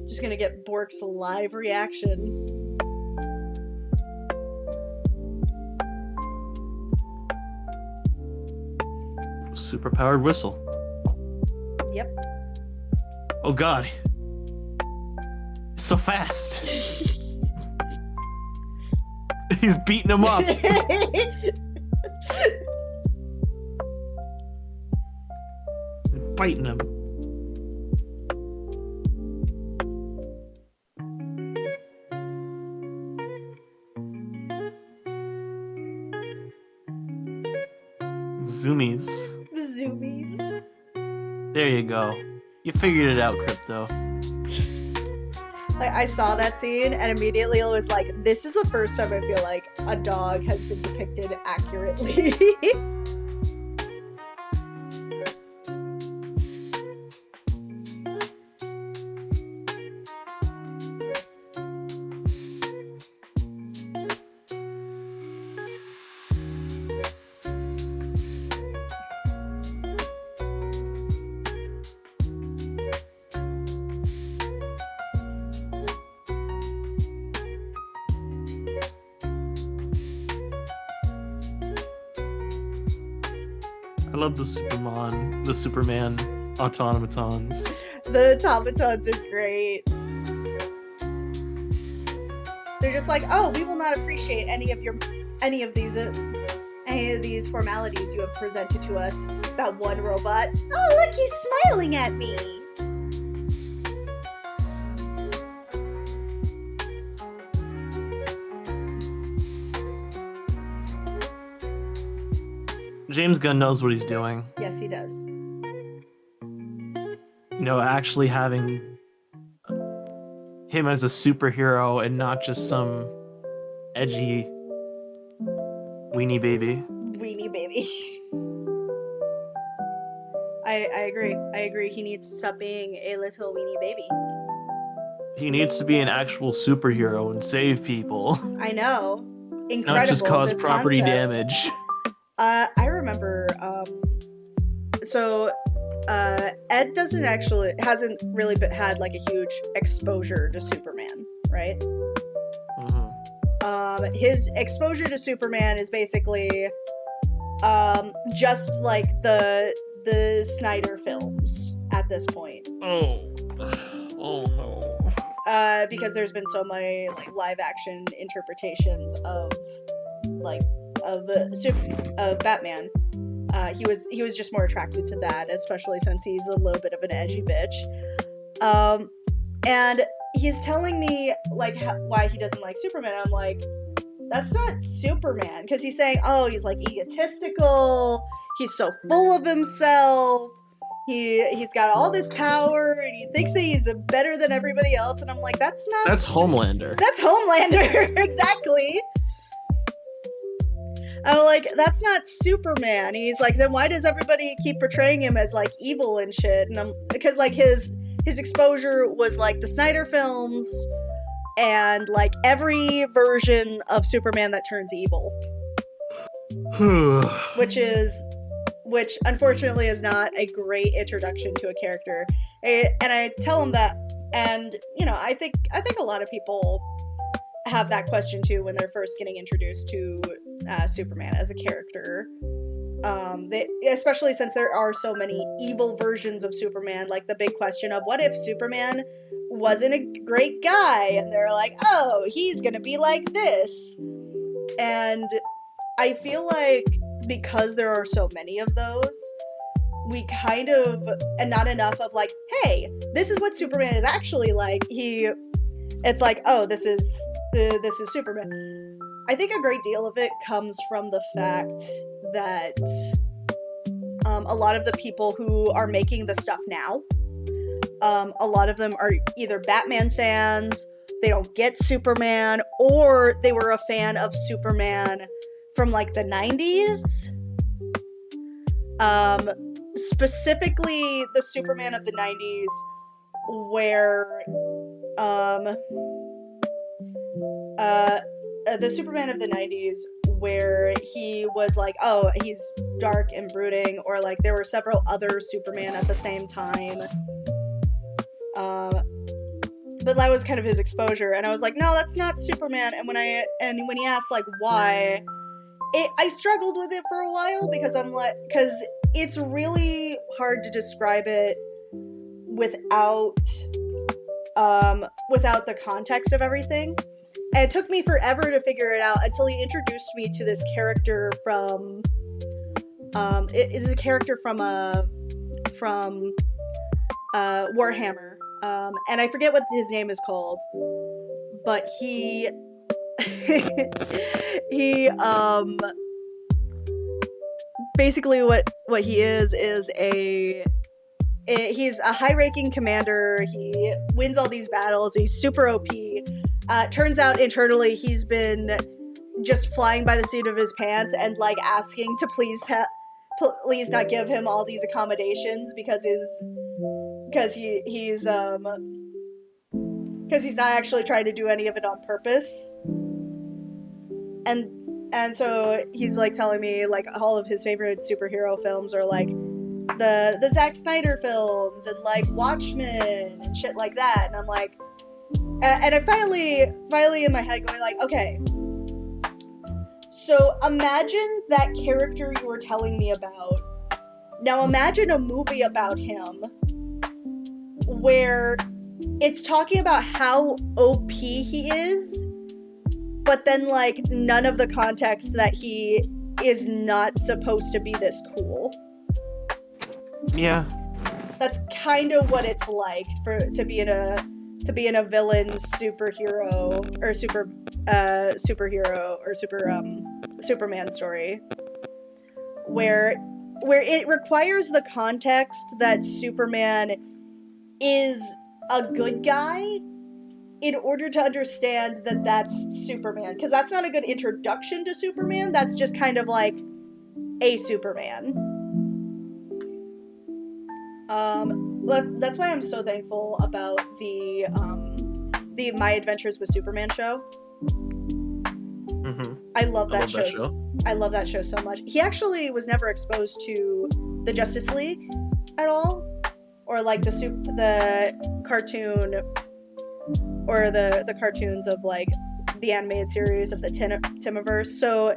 Just gonna get Bork's live reaction. Superpowered whistle. Yep. Oh god. It's so fast. He's beating him up. Biting him. zoomies. The zoomies. There you go. You figured it out, Crypto. Like, I saw that scene and immediately it was like, this is the first time I feel like a dog has been depicted accurately. I love the Superman automatons. The automatons are great. They're just like, oh, we will not appreciate any of these formalities you have presented to us. That one robot. Oh, look, he's smiling at me. James Gunn knows what he's doing. Yes, he does. Actually having him as a superhero and not just some edgy weenie baby. Weenie baby. I agree. He needs to stop being a little weenie baby. He needs to be an actual superhero and save people. I know. Incredible. Not just cause this property concept. damage. I remember, Ed hasn't really had like a huge exposure to Superman, right? Mm-hmm. His exposure to Superman is basically, just like the Snyder films at this point. Oh no. Because there's been so many like live action interpretations of Batman. He was just more attracted to that, especially since he's a little bit of an edgy bitch. And he's telling me like why he doesn't like Superman. I'm like, that's not Superman, because he's saying, oh, he's like egotistical. He's so full of himself. He's got all this power, and he thinks that he's better than everybody else. And I'm like, that's Homelander. That's Homelander, exactly. I'm like, that's not Superman. He's like, then why does everybody keep portraying him as like evil and shit? And because like his exposure was like the Snyder films and like every version of Superman that turns evil. which unfortunately is not a great introduction to a character. And I tell him that, and I think a lot of people have that question too when they're first getting introduced to Superman as a character. Especially since there are so many evil versions of Superman, like the big question of what if Superman wasn't a great guy, and they're like, oh, he's gonna be like this. And I feel like because there are so many of those, we kind of, and not enough of like, hey, this is what Superman is actually like. It's like, oh, this is Superman. I think a great deal of it comes from the fact that a lot of the people who are making the stuff now, a lot of them are either Batman fans, they don't get Superman, or they were a fan of Superman from like the 90s. Specifically the Superman of the 90s where the Superman of the 90s where he was like, oh, he's dark and brooding, or like there were several other Superman at the same time. But that was kind of his exposure, and I was like, no, that's not Superman. And when he asked like why, I struggled with it for a while because because it's really hard to describe it without the context of everything. And it took me forever to figure it out until he introduced me to this character from it is a character from Warhammer. And I forget what his name is called, but he basically what he is he's a high-ranking commander. He wins all these battles. He's super OP. Turns out internally he's been just flying by the seat of his pants and like asking to please not give him all these accommodations because he's not actually trying to do any of it on purpose. And so he's like telling me like all of his favorite superhero films are like the Zack Snyder films and like Watchmen and shit like that. And I'm like, and I finally in my head going like, okay, so imagine that character you were telling me about. Now imagine a movie about him where it's talking about how OP he is, but then like none of the context that he is not supposed to be this cool. Yeah. That's kind of what it's like to be in a villain superhero or Superman story where it requires the context that Superman is a good guy in order to understand that that's Superman, because that's not a good introduction to Superman. That's just kind of like a Superman. That's why I'm so thankful about the My Adventures with Superman show. Mm-hmm. I love that show. I love that show so much. He actually was never exposed to the Justice League at all, or like the cartoon, or the cartoons of like the animated series of the Timiverse. So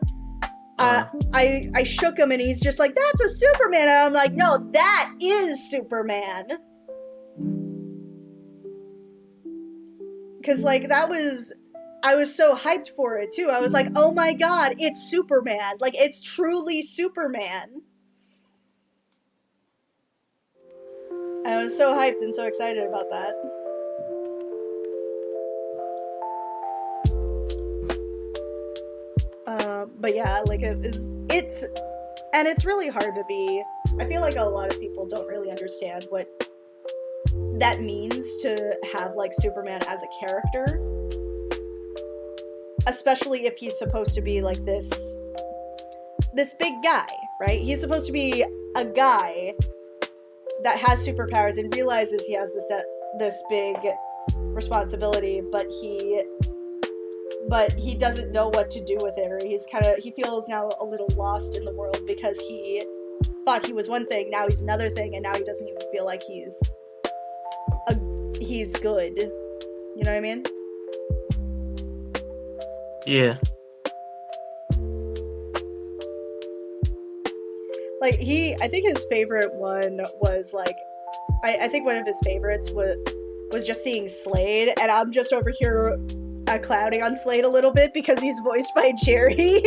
I shook him and he's just like, that's a Superman. And I'm like, no, that is Superman. Because like I was so hyped for it too. I was like, oh my god, it's Superman. Like, it's truly Superman. I was so hyped and so excited about that. But yeah, like it's really hard to be. I feel like a lot of people don't really understand what that means to have like Superman as a character, especially if he's supposed to be like this big guy, right? He's supposed to be a guy that has superpowers and realizes he has this big responsibility, but he doesn't know what to do with it, or he feels now a little lost in the world because he thought he was one thing, now he's another thing, and now he doesn't even feel like he's good. You know what I mean? Yeah. Like I think his favorite one was like, I think one of his favorites was just seeing Slade, and I'm just over here clouding on Slade a little bit because he's voiced by Jerry.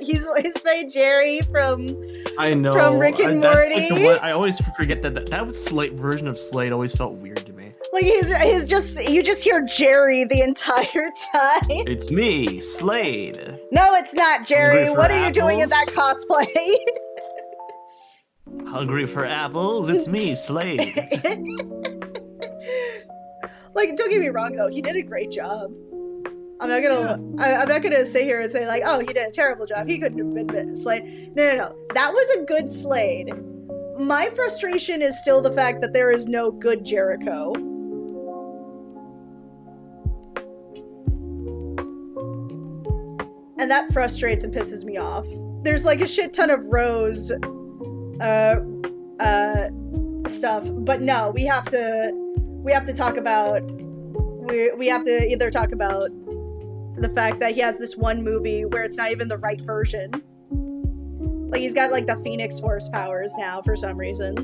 He's voiced by Jerry from Rick and Morty. Like the one, I always forget that was Slade version of Slade always felt weird to me. Like you just hear Jerry the entire time. It's me, Slade. No, it's not Jerry. What are you doing in that cosplay? Hungry for apples? It's me, Slade. Like, don't get me wrong though, he did a great job. I'm not gonna sit here and say like, oh, he did a terrible job. He couldn't have been Slade. No. That was a good Slade. My frustration is still the fact that there is no good Jericho. And that frustrates and pisses me off. There's like a shit ton of Rose stuff, but no, we have to talk about we have to either talk about the fact that he has this one movie where it's not even the right version. Like, he's got like the Phoenix Force powers now for some reason.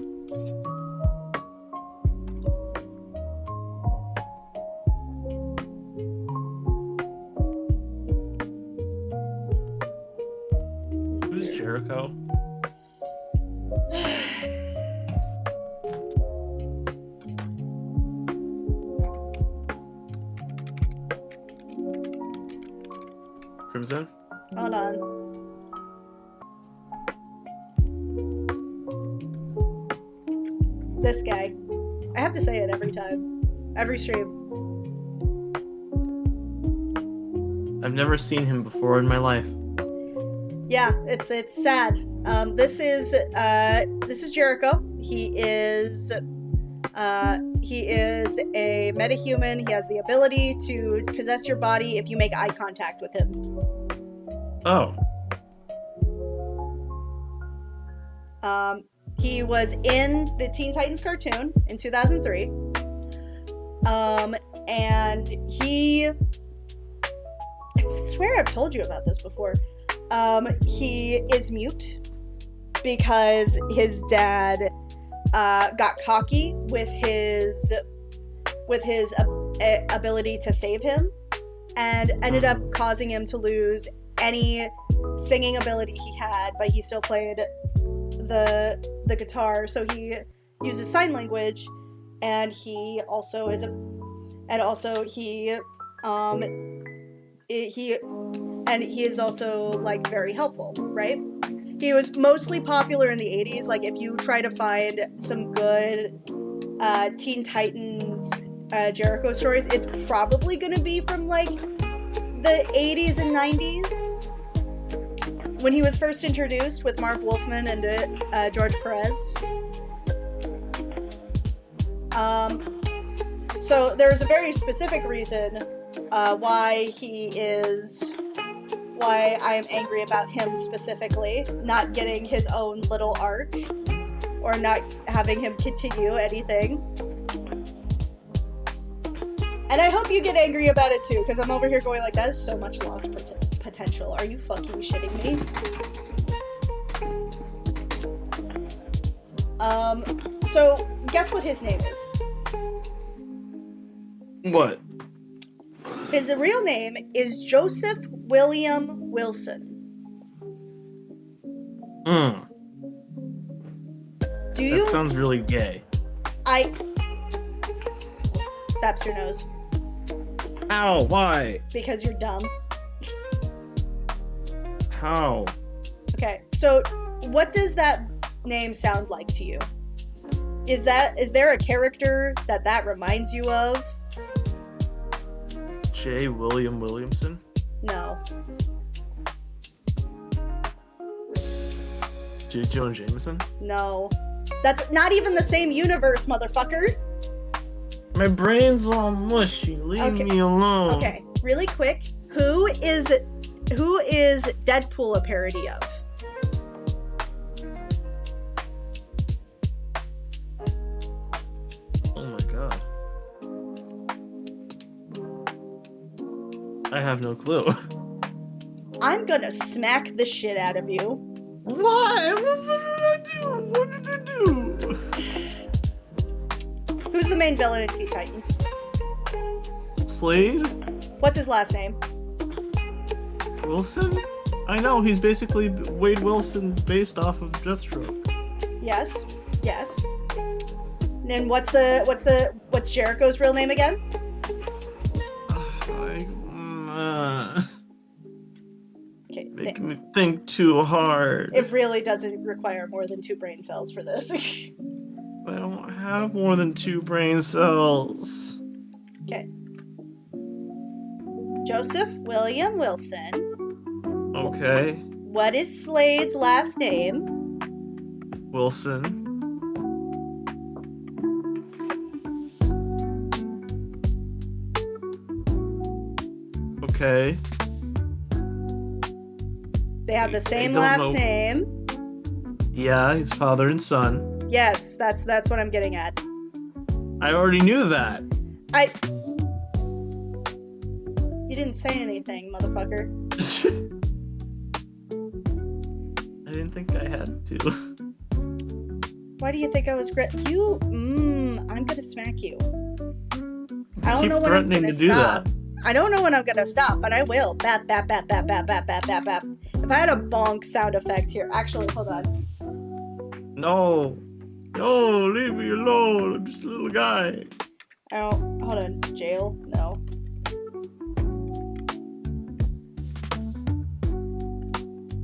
Who's Jericho? Crimson? Hold on. This guy. I have to say it every time. Every stream. I've never seen him before in my life. Yeah, it's sad. This is Jericho. He is a metahuman. He has the ability to possess your body if you make eye contact with him. Oh. He was in the Teen Titans cartoon in 2003. And I swear I've told you about this before. He is mute because his dad got cocky with his ability to save him, and ended up causing him to lose any singing ability he had, but he still played the guitar, so he uses sign language, and he also is he is also like very helpful, right? He was mostly popular in the 80s. Like, if you try to find some good Teen Titans Jericho stories, it's probably going to be from like the 80s and 90s when he was first introduced with Marv Wolfman and George Perez. So there's a very specific reason why I am angry about him specifically, not getting his own little arc, or not having him continue anything. And I hope you get angry about it too, because I'm over here going like, that is so much lost potential. Are you fucking shitting me? So guess what his name is? What? His real name is Joseph William Wilson. That sounds really gay. That's your nose. Ow, why? Because you're dumb. How? Okay, so what does that name sound like to you? Is there a character that reminds you of? J. William Williamson? No. J. Jonah Jameson? No. That's not even the same universe, motherfucker. My brain's all mushy. Leave me alone. Okay, really quick. Who is Deadpool a parody of? Oh my god. I have no clue. I'm gonna smack the shit out of you. Why? What did I do? What did I do? Who's the main villain in Teen Titans? Slade? What's his last name? Wilson? I know, he's basically Wade Wilson based off of Deathstroke. Yes. And what's Jericho's real name again? Okay. Make me think too hard. It really doesn't require more than 2 brain cells for this. I don't have more than 2 brain cells. Okay. Joseph William Wilson. Okay. What is Slade's last name? Wilson. Okay. They have the same last name. Yeah, he's father and son. Yes, that's what I'm getting at. I already knew that. You didn't say anything, motherfucker. I didn't think I had to. Why do you think I was I'm gonna smack you. I don't Keep know when I'm threatening gonna to do stop. that. I don't know when I'm gonna stop, but I will. Bap, bap, bap, bap, bap, bap, bap, bap, bap. If I had a bonk sound effect here. Actually, hold on. No, leave me alone. I'm just a little guy. Oh, hold on. Jail? No.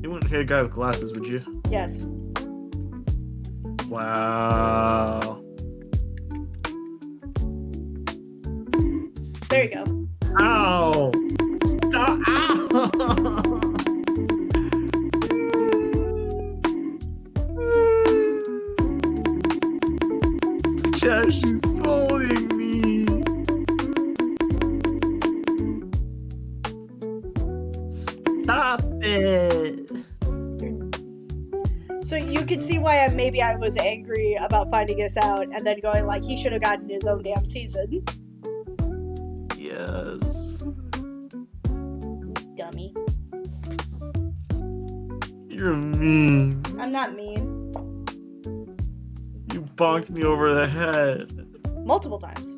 You wouldn't hit a guy with glasses, would you? Yes. Wow. you go. Ow! Stop! Ow! Chat, she's bullying me. Stop it. So you can see why maybe I was angry about finding this out and then going like he should have gotten his own damn season. Yes. Dummy. You're mean. I'm not mean. You bonked me over the head. Multiple times.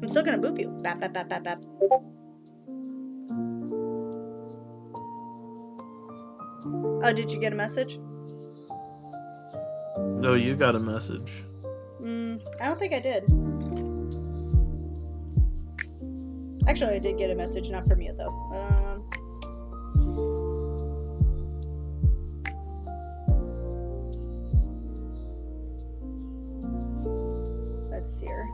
I'm still gonna boop you. Bap, bap, bap, bap, bap. Oh, did you get a message? No, you got a message. I don't think I did. Actually, I did get a message, not from you though. Let's see here.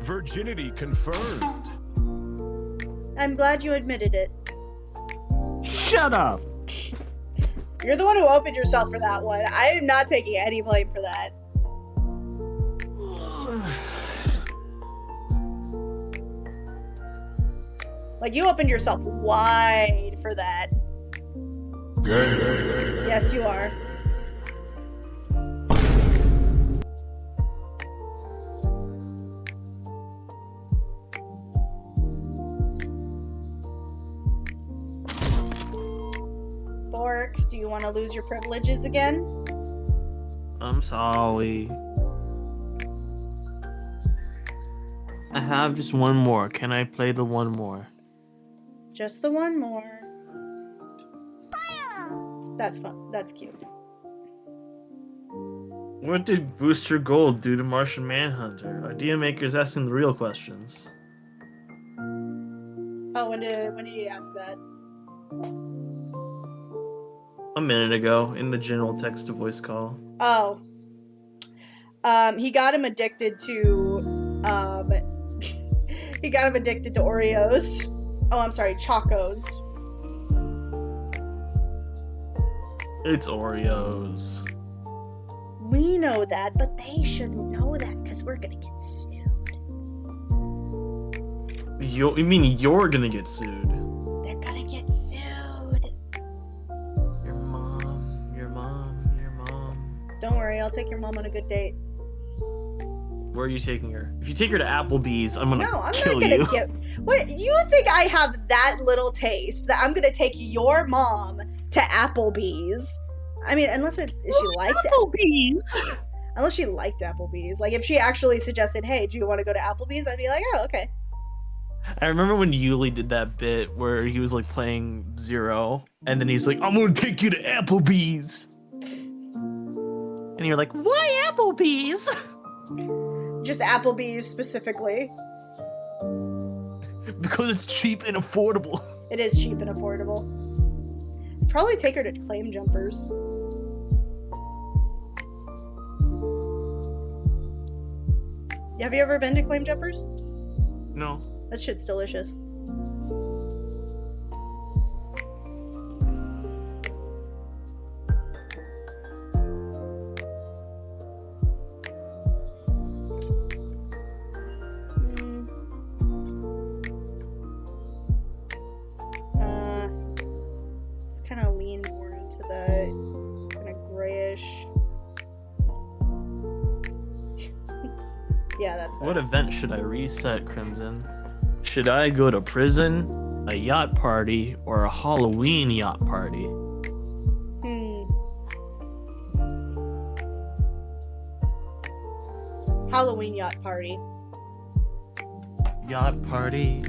Virginity confirmed. I'm glad you admitted it. Shut up. You're the one who opened yourself for that one. I am not taking any blame for that. Like, you opened yourself wide for that. Yes, you are. Bork, do you want to lose your privileges again? I'm sorry. I have just one more. Can I play the one more? Just the one more. That's fun. That's cute. What did Booster Gold do to Martian Manhunter? Idea Maker's asking the real questions. Oh, when did he ask that? A minute ago, in the general text-to-voice call. Oh. He got him addicted to, he got him addicted to Oreos. Oh, I'm sorry, Chocos. It's Oreos. We know that, but they shouldn't know that because we're gonna get sued. You mean you're gonna get sued? They're gonna get sued. Your mom. Don't worry, I'll take your mom on a good date. Where are you taking her? If you take her to Applebee's, I'm gonna No, I'm kill not gonna you. get. What, you think I have that little taste that I'm gonna take your mom to Applebee's? I mean, unless she liked Applebee's. Unless she liked Applebee's. Like, if she actually suggested, hey, do you want to go to Applebee's? I'd be like, oh, okay. I remember when Yuli did that bit where he was like playing Zero, and then he's like, I'm gonna take you to Applebee's. And you're like, why Applebee's? Just Applebee's specifically. Because it's cheap and affordable. It is cheap and affordable. Probably take her to Claim Jumpers. Have you ever been to Claim Jumpers? No. That shit's delicious. It's kind of lean more into the kind of grayish. Yeah, that's What better. event should I reset, Crimson? Should I go to prison, a yacht party, or a Halloween yacht party? Halloween yacht party. Yacht party.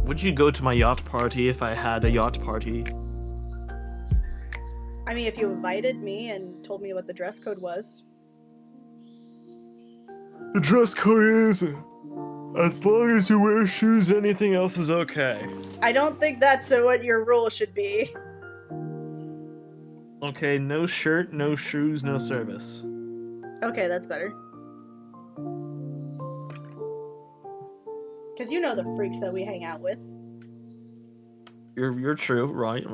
Would you go to my yacht party if I had a yacht party? I mean, if you invited me and told me what the dress code was. The dress code is, as long as you wear shoes, anything else is okay. I don't think that's what your rule should be. Okay, no shirt, no shoes, no service. Okay, that's better. Because you know the freaks that we hang out with. You're true. Right.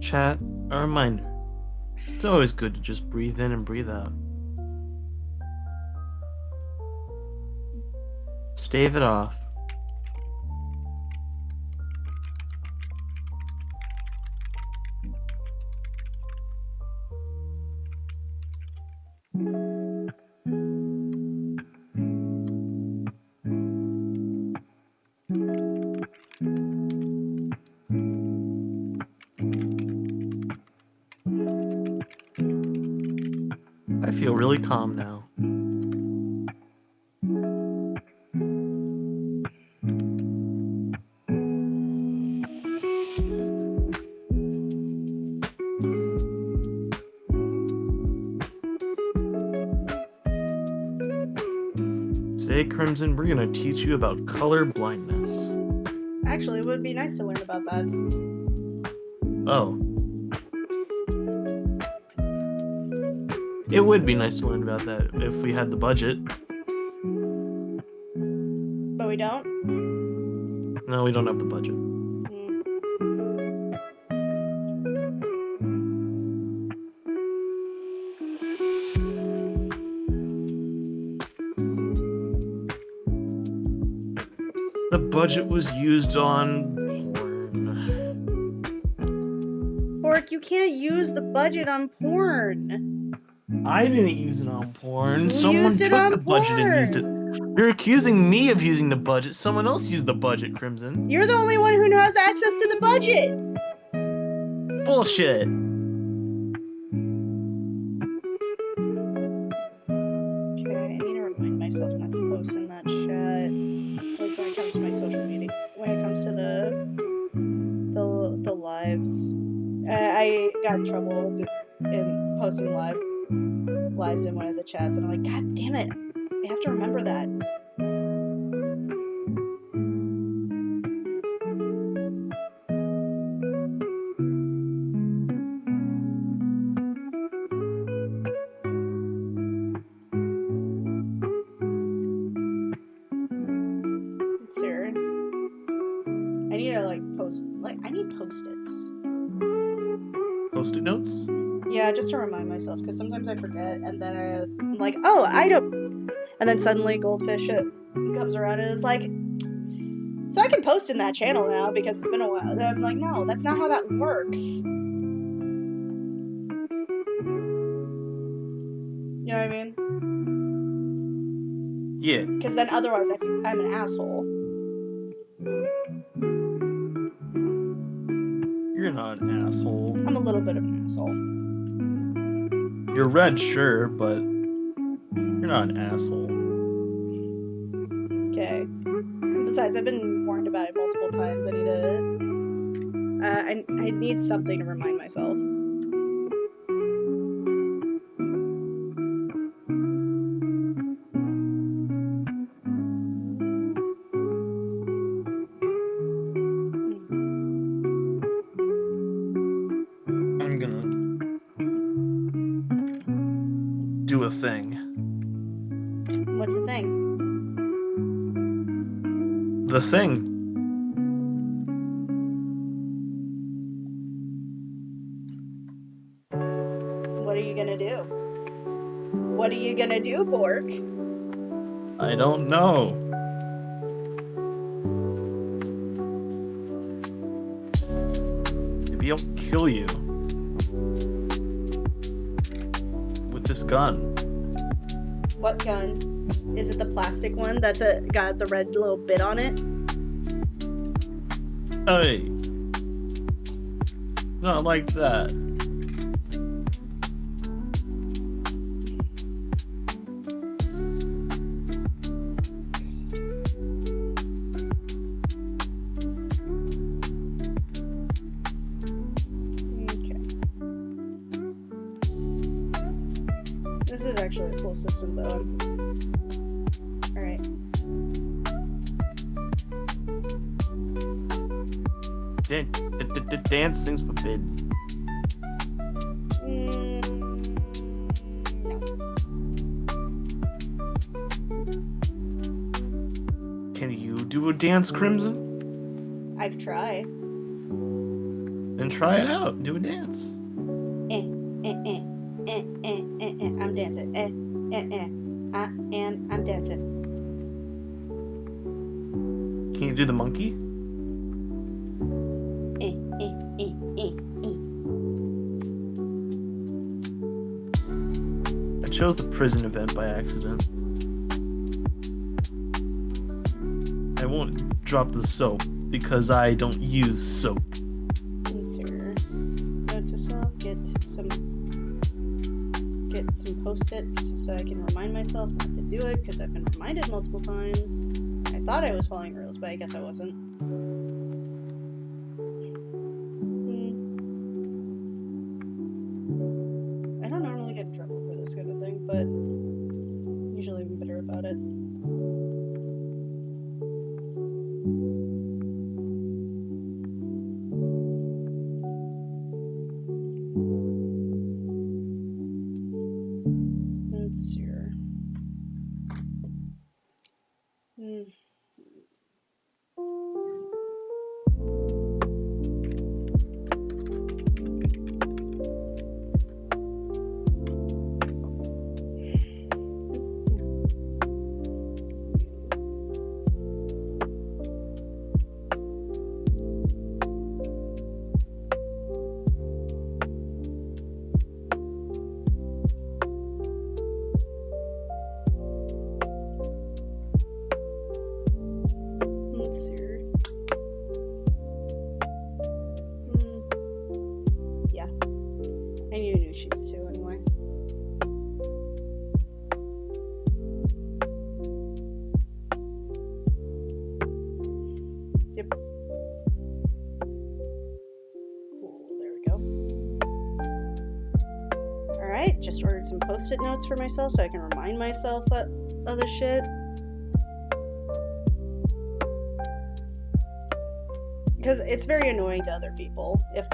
Chat, a reminder. It's always good to just breathe in and breathe out. Stave it off. I feel really calm now. Today, Crimson, we're gonna teach you about color blindness. Actually, it would be nice to learn about that. Oh. It would be nice to learn about that if we had the budget. But we don't? No, we don't have the budget. The budget was used on porn. Bork, you can't use the budget on porn. I didn't use it on porn. You Someone used it took on the budget and used it. porn. You're accusing me of using the budget. Someone else used the budget, Crimson. You're the only one who has access to the budget. Bullshit. Okay, I need to remind myself not to post in that chat. At least when it comes to my social media. When it comes to the lives. I got in trouble in posting lives in one of the chats, and I'm like, God damn it! I have to remember that. Sir, I need to I need Post-its. Post-it notes? Yeah, just to remind myself, because sometimes I forget, and then I'm like, oh, item! And then suddenly Goldfish comes around and is like, so I can post in that channel now, because it's been a while. And I'm like, no, that's not how that works. You know what I mean? Yeah. Because then otherwise I'm an asshole. You're not an asshole. I'm a little bit of an asshole. You're red, sure, but you're not an asshole. Okay. Besides, I've been warned about it multiple times. I need to... I need something to remind myself. I'm gonna do a thing. What's the thing? The thing. What are you gonna do? What are you gonna do, Bork? I don't know. he'll kill you with this gun. What gun? Is it the plastic one that's got the red little bit on it? Hey, not like that. This is actually a cool system, though. Alright. Dancing's forbidden. No. Can you do a dance, Crimson? I could try. Then try it out. Do a dance. I'm dancing. I'm dancing. Can you do the monkey? I chose the prison event by accident. I won't drop the soap because I don't use soap. Insert. Note to self. Get some post-its so I can remind myself not to do it because I've been reminded multiple times. I thought I was following rules, but I guess I wasn't. I don't normally get in trouble for this kind of thing, but usually I'm bitter about it. Let's see here. Let's see here. Yeah. I need new sheets too, anyway. Yep. Cool, there we go. Alright, just ordered some post-it notes for myself so I can remind myself of this shit. Because it's very annoying to other people if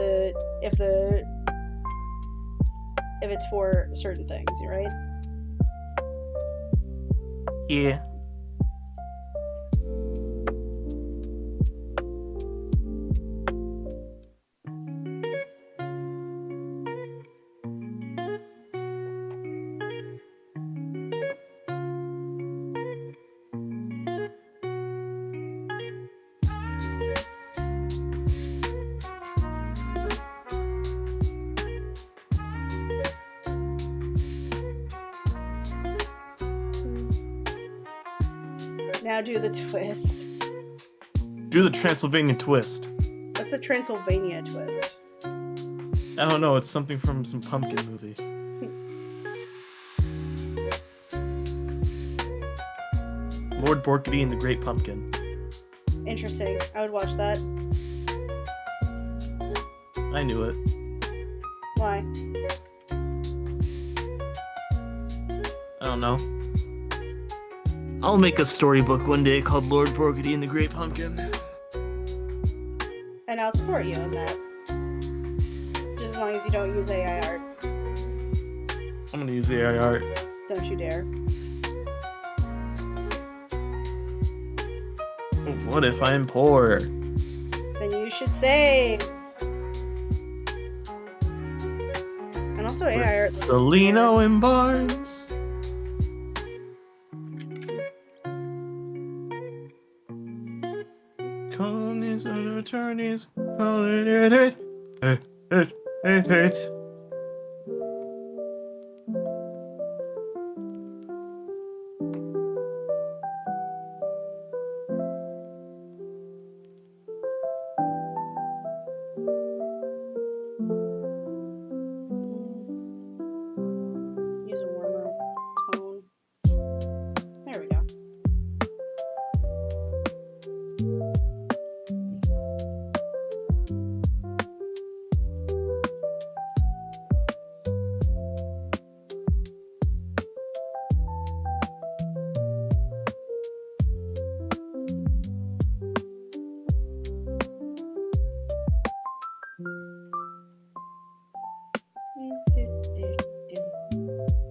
it's for certain things, right? Yeah. Now do the twist. Do the Transylvania twist. What's a Transylvania twist? I don't know, it's something from some pumpkin movie. Lord Borkity and the Great Pumpkin. Interesting. I would watch that. I knew it. Why? I don't know. I'll make a storybook one day called Lord Borkity and the Great Pumpkin. And I'll support you in that. Just as long as you don't use AI art. I'm gonna use AI art. Don't you dare. What if I'm poor? Then you should save. And also AI art. Salino and Barnes. Colonies and attorneys. Hey. Use a warmer tone. There we go.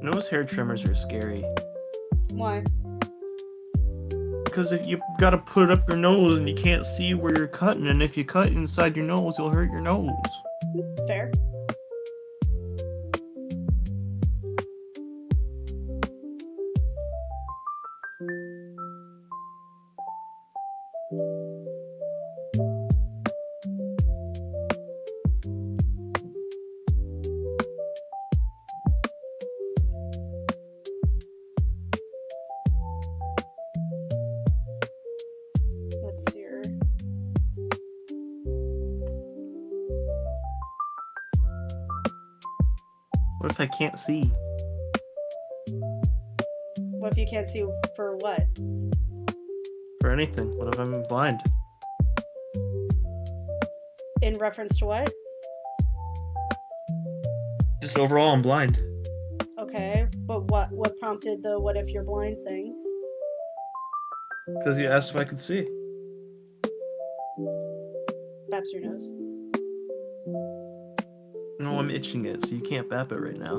Nose hair trimmers are scary. Why? Because if you gotta put it up your nose and you can't see where you're cutting, and if you cut inside your nose, you'll hurt your nose. Fair. Let's see here. What if I can't see? What if you can't see for what? For anything? What if I'm blind? In reference to what? Just overall, I'm blind. Okay, but what prompted the what if you're blind thing? Because you asked if I could see. Baps your nose. No, I'm itching it, so you can't bap it right now.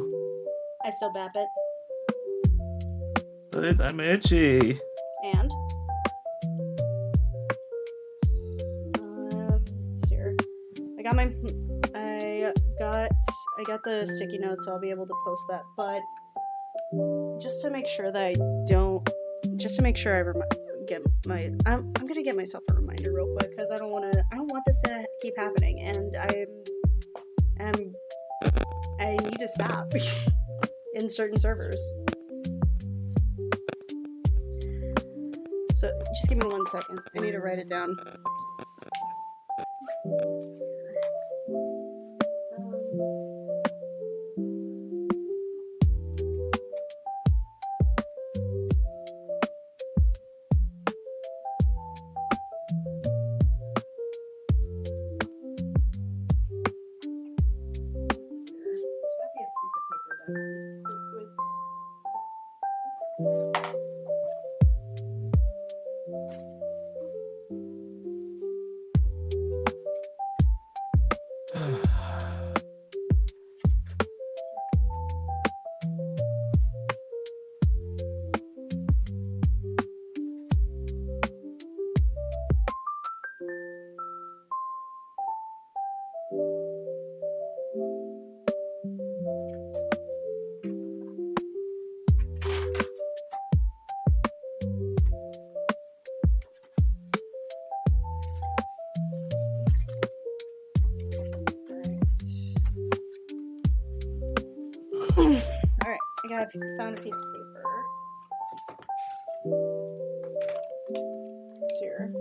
I still bap it. But I'm itchy. And? Let's see here. I got the sticky notes, so I'll be able to post that. But just to make sure that I I'm gonna get myself a reminder real quick because I don't want this to keep happening, and I need to stop in certain servers. So just give me 1 second. I need to write it down. Alright, found a piece of paper. It's here.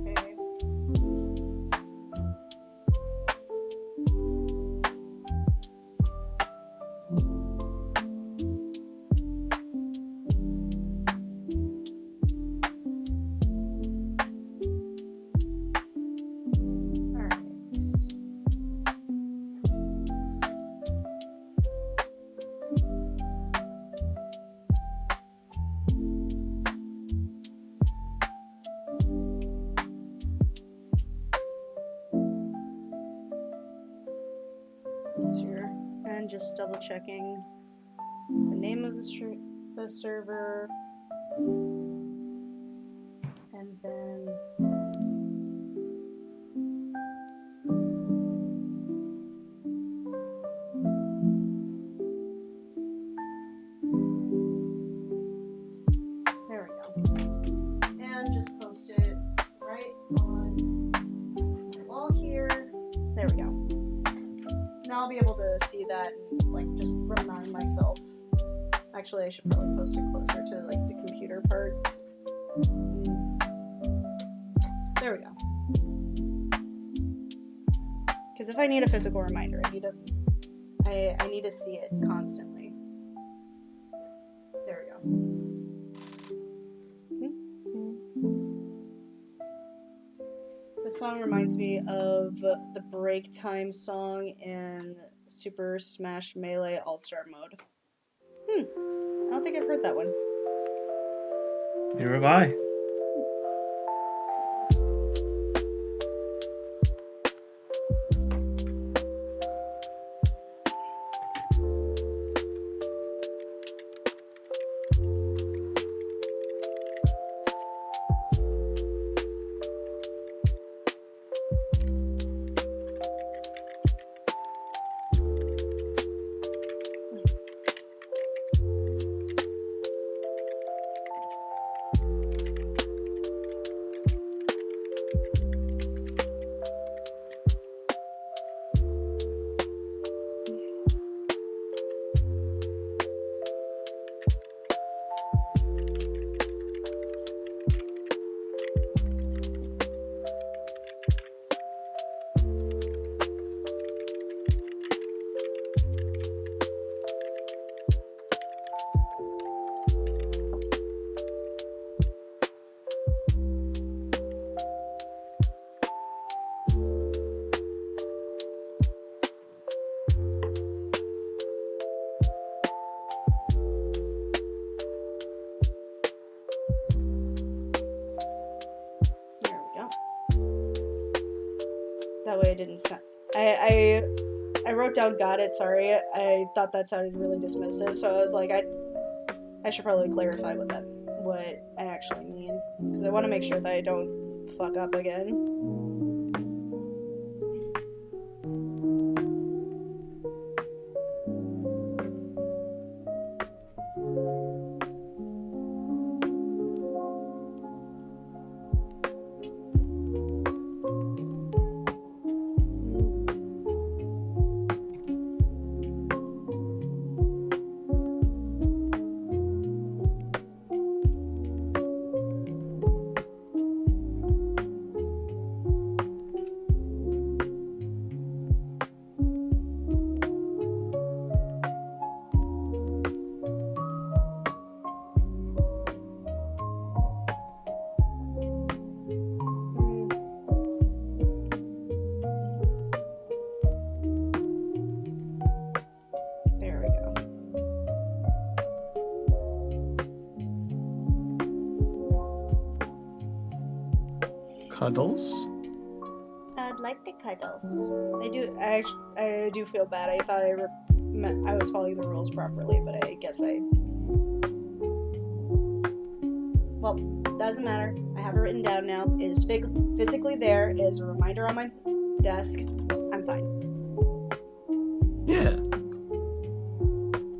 Okay. It's here. And just double checking the name of the server. And that and like just remind myself. Actually, I should probably post it closer to like the computer part. There we go. Because if I need a physical reminder, I need to see it constantly. There we go. This song reminds me of the break time song in Super Smash Melee All-Star Mode. I don't think I've heard that one. Neither have I. That way I didn't stop. I wrote down got it, sorry. I thought that sounded really dismissive, so I was like, I should probably clarify what I actually mean. Because I want to make sure that I don't fuck up again. Cuddles? I'd like the cuddles. I do feel bad. I thought I was following the rules properly, but I guess well, doesn't matter. I have it written down now. It is physically there. It is a reminder on my desk. I'm fine. Yeah.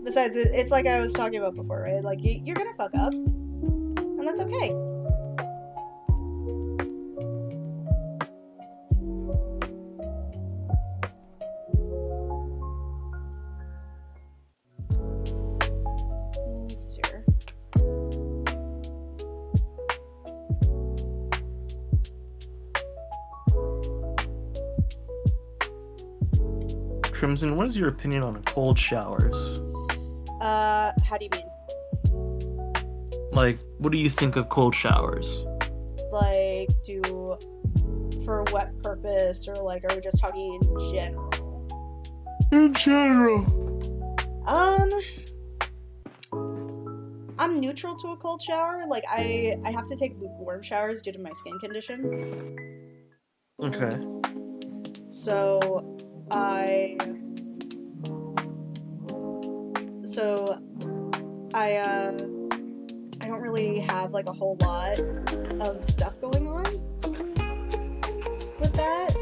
Besides, it's like I was talking about before, right? Like, you're gonna fuck up. And that's okay. Crimson, what is your opinion on cold showers? How do you mean? Like, what do you think of cold showers? Like, for what purpose, or like, are we just talking in general? In general. I'm neutral to a cold shower. Like, I have to take lukewarm showers due to my skin condition. Okay. So, I don't really have like a whole lot of stuff going on with that.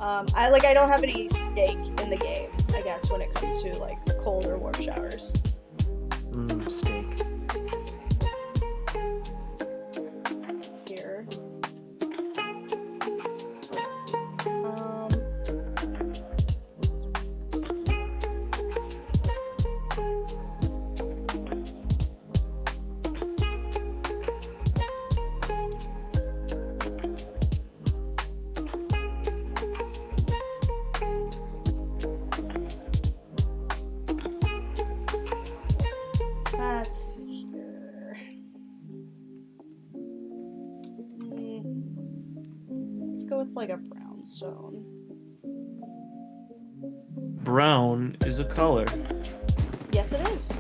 I don't have any stake in the game, I guess, when it comes to like cold or warm showers. Steak. Let's see here. go with like a brownstone. Brown is a color. Yes, it is.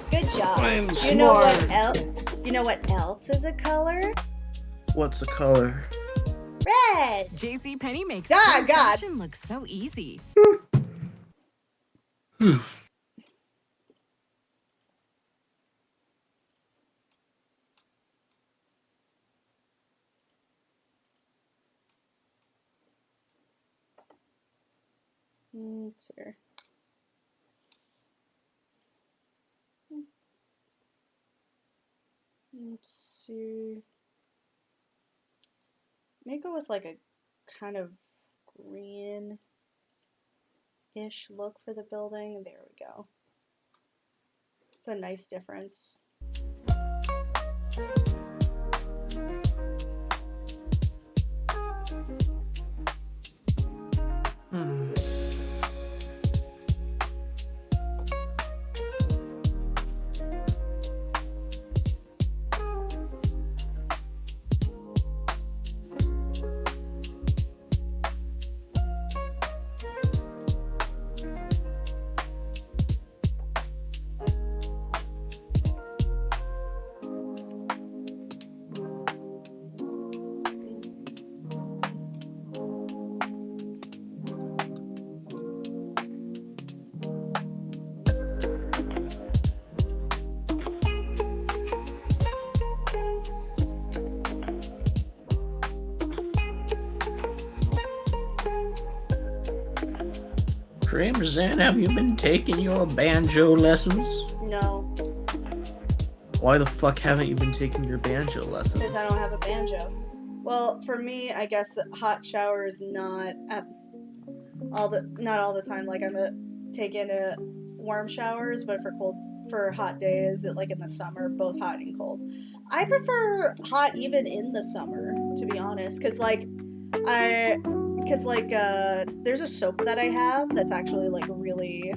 Good job. I'm You know what smart. else? You know what else is a color? What's a color? Red. JC Penney makes God. spring fashion look so easy. Let's see. Let's see. Maybe go with like a kind of green-ish look for the building. There we go. It's a nice difference. Crimson, have you been taking your banjo lessons? No, Why the fuck haven't you been taking your banjo lessons? because I don't have a banjo. Well, for me, I guess hot shower is not all the time. Like I'm taking warm showers, but for hot days, like in the summer, both hot and cold. I prefer hot even in the summer, to be honest, because there's a soap that I have that's actually like really.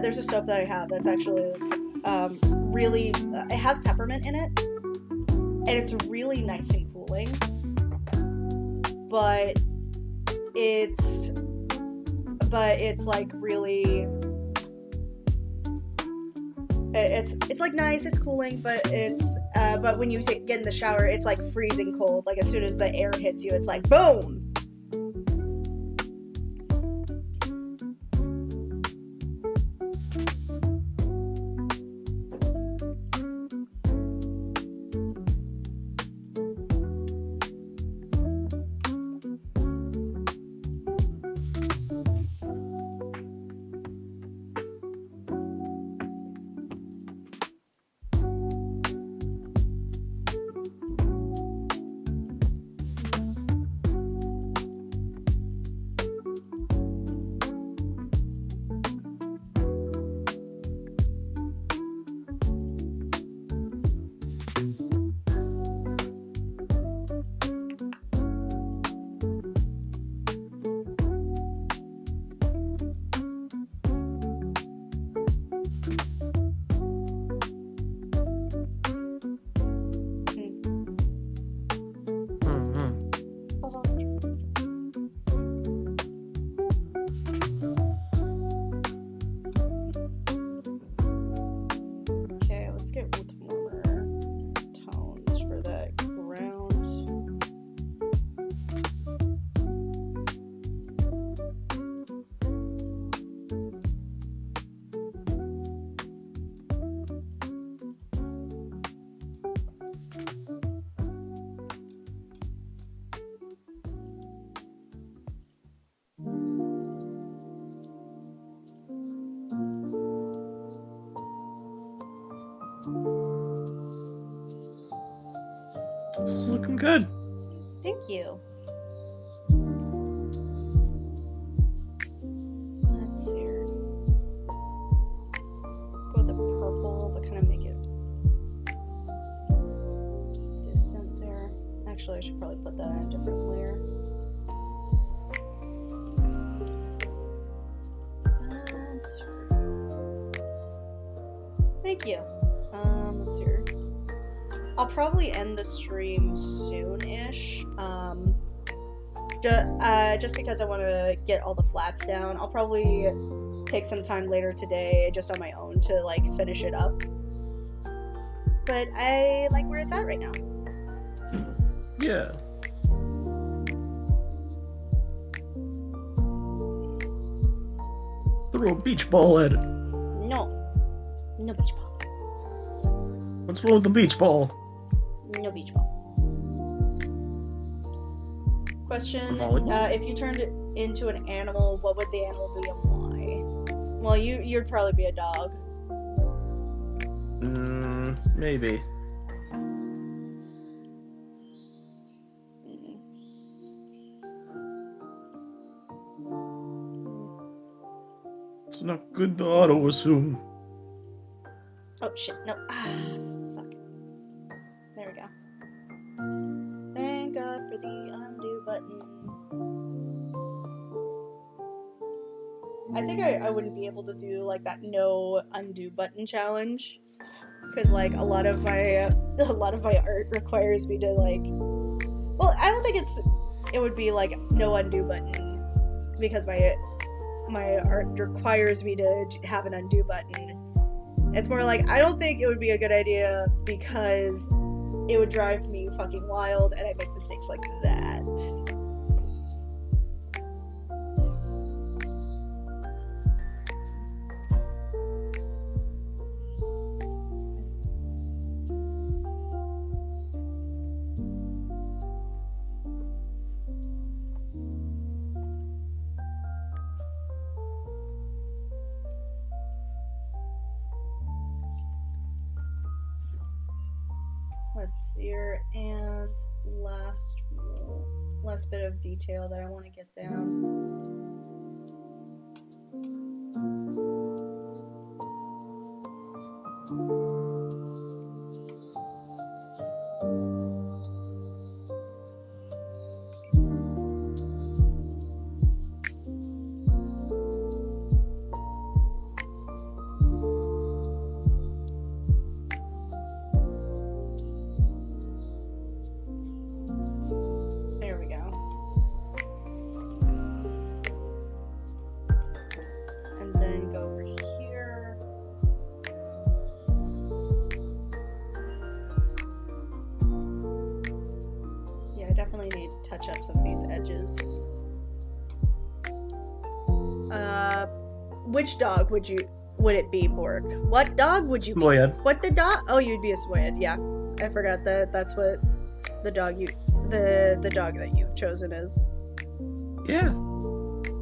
There's a soap that I have that's actually really. It has peppermint in it, and it's really nice and cooling. But it's like really. It's like nice, it's cooling, but but when you get in the shower, it's like freezing cold. Like as soon as the air hits you, it's like boom. Okay, let's get with warmer tones for that ground. This is looking good. Thank you. Let's see here. Let's go with the purple, but kind of make it distant there. Actually, I should probably put that on a different layer. Thank you. Let's see here. I'll probably end the stream soon-ish. Just because I want to get all the flats down. I'll probably take some time later today, just on my own, to like finish it up. But I like where it's at right now. Yeah. Throw a beach ball at it. No beach ball. What's wrong with the beach ball? No beach ball. Question: if you turned it into an animal, what would the animal be and why? Well, you'd probably be a dog. Maybe. It's not good to auto-assume. Oh shit, no. Fuck. There we go. Thank God for the undo button. I think I wouldn't be able to do like that no undo button challenge. Because like a lot of my art requires me to like, well, I don't think it would be like no undo button because my art requires me to have an undo button. It's more like I don't think it would be a good idea because it would drive me fucking wild and I make mistakes like that. Let's see here, and last bit of detail that I want to get down. Touch up some of these edges. Which dog would it be, Bork? What dog would you be? Samoyed. What the dog? Oh, you'd be a Samoyed, yeah. I forgot that's what the dog the dog that you've chosen is. Yeah.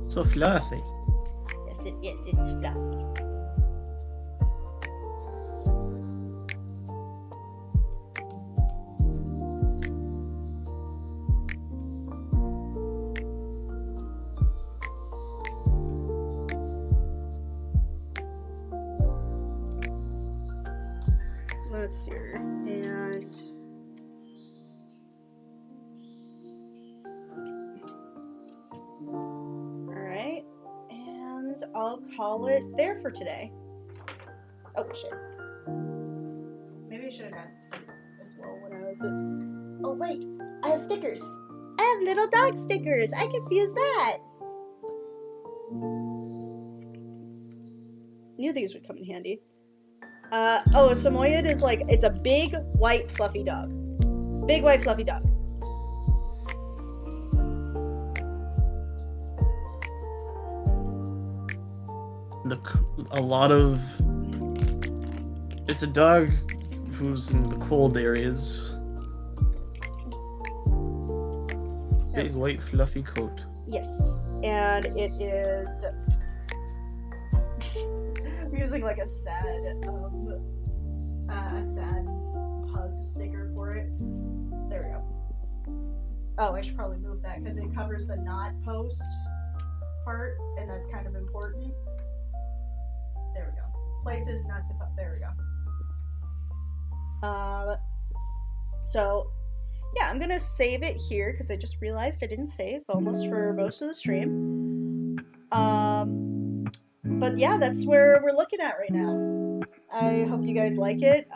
So fluffy. Yes, it's fluffy. Let's see here, and alright, and I'll call it there for today. Oh shit. Maybe I should have gotten tape as well when I was oh wait, I have stickers. I have little dog stickers. I can use that. Knew these would come in handy. A Samoyed is like, it's a big, white, fluffy dog. Big, white, fluffy dog. It's a dog who's in the cold areas. Big, white, fluffy coat. Yes, and it is... I'm using like a sad pug sticker for it. There we go. Oh, I should probably move that because it covers the not post part, and that's kind of important. There we go. Places not to post. There we go. So yeah, I'm gonna save it here because I just realized I didn't save almost for most of the stream. But yeah, that's where we're looking at right now. I hope you guys like it.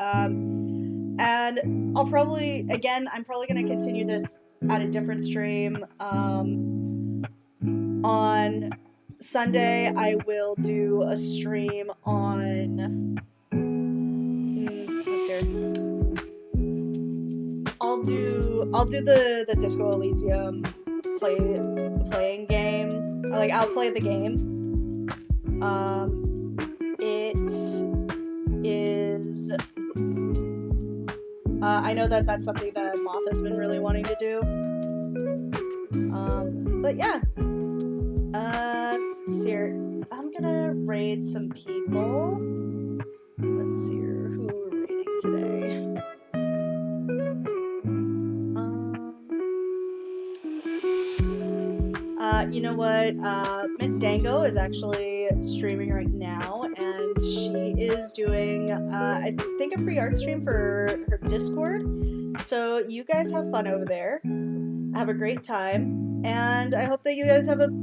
And I'm probably gonna continue this at a different stream. On Sunday, I will do a stream on. Let's hear. I'll do the Disco Elysium playing game. I'll play the game. It is. I know that's something that Moth has been really wanting to do. But yeah. Let's see here. I'm gonna raid some people. Let's see here. Who we're raiding today. You know what? Mint Dango is actually streaming right now, and she is doing, I think, a free art stream for her Discord. So you guys have fun over there. Have a great time, and I hope you guys have fun.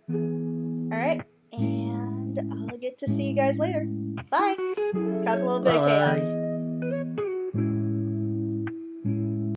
All right, and I'll get to see you guys later. Bye. Cause a little bit of chaos.